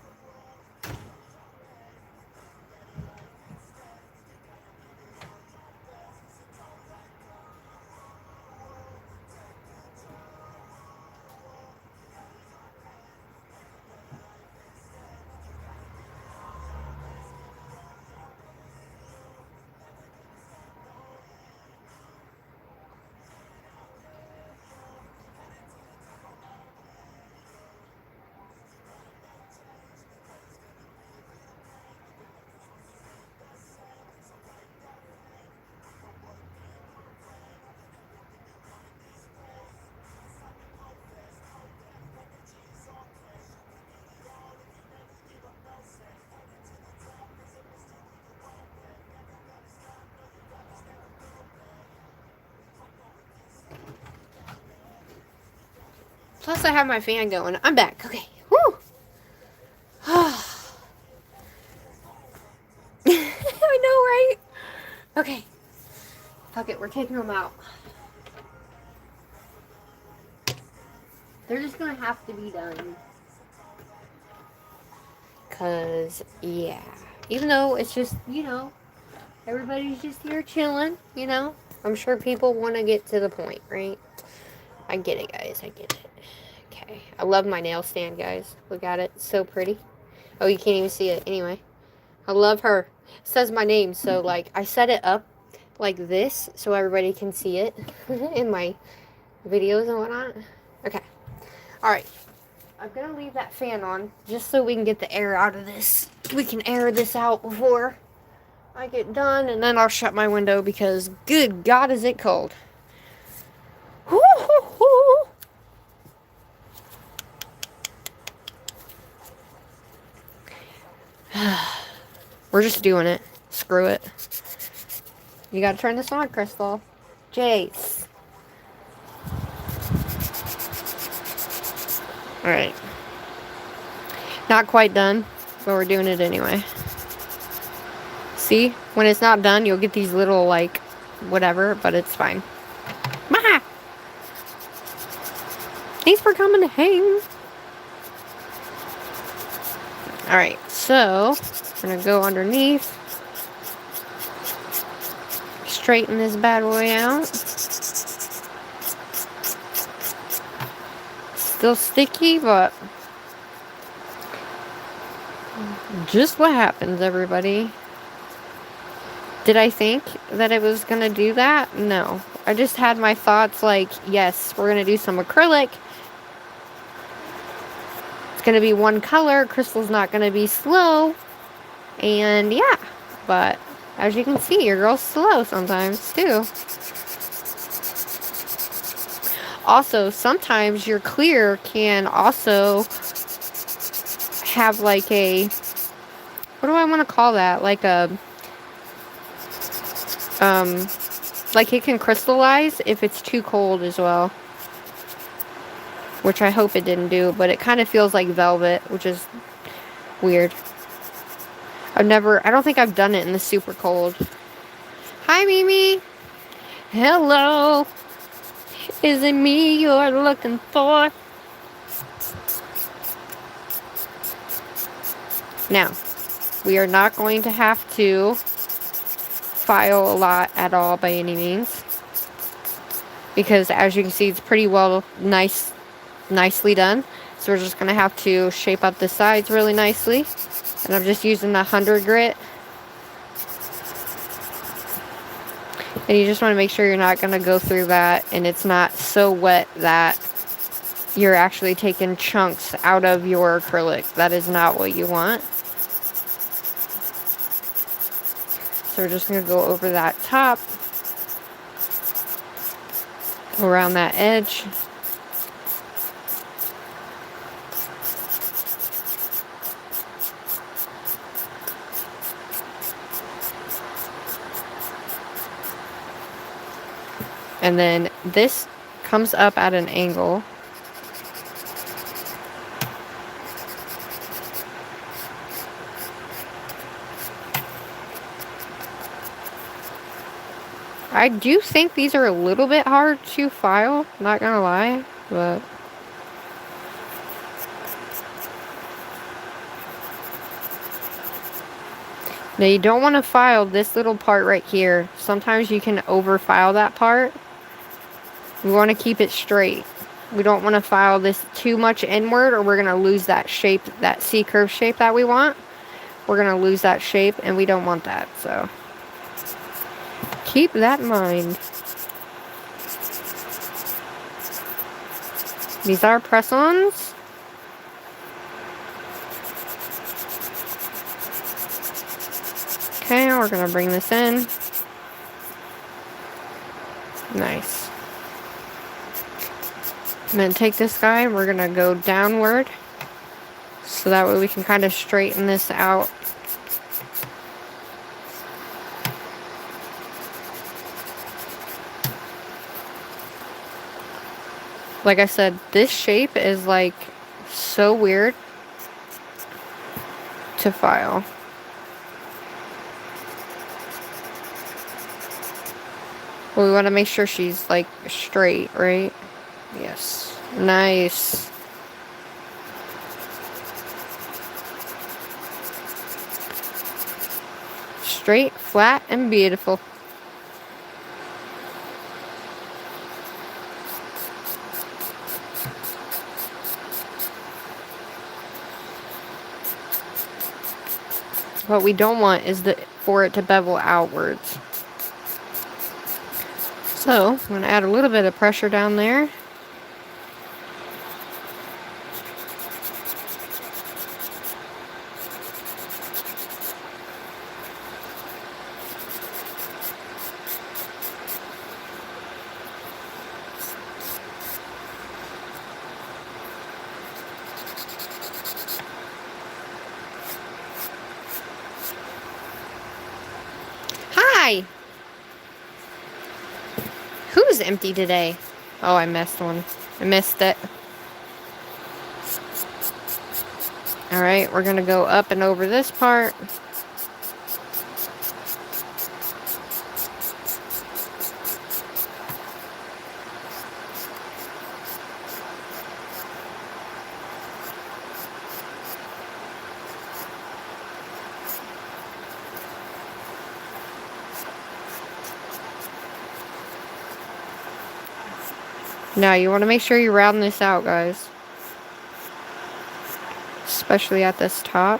Plus, I have my fan going. I'm back. Okay. Woo! I know, right? Okay. Fuck it. We're taking them out. They're just gonna have to be done. Because, yeah. Even though it's just, you know, Everybody's just here chilling, you know? I'm sure people want to get to the point, right? I get it, guys. I get it. Okay. I love my nail stand, guys. Look at it. It's so pretty. Oh, you can't even see it. Anyway. I love her. It says my name, so, like, I set it up like this so everybody can see it in my videos and whatnot. Okay. Alright. I'm gonna leave that fan on just so we can get the air out of this. We can air this out before I get done, and then I'll shut my window because, good God, is it cold. Woo-hoo-hoo. We're just doing it. Screw it. You gotta turn this on, Crystal. Jace. Alright. Not quite done, but we're doing it anyway. See? When it's not done, you'll get these little, like, whatever, but it's fine. Maha! Thanks for coming to hang. Alright, so we're gonna go underneath. Straighten this bad boy out. Still sticky, but just what happens, everybody. Did I think that it was gonna do that? No. I just had my thoughts like, yes, we're gonna do some acrylic. It's gonna be one color. Crystal's not gonna be slow. And yeah, but as you can see, your girl's slow sometimes too. Also, sometimes your clear can also have like a, what do I want to call that? Like a, like it can crystallize if it's too cold as well. Which I hope it didn't do, but it kind of feels like velvet, which is weird. I don't think I've done it in the super cold. Hi, Mimi. Hello. Is it me you're looking for? Now, we are not going to have to file a lot at all by any means. Because as you can see, it's pretty well nicely done. So we're just going to have to shape up the sides really nicely. And I'm just using the 100 grit. And you just want to make sure you're not going to go through that and it's not so wet that you're actually taking chunks out of your acrylic. That is not what you want. So we're just going to go over that top, around that edge. And then this comes up at an angle. I do think these are a little bit hard to file, not gonna lie, but now you don't want to file this little part right here. Sometimes you can over file that part. We want to keep it straight. We don't want to file this too much inward or we're going to lose that shape, that C-curve shape that we want. We're going to lose that shape and we don't want that. So keep that in mind. These are press-ons. Okay, we're going to bring this in. Nice. I'm going to take this guy, we're going to go downward, so that way we can kind of straighten this out. Like I said, this shape is like so weird to file. Well, we want to make sure she's like straight, right? Yes. Nice. straight, flat, and beautiful. What we don't want is for it to bevel outwards. So, I'm going to add a little bit of pressure down there. Hi! Who's empty today? Oh, I missed one. I missed it. Alright, we're going to go up and over this part. Now, you want to make sure you round this out, guys. Especially at this top.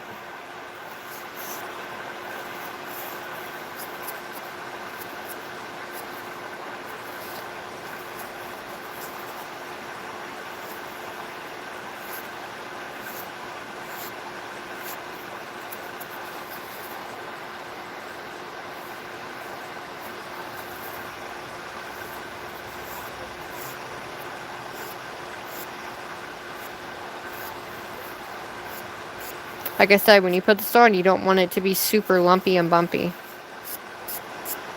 Like I said, when you put this on, you don't want it to be super lumpy and bumpy.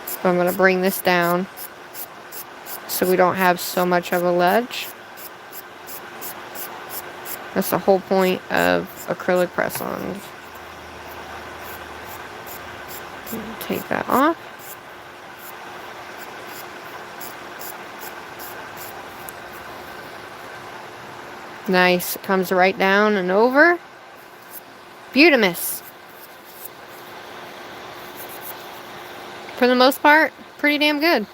So I'm going to bring this down so we don't have so much of a ledge. That's the whole point of acrylic press-ons. Take that off. Nice. It comes right down and over. Beautimous. For the most part, pretty damn good.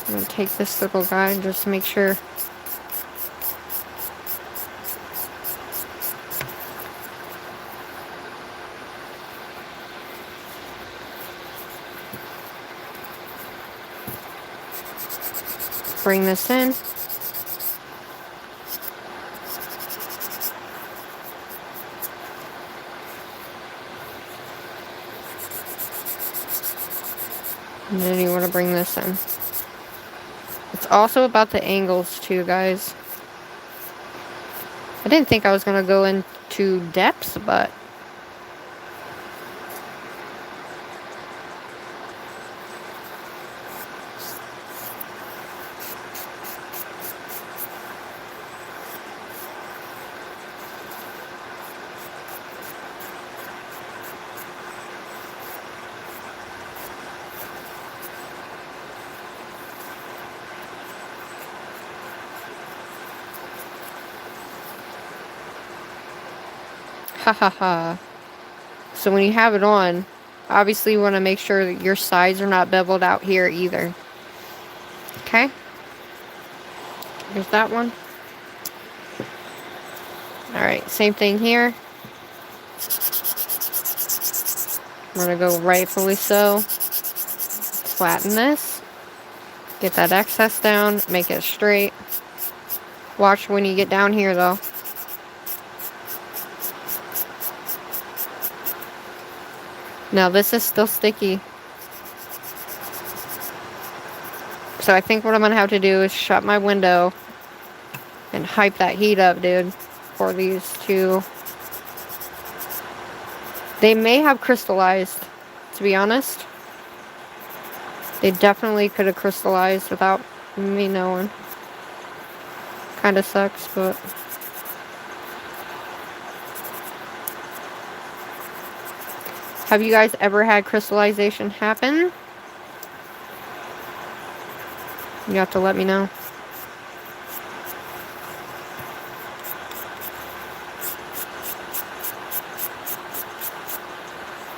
I'm going to take this little guy just to make sure. Bring this in. And then you want to bring this in. It's also about the angles too, guys. I didn't think I was going to go into depths, but ha ha ha. So when you have it on, obviously you want to make sure that your sides are not beveled out here either. Okay? Here's that one. Alright, same thing here. We're going to go rightfully so. Flatten this. Get that excess down. Make it straight. Watch when you get down here though. Now this is still sticky. So I think what I'm going to have to do is shut my window and hype that heat up, dude, for these two. They may have crystallized, to be honest. They definitely could have crystallized without me knowing. Kind of sucks, but... Have you guys ever had crystallization happen? You have to let me know.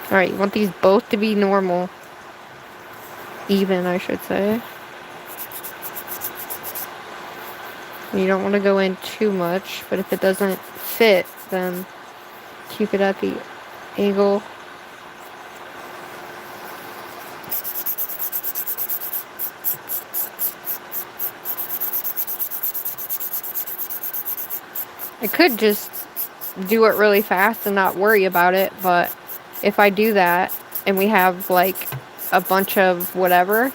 Alright, you want these both to be normal. Even, I should say. You don't want to go in too much, but if it doesn't fit, then keep it at the angle. I could just do it really fast and not worry about it, but if I do that and we have like a bunch of whatever,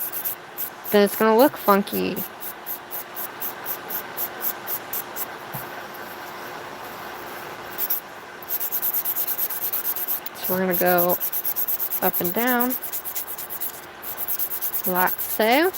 then it's gonna look funky. So we're gonna go up and down like so.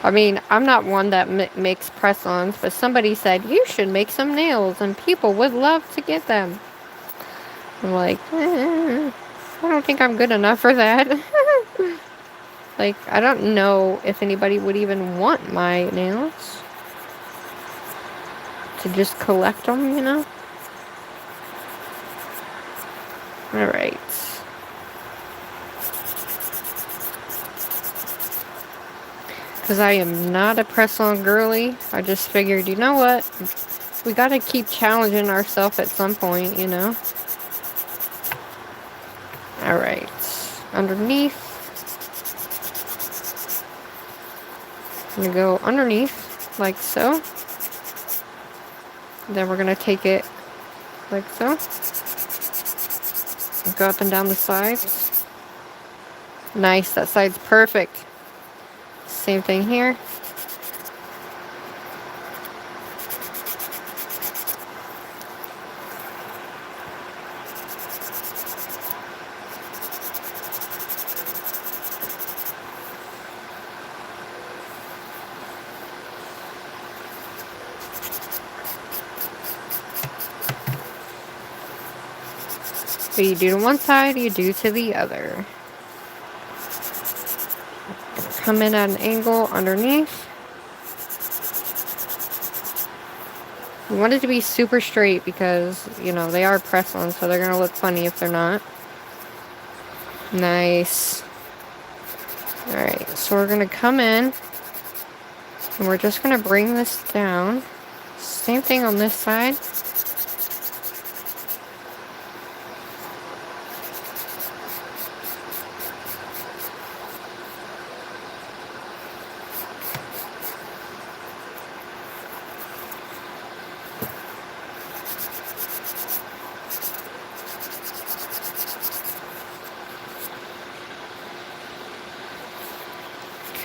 I mean, I'm not one that makes press-ons, but somebody said, you should make some nails, and people would love to get them. I'm like, I don't think I'm good enough for that. Like, I don't know if anybody would even want my nails. To just collect them, you know? Alright. Because I am not a press-on girly. I just figured, you know what? We gotta keep challenging ourselves at some point, you know? Alright. Underneath. I'm gonna go underneath, like so. Then we're gonna take it like so. Go up and down the sides. Nice, that side's perfect. Same thing here. So you do to one side, you do to the other. Come in at an angle underneath. You want it to be super straight because, you know, they are press-ons, so they're going to look funny if they're not. Nice. Alright, so we're going to come in, and we're just going to bring this down. Same thing on this side.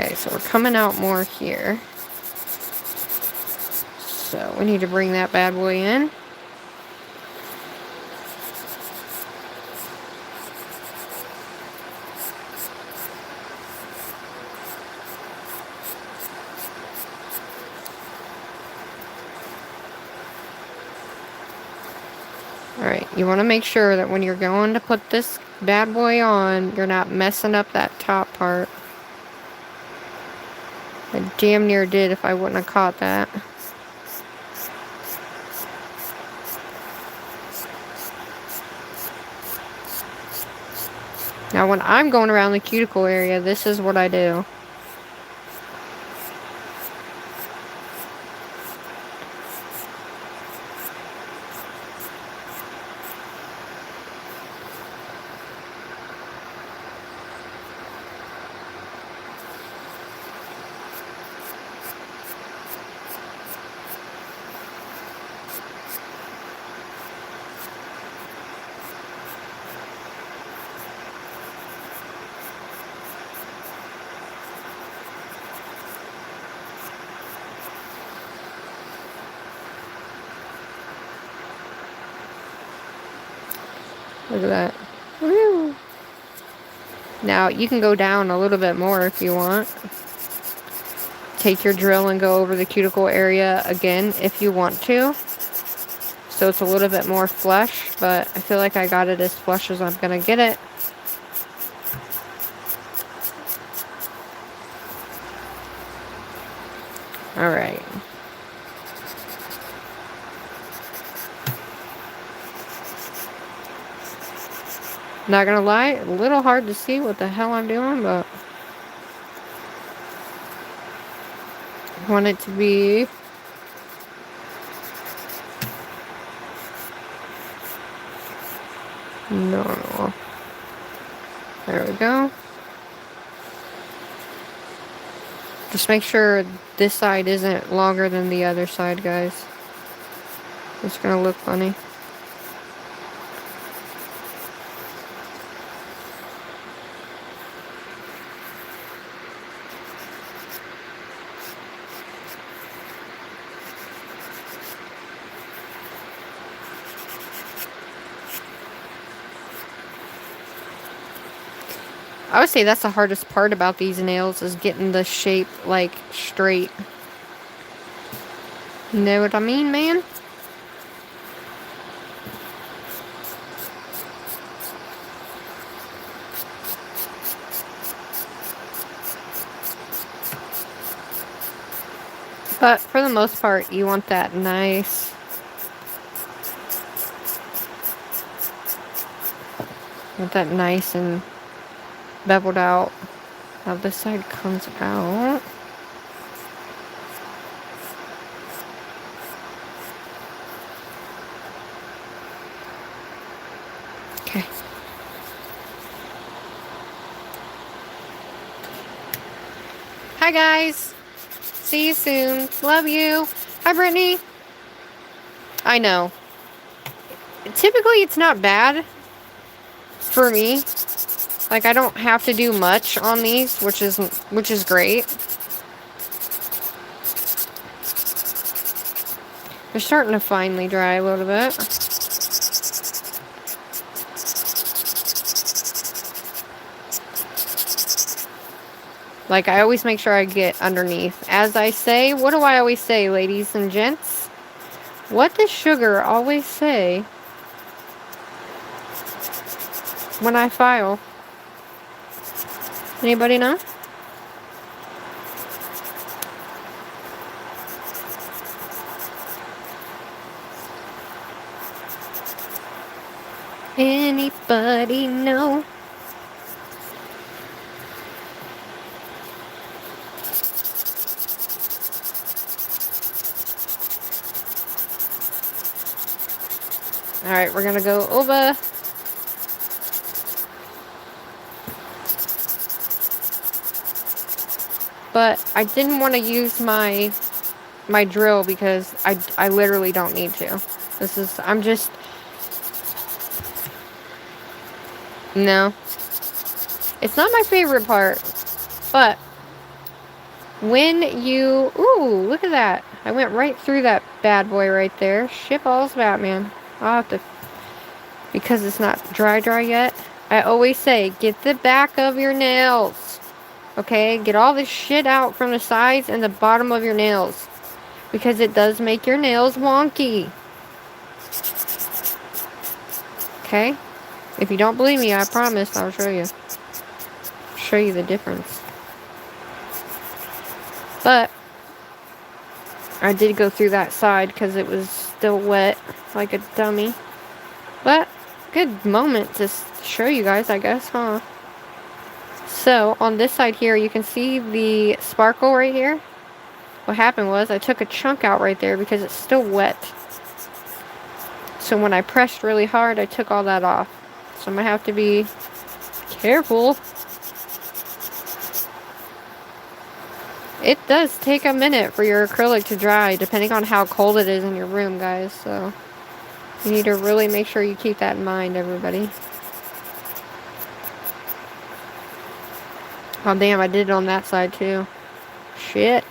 Okay, so we're coming out more here. So we need to bring that bad boy in. Alright, you want to make sure that when you're going to put this bad boy on, you're not messing up that top part. I damn near did if I wouldn't have caught that. Now when I'm going around the cuticle area, this is what I do. Look at that. Woo. Now, you can go down a little bit more if you want. take your drill and go over the cuticle area again if you want to. So it's a little bit more flush, but I feel like I got it as flush as I'm going to get it. Alright. Not gonna lie, a little hard to see what the hell I'm doing, but I want it to be normal. There we go. Just make sure this side isn't longer than the other side, guys. It's gonna look funny. I would say that's the hardest part about these nails, is getting the shape, like, straight. You know what I mean, man? But for the most part, you want that nice, and beveled out. How this side comes out. Okay. Hi guys. See you soon. Love you. Hi Brittany. I know. Typically it's not bad for me. Like, I don't have to do much on these, which is great. They're starting to finely dry a little bit. Like, I always make sure I get underneath. As I say, what do I always say, ladies and gents? What does Sugar always say when I file? Anybody know? Anybody know? Alright, we're gonna go over. But I didn't want to use my drill because I literally don't need to. I'm just... No. It's not my favorite part. But when you... Ooh, look at that. I went right through that bad boy right there. Shit balls Batman. I'll have to... Because it's not dry yet. I always say, get the back of your nails. Okay? Get all this shit out from the sides and the bottom of your nails. Because it does make your nails wonky. Okay? If you don't believe me, I promise I'll show you. Show you the difference. But I did go through that side because it was still wet like a dummy. But good moment to show you guys, I guess, huh? So on this side here, you can see the sparkle right here. What happened was I took a chunk out right there because it's still wet. So when I pressed really hard, I took all that off. So I'm going to have to be careful. It does take a minute for your acrylic to dry, depending on how cold it is in your room, guys. So you need to really make sure you keep that in mind, everybody. Oh, damn, I did it on that side, too. Shit.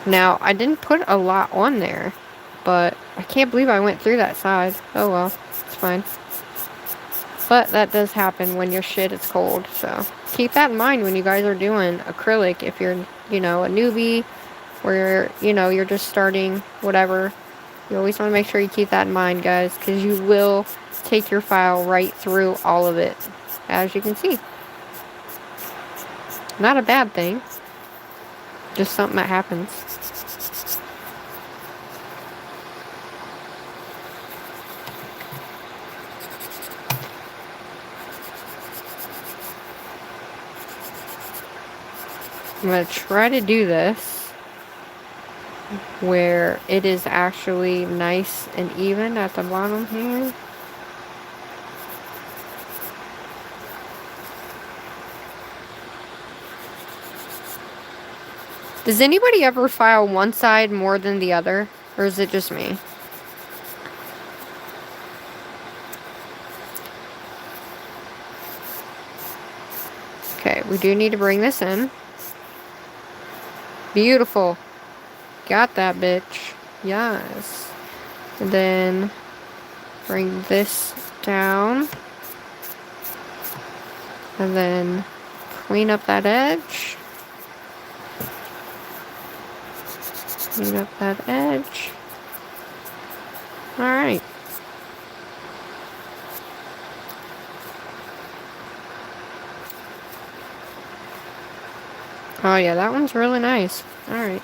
Now, I didn't put a lot on there, but I can't believe I went through that side. Oh well, it's fine. But that does happen when your shit is cold, so keep that in mind when you guys are doing acrylic. If you're, you know, a newbie, or you're, you know, you're just starting, whatever, you always want to make sure you keep that in mind, guys, because you will take your file right through all of it, as you can see. Not a bad thing, just something that happens. I'm going to try to do this where it is actually nice and even at the bottom here. Does anybody ever file one side more than the other? Or is it just me? Okay, we do need to bring this in. Beautiful. Got that, bitch. Yes. And then bring this down. And then clean up that edge. Clean up that edge. Alright. Oh yeah, that one's really nice. Alright.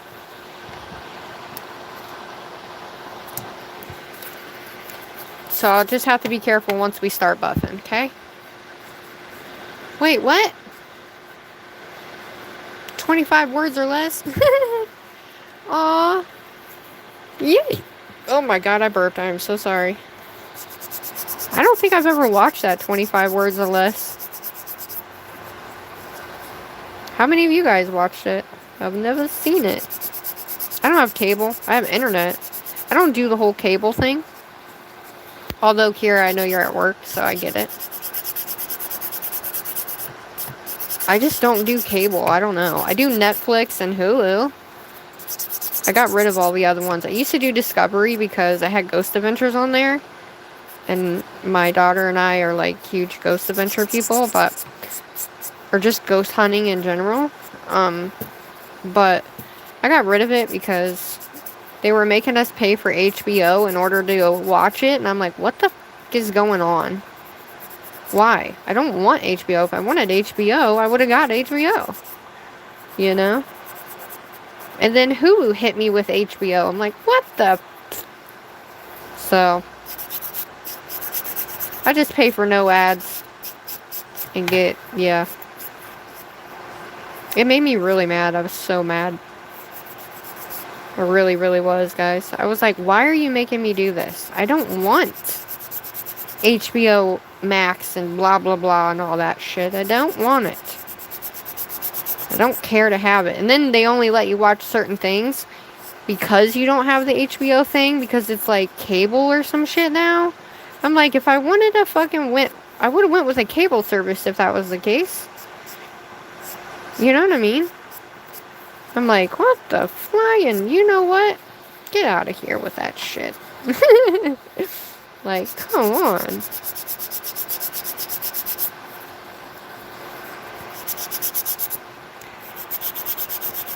So I'll just have to be careful once we start buffing, okay? Wait, what? 25 words or less? Aw. Yay. Oh my god, I burped. I am so sorry. I don't think I've ever watched that 25 words or less. How many of you guys watched it? I've never seen it. I don't have cable. I have internet. I don't do the whole cable thing. Although, Kira, I know you're at work, so I get it. I just don't do cable. I don't know. I do Netflix and Hulu. I got rid of all the other ones. I used to do Discovery because I had Ghost Adventures on there. And my daughter and I are like huge Ghost Adventure people, but... or just ghost hunting in general. But I got rid of it because they were making us pay for HBO in order to watch it. And I'm like, what the f*** is going on? Why? I don't want HBO. If I wanted HBO, I would have got HBO. You know? And then Hulu hit me with HBO. I'm like, what the f-? So, I just pay for no ads. And get, yeah. It made me really mad. I was so mad. I really, really was, guys. I was like, why are you making me do this? I don't want HBO Max and blah, blah, blah and all that shit. I don't want it. I don't care to have it. And then they only let you watch certain things because you don't have the HBO thing, because it's like cable or some shit now. I'm like, if I wanted to fucking I would have went with a cable service if that was the case. You know what I mean? I'm like, what the flying? You know what? Get out of here with that shit. Like, come on.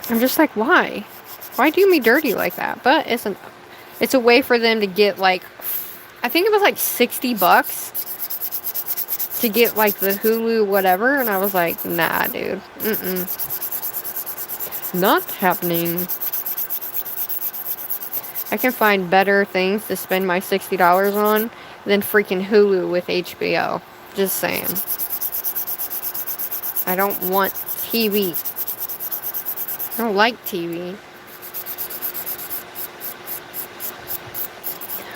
I'm just like, why? Why do me dirty like that? But it's a way for them to get like, I think it was like $60 to get like the Hulu whatever, and I was like, nah, dude. Not happening. I can find better things to spend my $60 on than freaking Hulu with HBO. Just saying. I don't want TV. I don't like TV.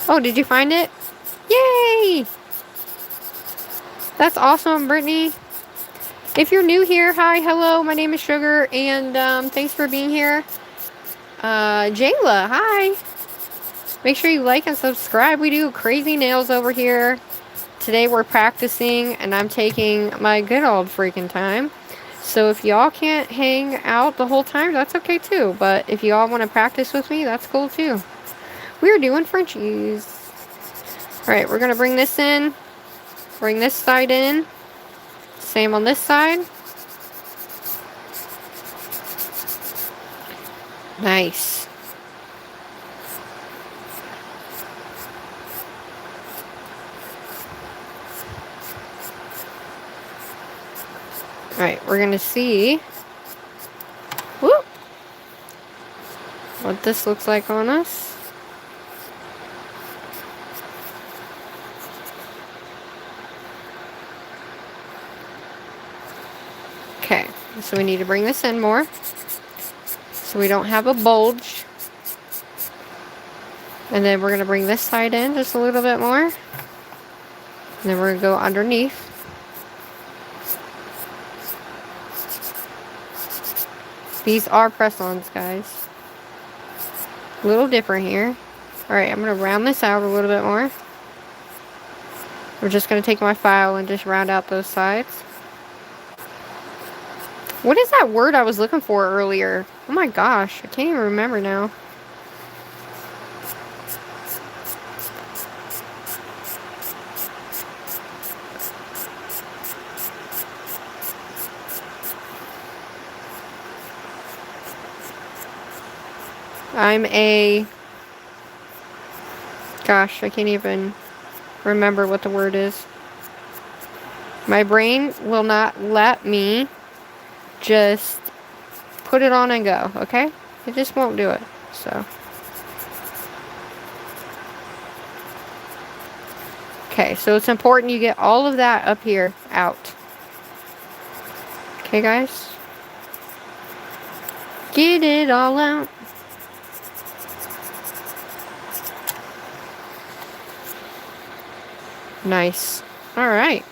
Oh, did you find it? Yay! That's awesome, Brittany. If you're new here, hi, hello, my name is Sugar, and thanks for being here. Jayla, hi. Make sure you like and subscribe. We do crazy nails over here. Today we're practicing, and I'm taking my good old freaking time. So if y'all can't hang out the whole time, that's okay too. But if y'all want to practice with me, that's cool too. We're doing Frenchies. Alright, we're going to bring this in. Bring this side in. Same on this side. Nice. Alright, we're going to see whoop, what this looks like on us. Okay, so we need to bring this in more so we don't have a bulge. And then we're going to bring this side in just a little bit more. And then we're going to go underneath. These are press-ons, guys. A little different here. Alright, I'm going to round this out a little bit more. We're just going to take my file and just round out those sides. What is that word I was looking for earlier? Oh my gosh, I can't even remember now. Gosh, I can't even remember what the word is. My brain will not let me just put it on and go, okay? It just won't do it, so. Okay, so it's important you get all of that up here out. Okay, guys? Get it all out. Nice. All right.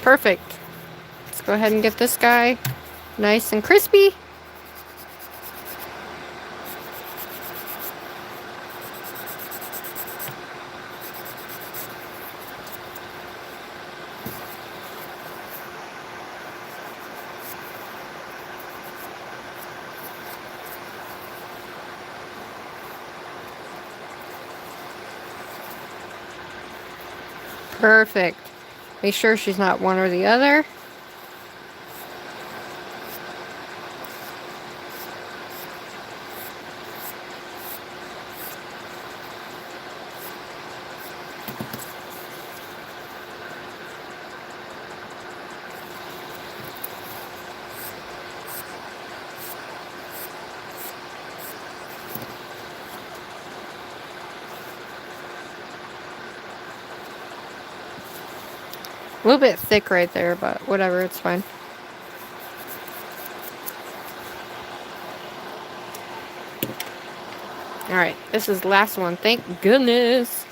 Perfect. Let's go ahead and get this guy nice and crispy. Perfect. Make sure she's not one or the other. A little bit thick right there, but whatever, it's fine. Alright, this is the last one. Thank goodness.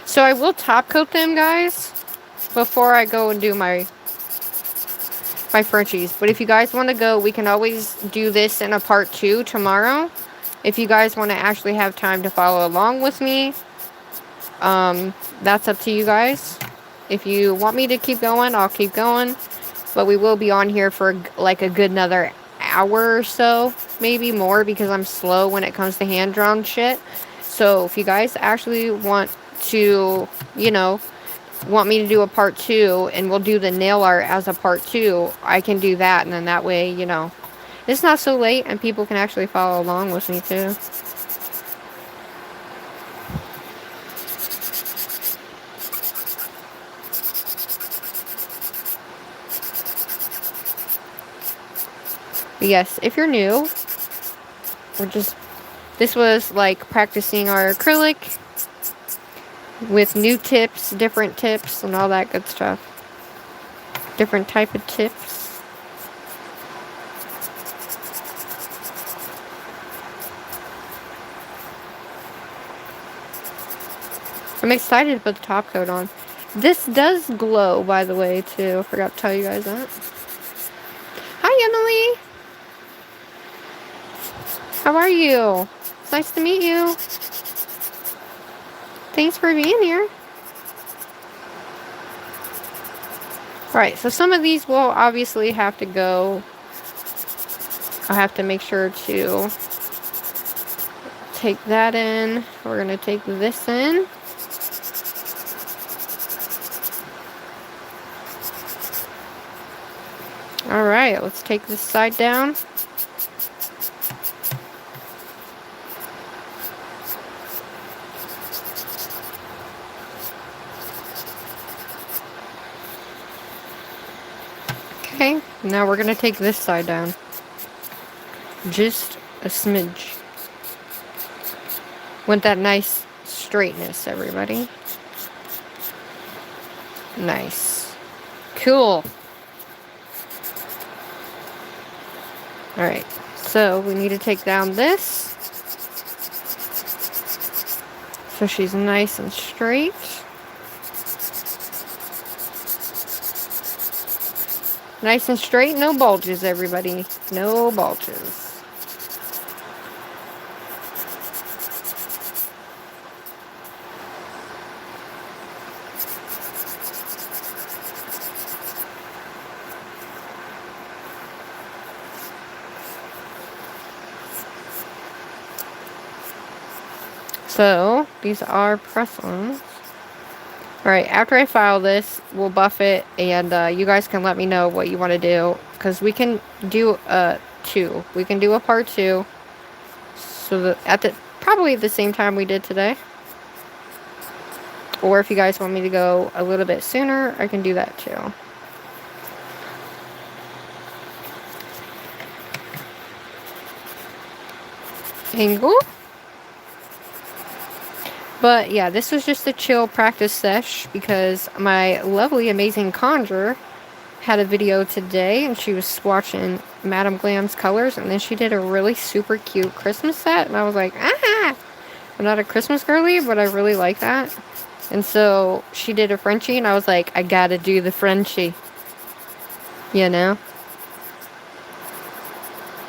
So I will top coat them, guys, before I go and do my Frenchies. But if you guys want to go, we can always do this in a part 2 tomorrow. If you guys want to actually have time to follow along with me, that's up to you guys. If you want me to keep going, I'll keep going. But we will be on here for like a good another hour or so, maybe more, because I'm slow when it comes to hand-drawn shit. So if you guys actually want to, you know, want me to do a part 2, and we'll do the nail art as a part 2, I can do that, and then that way, you know, it's not so late, and people can actually follow along with me too. But yes, if you're new, this was like practicing our acrylic with new tips, different tips, and all that good stuff. Different type of tips. I'm excited to put the top coat on. This does glow, by the way, too. I forgot to tell you guys that. Hi, Emily. How are you? It's nice to meet you. Thanks for being here. Alright, so some of these will obviously have to go. I'll have to make sure to take that in. We're going to take this in. Alright, let's take this side down. Okay, now we're going to take this side down. Just a smidge. Want that nice straightness, everybody. Nice. Cool. Alright, so we need to take down this. So she's nice and straight. Nice and straight, no bulges, everybody. No bulges. So, these are press-ons. Alright, after I file this, we'll buff it, and you guys can let me know what you want to do. Because we can do a 2. We can do a part 2. So, that probably at the same time we did today. Or if you guys want me to go a little bit sooner, I can do that too. Angle. But yeah, this was just a chill practice sesh because my lovely, amazing conjurer had a video today and she was swatching Madame Glam's colors, and then she did a really super cute Christmas set, and I was like, ah! I'm not a Christmas girly, but I really like that. And so she did a Frenchie, and I was like, I gotta do the Frenchie. You know?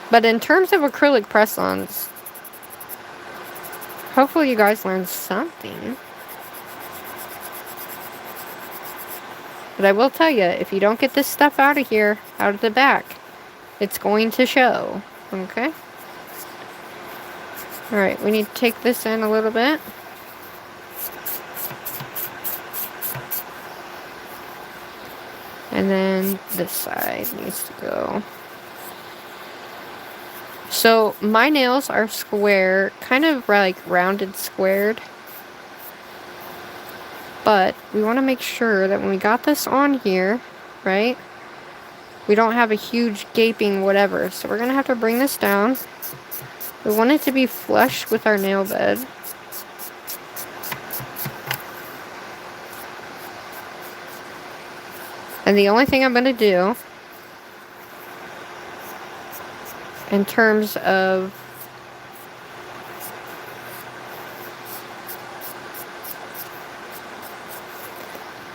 But in terms of acrylic press-ons, hopefully you guys learned something. But I will tell you, if you don't get this stuff out of here, out of the back, it's going to show. Okay? Alright, we need to take this in a little bit. And then this side needs to go. So my nails are square, kind of like rounded squared. But we want to make sure that when we got this on here, right, we don't have a huge gaping whatever. So we're going to have to bring this down. We want it to be flush with our nail bed. And the only thing I'm going to do in terms of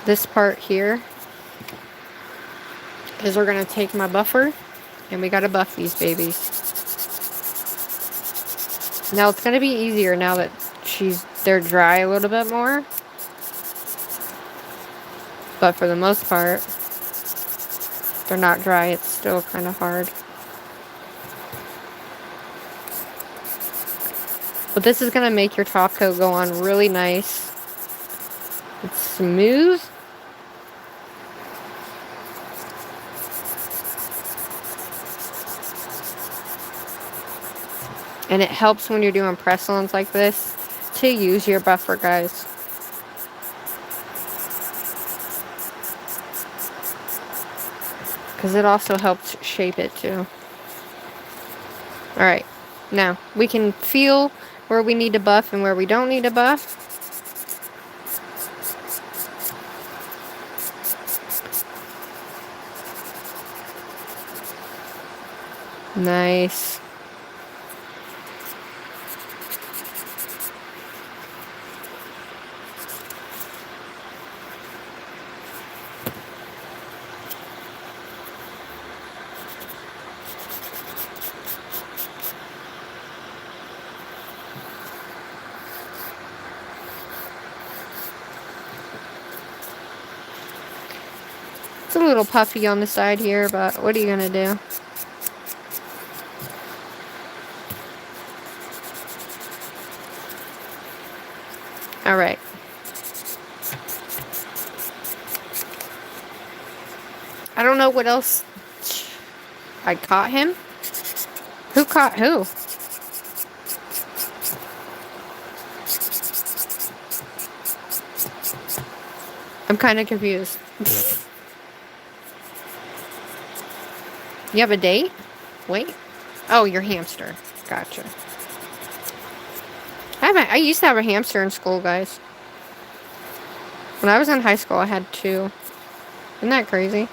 this part here is we're going to take my buffer and we got to buff these babies. Now it's going to be easier now that they're dry a little bit more. But for the most part, they're not dry, it's still kind of hard. But this is going to make your top coat go on really nice. It's smooth. And it helps when you're doing press-ons like this to use your buffer, guys. Because it also helps shape it too. Alright, now we can feel where we need to buff and where we don't need to buff. Nice. little puffy on the side here, but what are you gonna do? Alright. I don't know what else I caught him. Who caught who? I'm kind of confused. You have a date? Wait. Oh, your hamster. Gotcha. I used to have a hamster in school, guys. When I was in high school, I had 2. Isn't that crazy?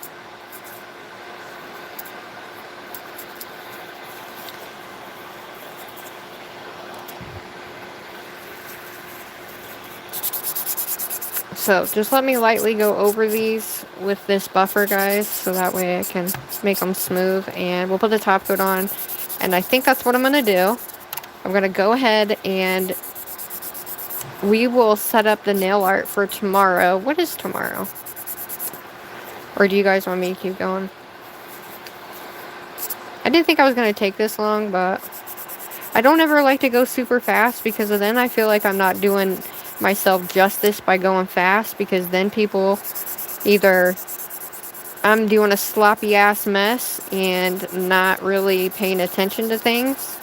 So, just let me lightly go over these with this buffer, guys, so that way I can make them smooth. And we'll put the top coat on. And I think that's what I'm going to do. I'm going to go ahead and we will set up the nail art for tomorrow. What is tomorrow? Or do you guys want me to keep going? I didn't think I was going to take this long, but I don't ever like to go super fast because then I feel like I'm not doing myself justice by going fast, because then people either I'm doing a sloppy ass mess and not really paying attention to things,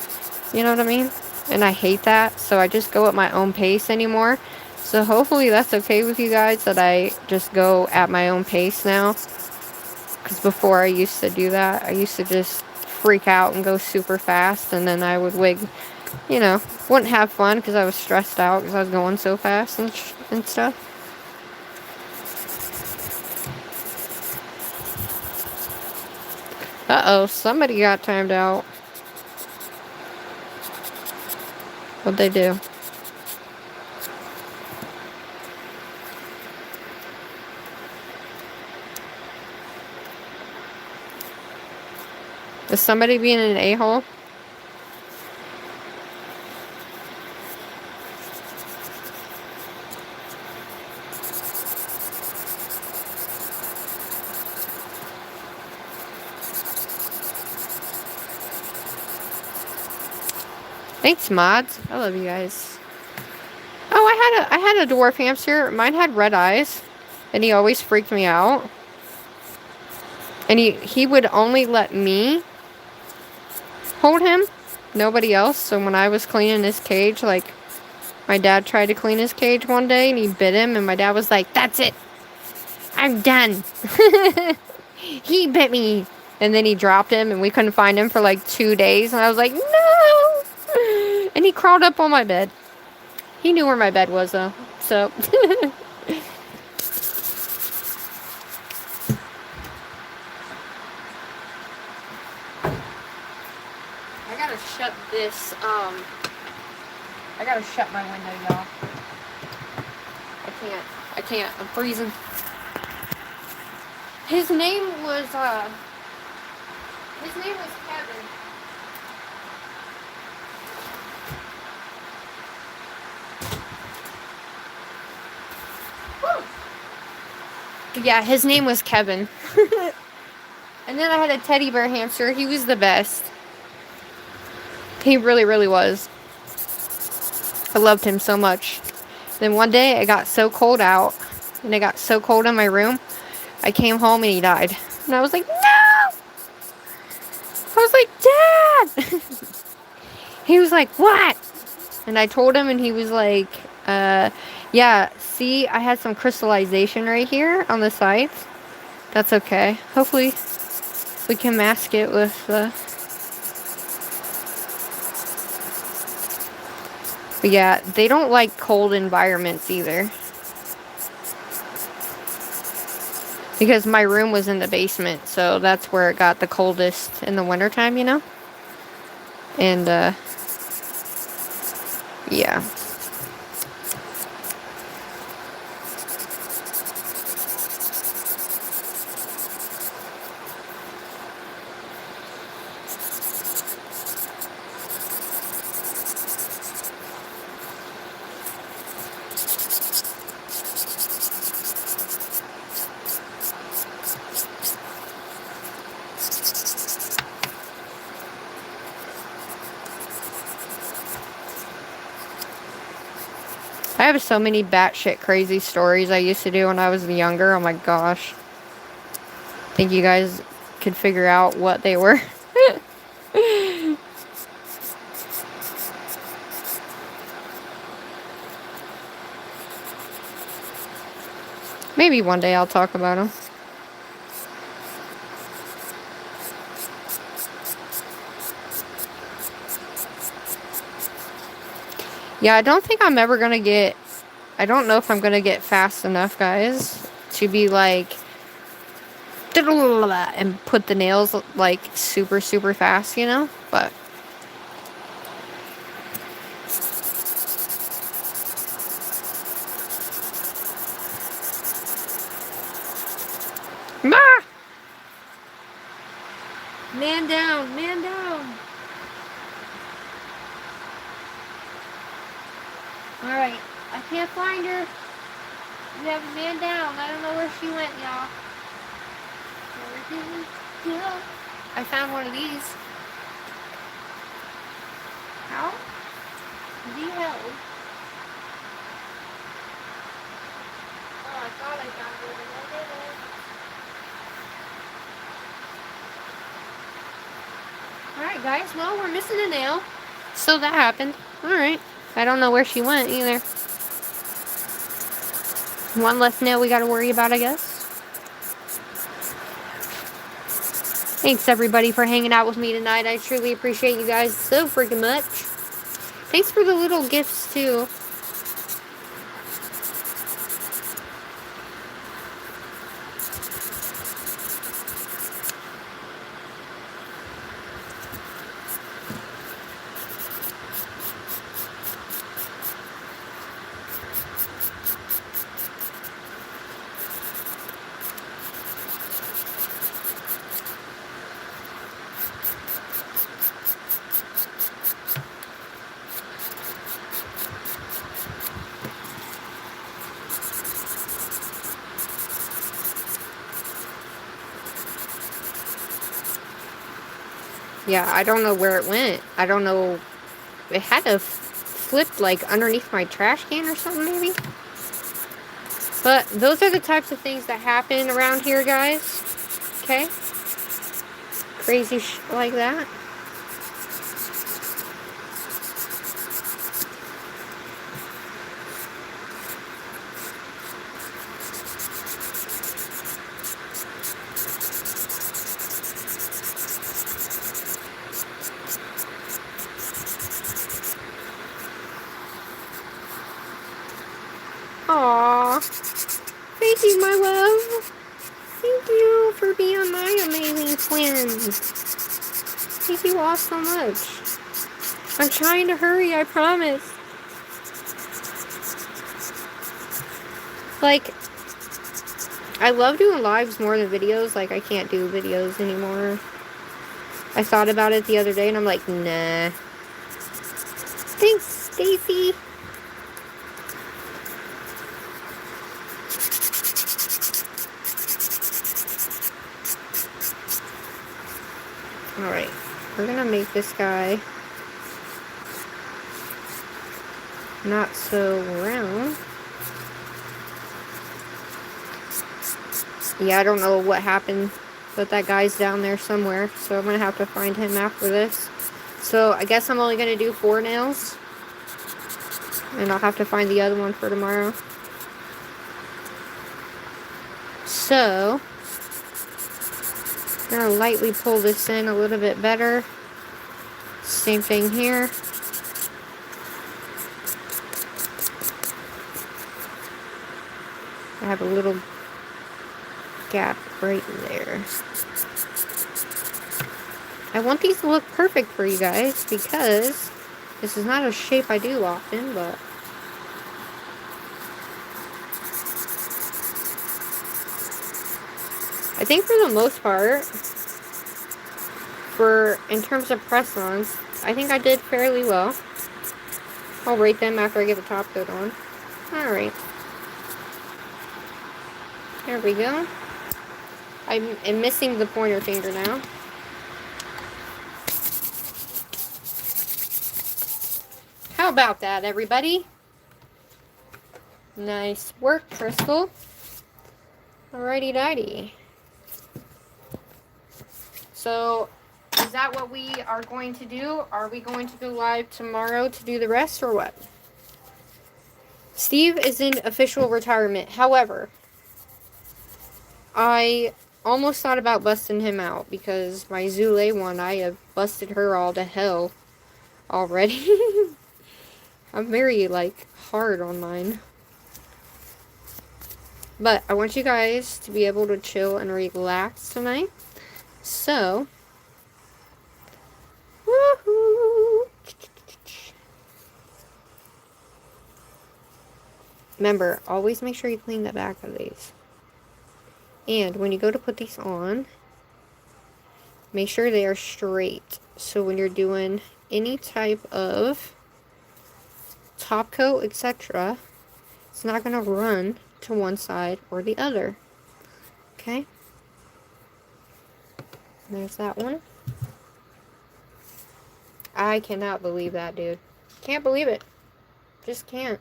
you know what I mean? And I hate that, so I just go at my own pace anymore. So hopefully that's okay with you guys, that I just go at my own pace now, because before I used to do that. I used to just freak out and go super fast, and then I would wig, you know, wouldn't have fun because I was stressed out because I was going so fast and stuff. Uh-oh, somebody got timed out. What'd they do? Is somebody being an a-hole? Thanks, mods. I love you guys. Oh, I had a dwarf hamster. Mine had red eyes, and he always freaked me out. And he would only let me hold him, nobody else. So when I was cleaning his cage, like, my dad tried to clean his cage one day, and he bit him, and my dad was like, "That's it. I'm done." He bit me. And then he dropped him, and we couldn't find him for like 2 days. And I was like, no! And he crawled up on my bed. He knew where my bed was, though. So. I gotta shut this, I gotta shut my window, y'all. I can't. I'm freezing. His name was Kevin. Woo! Yeah, his name was Kevin. And then I had a teddy bear hamster. He was the best. He really, really was. I loved him so much. Then one day it got so cold out, and it got so cold in my room, I came home and he died. And I was like, no! I was like, Dad! He was like, what? And I told him, and he was like, yeah, see, I had some crystallization right here on the sides. That's okay. Hopefully we can mask it with the... But yeah, they don't like cold environments either. Because my room was in the basement, so that's where it got the coldest in the wintertime, you know? And, yeah. I have so many batshit crazy stories I used to do when I was younger. Oh my gosh. Think you guys could figure out what they were? Maybe one day I'll talk about them. Yeah, I don't think I'm ever gonna get... I don't know if I'm gonna get fast enough, guys, to be like... and put the nails, like, super, super fast, you know? But... Ma! Man down, man down. Alright, I can't find her. We have a man down. I don't know where she went, y'all. Where did she go? I found one of these. How? The hell? Oh, I thought I found her, but I didn't. Alright, guys. Well, we're missing a nail. So that happened. Alright. I don't know where she went either. One less nail we gotta worry about, I guess. Thanks, everybody, for hanging out with me tonight. I truly appreciate you guys so freaking much. Thanks for the little gifts, too. Yeah, I don't know where it went. I don't know. It had to flip like underneath my trash can or something, maybe. But those are the types of things that happen around here, guys. Okay? Crazy shit like that. Aww. Thank you, my love. Thank you for being my amazing twin. Thank you all so much. I'm trying to hurry, I promise. Like, I love doing lives more than videos. Like, I can't do videos anymore. I thought about it the other day and I'm like, nah. Thanks, Stacy. Alright, we're gonna make this guy not so round. Yeah, I don't know what happened, but that guy's down there somewhere, so I'm gonna have to find him after this. So I guess I'm only gonna do 4 nails, and I'll have to find the other one for tomorrow. So I'm gonna lightly pull this in a little bit better. Same thing here. I have a little gap right there. I want these to look perfect for you guys because this is not a shape I do often, but I think for the most part, in terms of press-ons, I think I did fairly well. I'll rate them after I get the top coat on. Alright. There we go. I'm missing the pointer finger now. How about that, everybody? Nice work, Crystal. Alrighty dighty. So, is that what we are going to do? Are we going to go live tomorrow to do the rest or what? Steve is in official retirement. However, I almost thought about busting him out because my Zule one, I have busted her all to hell already. I'm very, like, hard on mine. But I want you guys to be able to chill and relax tonight. So, woohoo! Remember, always make sure you clean the back of these. And when you go to put these on, make sure they are straight. So when you're doing any type of top coat, etc., it's not going to run to one side or the other. Okay? There's that one. I cannot believe that, dude. Can't believe it. Just can't.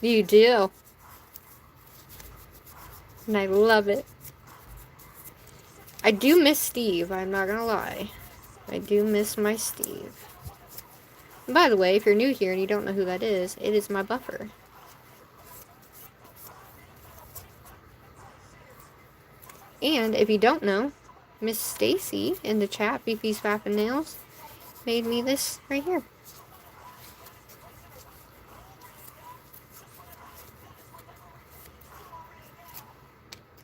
You do. And I love it. I do miss Steve, I'm not gonna lie. I do miss my Steve. And by the way, if you're new here and you don't know who that is, it is my buffer. And if you don't know, Miss Stacy in the chat, BP's Fappin' Nails, made me this right here.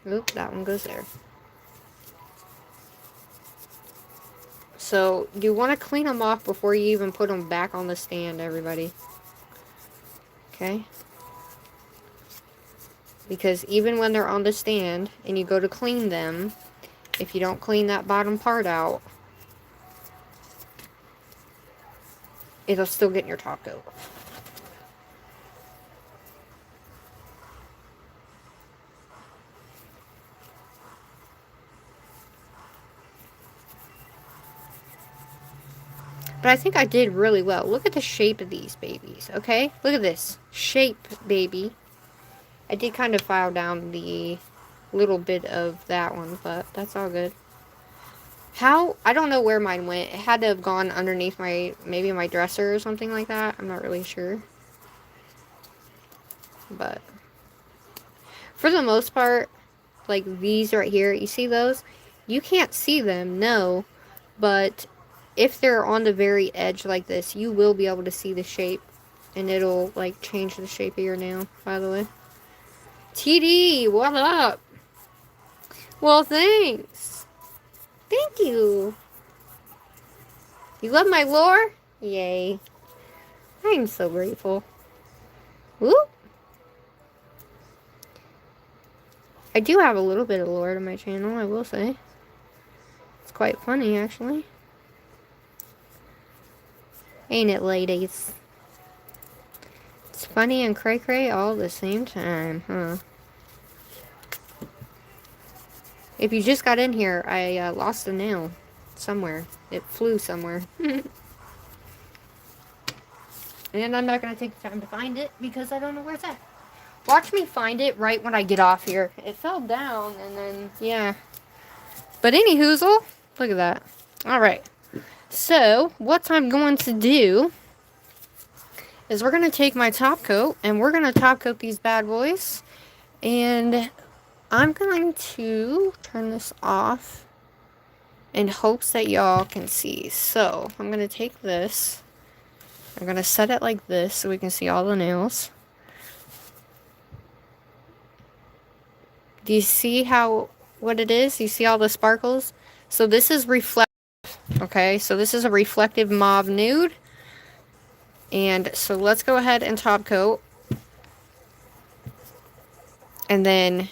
Oop, that one goes there. So, you want to clean them off before you even put them back on the stand, everybody. Okay? Because even when they're on the stand, and you go to clean them, if you don't clean that bottom part out, it'll still get in your top coat. But I think I did really well. Look at the shape of these babies, okay? Look at this. Shape, baby. I did kind of file down the little bit of that one, but that's all good. How? I don't know where mine went. It had to have gone underneath my, maybe my dresser or something like that. I'm not really sure. But for the most part, like these right here, you see those? You can't see them, no. But if they're on the very edge like this, you will be able to see the shape. And it'll, like, change the shape of your nail, by the way. TD, what up? Well, thanks. Thank you. You love my lore? Yay. I'm so grateful. Whoop. I do have a little bit of lore to my channel, I will say. It's quite funny, actually. Ain't it, ladies? It's funny and cray-cray all at the same time, huh? If you just got in here, I lost a nail somewhere. It flew somewhere. And I'm not going to take the time to find it because I don't know where it's at. Watch me find it right when I get off here. It fell down and then, yeah. But any hoozle, look at that. Alright. So, what I'm going to do is we're going to take my top coat and we're going to top coat these bad boys. And I'm going to turn this off in hopes that y'all can see. So, I'm going to take this. I'm going to set it like this so we can see all the nails. Do you see what it is? You see all the sparkles? So this is reflective, okay? So this is a reflective mauve nude. And so let's go ahead and top coat. And then,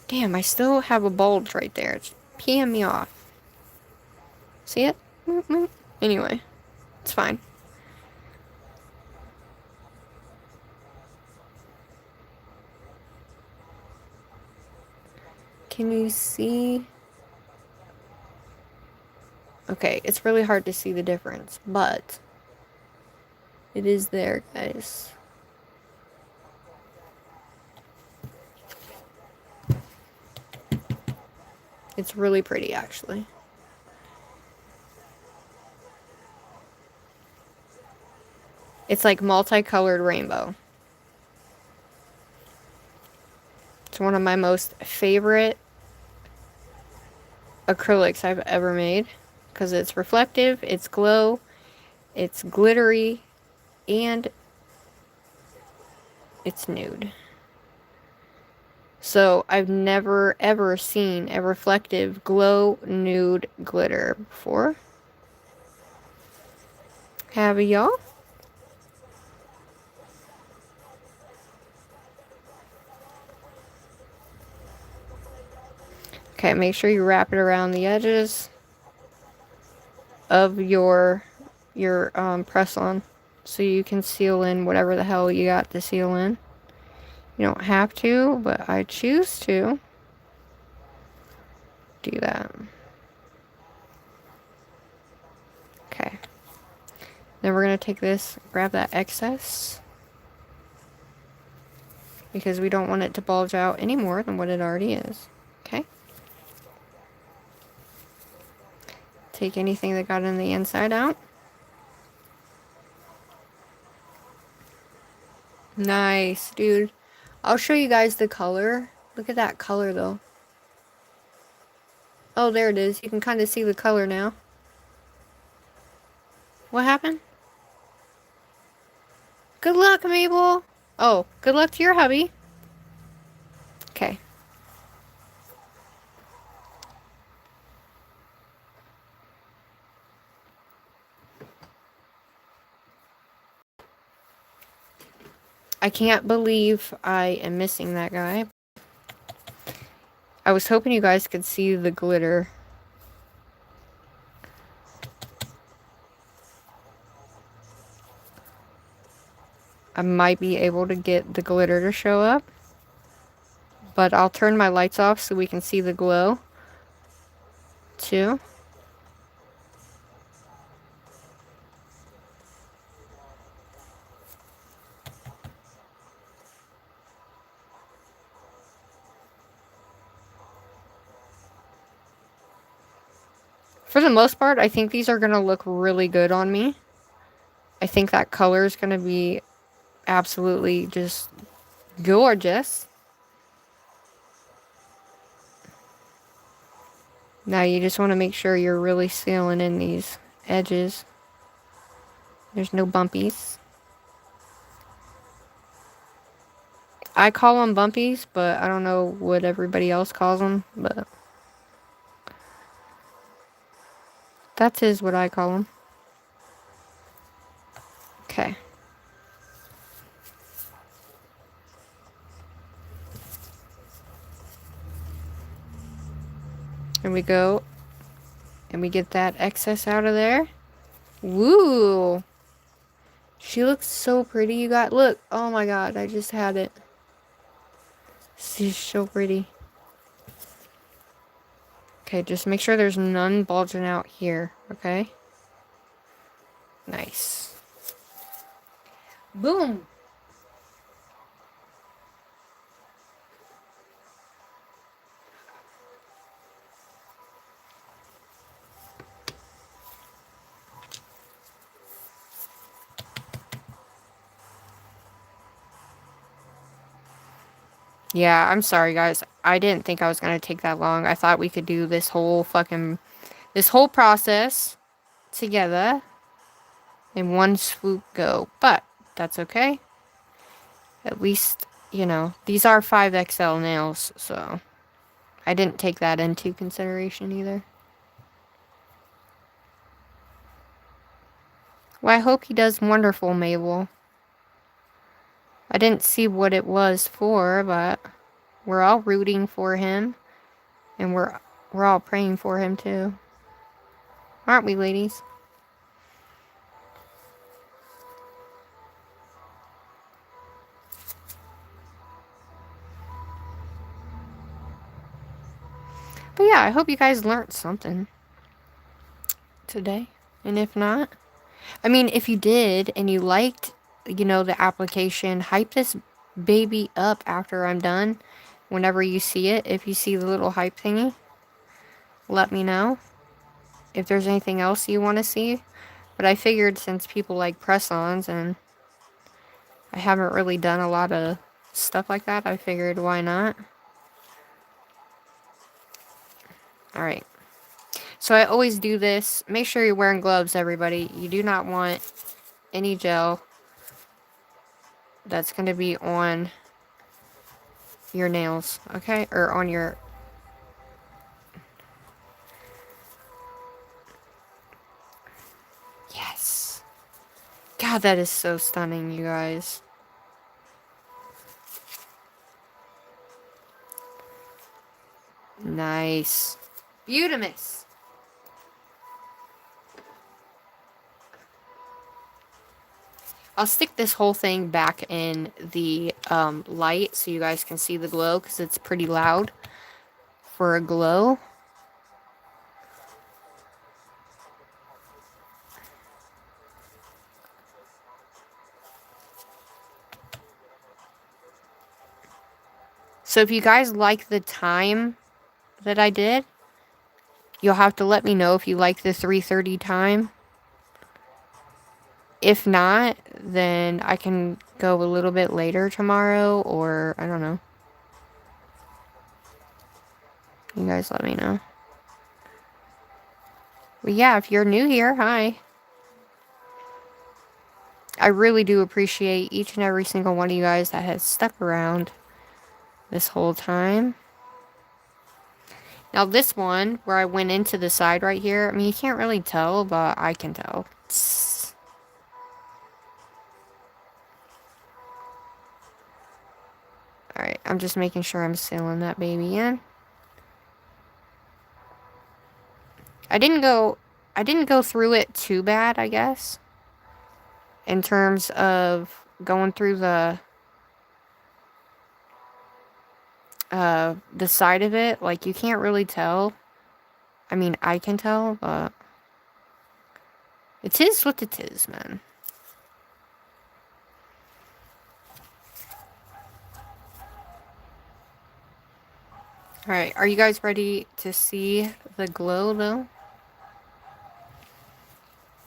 damn, I still have a bulge right there. It's peeing me off. See it? Anyway, it's fine. Can you see? Okay, it's really hard to see the difference, but it is there, guys. It's really pretty, actually. It's like multicolored rainbow. It's one of my most favorite acrylics I've ever made because it's reflective, it's glow, it's glittery, and it's nude. So I've never ever seen a reflective glow nude glitter before. Have y'all? Okay, make sure you wrap it around the edges of your press on so you can seal in whatever the hell you got to seal in. You don't have to, but I choose to do that. Okay. Then we're going to take this, grab that excess, because we don't want it to bulge out any more than what it already is. Okay. Take anything that got in the inside out. Nice, dude. I'll show you guys the color. Look at that color, though. Oh, there it is. You can kind of see the color now. What happened? Good luck, Mabel. Oh, good luck to your hubby. Okay. I can't believe I am missing that guy. I was hoping you guys could see the glitter. I might be able to get the glitter to show up. But I'll turn my lights off so we can see the glow, too. For the most part, I think these are going to look really good on me. I think that color is going to be absolutely just gorgeous. Now you just want to make sure you're really sealing in these edges. There's no bumpies. I call them bumpies, but I don't know what everybody else calls them, but that is what I call them. Okay. And we go and we get that excess out of there. Woo! She looks so pretty. You got, look. Oh my god, I just had it. She's so pretty. Okay, just make sure there's none bulging out here, okay? Nice. Boom! Yeah, I'm sorry, guys. I didn't think I was going to take that long. I thought we could do this whole process together in one swoop go. But that's okay. At least, you know, these are 5XL nails, so I didn't take that into consideration either. Well, I hope he does wonderful, Mabel. I didn't see what it was for, but we're all rooting for him. And we're all praying for him, too. Aren't we, ladies? But yeah, I hope you guys learned something today. And if not, I mean, if you did and you liked, you know, the application, hype this baby up after I'm done. Whenever you see it, if you see the little hype thingy, let me know if there's anything else you want to see. But I figured since people like press-ons and I haven't really done a lot of stuff like that, I figured why not? Alright. So I always do this. Make sure you're wearing gloves, everybody. You do not want any gel that's going to be on your nails, okay? Or on your... Yes. God, that is so stunning, you guys. Nice. Beautimous. I'll stick this whole thing back in the light so you guys can see the glow because it's pretty loud for a glow. So if you guys like the time that I did, you'll have to let me know if you like the 3:30 time. If not, then I can go a little bit later tomorrow, or I don't know. You guys let me know. But yeah, if you're new here, hi. I really do appreciate each and every single one of you guys that has stuck around this whole time. Now this one, where I went into the side right here, I mean, you can't really tell, but I can tell. Alright, I'm just making sure I'm sealing that baby in. I didn't go through it too bad, I guess. In terms of going through the side of it. Like, you can't really tell. I mean, I can tell, but it is what it is, man. Alright, are you guys ready to see the glow, though?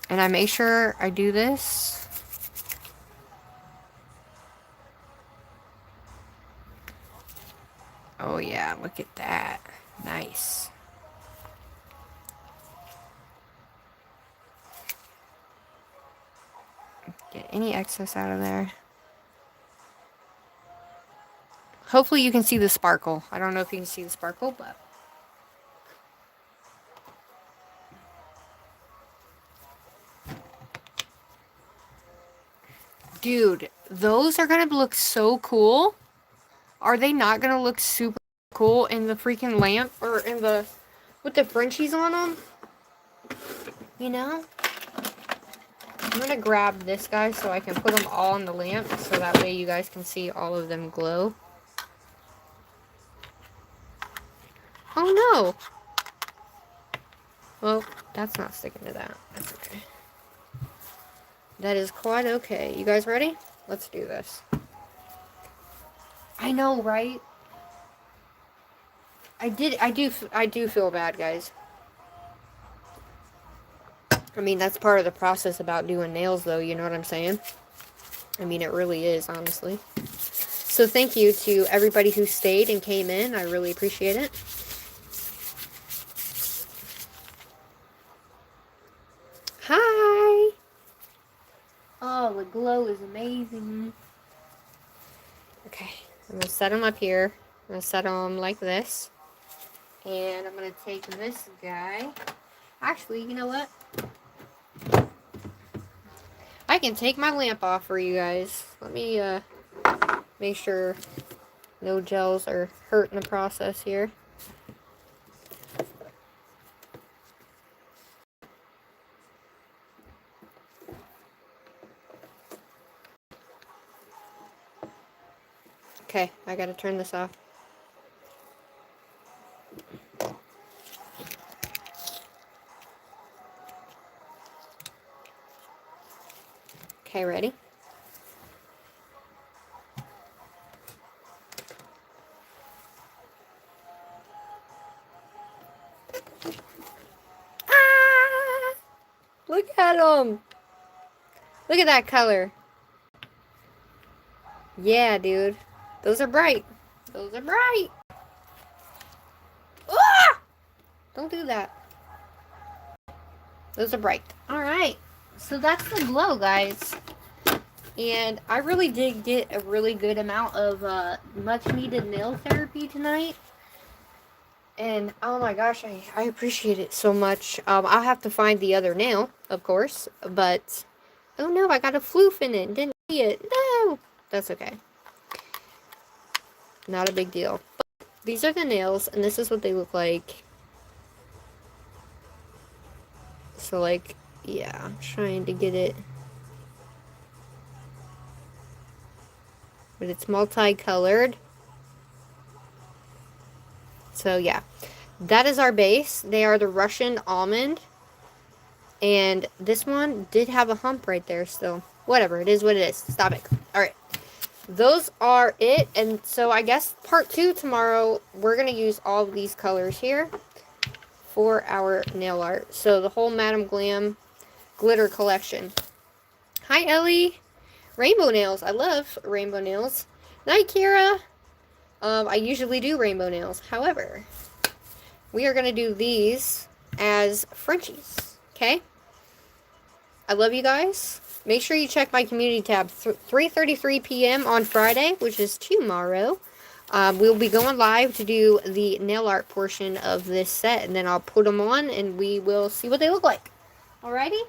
And I make sure I do this. Oh yeah, look at that. Nice. Get any excess out of there. Hopefully you can see the sparkle. I don't know if you can see the sparkle, but... Dude, those are gonna look so cool. Are they not gonna look super cool in the freaking lamp? Or in the... with the Frenchies on them? You know? I'm gonna grab this guy so I can put them all on the lamp. So that way you guys can see all of them glow. Oh no! Well, that's not sticking to that. That's okay. That is quite okay. You guys ready? Let's do this. I know, right? I do feel bad, guys. I mean, that's part of the process about doing nails, though, you know what I'm saying? I mean, it really is, honestly. So thank you to everybody who stayed and came in. I really appreciate it. Hi! Oh, the glow is amazing. Okay, I'm going to set them up here. I'm going to set them like this. And I'm going to take this guy. Actually, you know what? I can take my lamp off for you guys. Let me make sure no gels are hurt in the process here. Okay, I gotta turn this off. Okay, ready? Ah! Look at them. Look at that color. Yeah, dude. Those are bright. Those are bright. Ah! Don't do that. Those are bright. Alright. So that's the glow, guys. And I really did get a really good amount of much needed nail therapy tonight. And oh my gosh, I appreciate it so much. I'll have to find the other nail, of course. But, oh no, I got a floof in it. Didn't see it. No! That's okay. Not a big deal. But these are the nails, and this is what they look like. So, like, yeah, I'm trying to get it. But it's multicolored. So, yeah. That is our base. They are the Russian almond. And this one did have a hump right there still. Whatever, it is what it is. Stop it. Alright. Those are it. And so, I guess part 2 tomorrow, we're going to use all of these colors here for our nail art. So, the whole Madam Glam glitter collection. Hi, Ellie. Rainbow nails. I love rainbow nails. Night, Kira. I usually do rainbow nails. However, we are going to do these as Frenchies. Okay? I love you guys. Make sure you check my community tab. 3:33 p.m. on Friday, which is tomorrow. We'll be going live to do the nail art portion of this set. And then I'll put them on and we will see what they look like. Alrighty?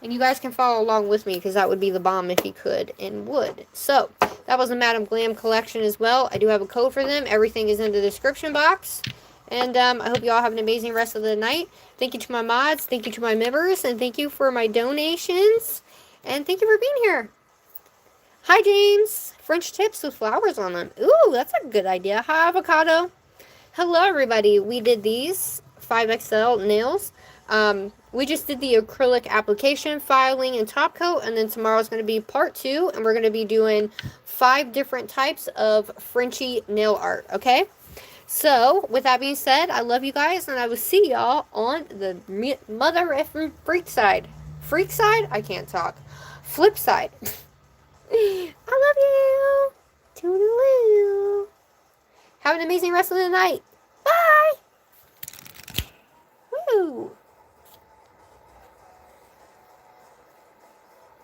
And you guys can follow along with me because that would be the bomb if you could and would. So, that was the Madam Glam collection as well. I do have a code for them. Everything is in the description box. And I hope you all have an amazing rest of the night. Thank you to my mods. Thank you to my members. And thank you for my donations. And thank you for being here. Hi, James. French tips with flowers on them. Ooh, that's a good idea. Hi, Avocado. Hello, everybody. We did these 5XL nails. We just did the acrylic application, filing, and top coat, and then tomorrow's going to be part 2, and we're going to be doing 5 different types of Frenchie nail art, okay? So, with that being said, I love you guys, and I will see y'all on the mother effing freak side. Freak side? I can't talk. Flip side. I love you. Toodaloo. Have an amazing rest of the night.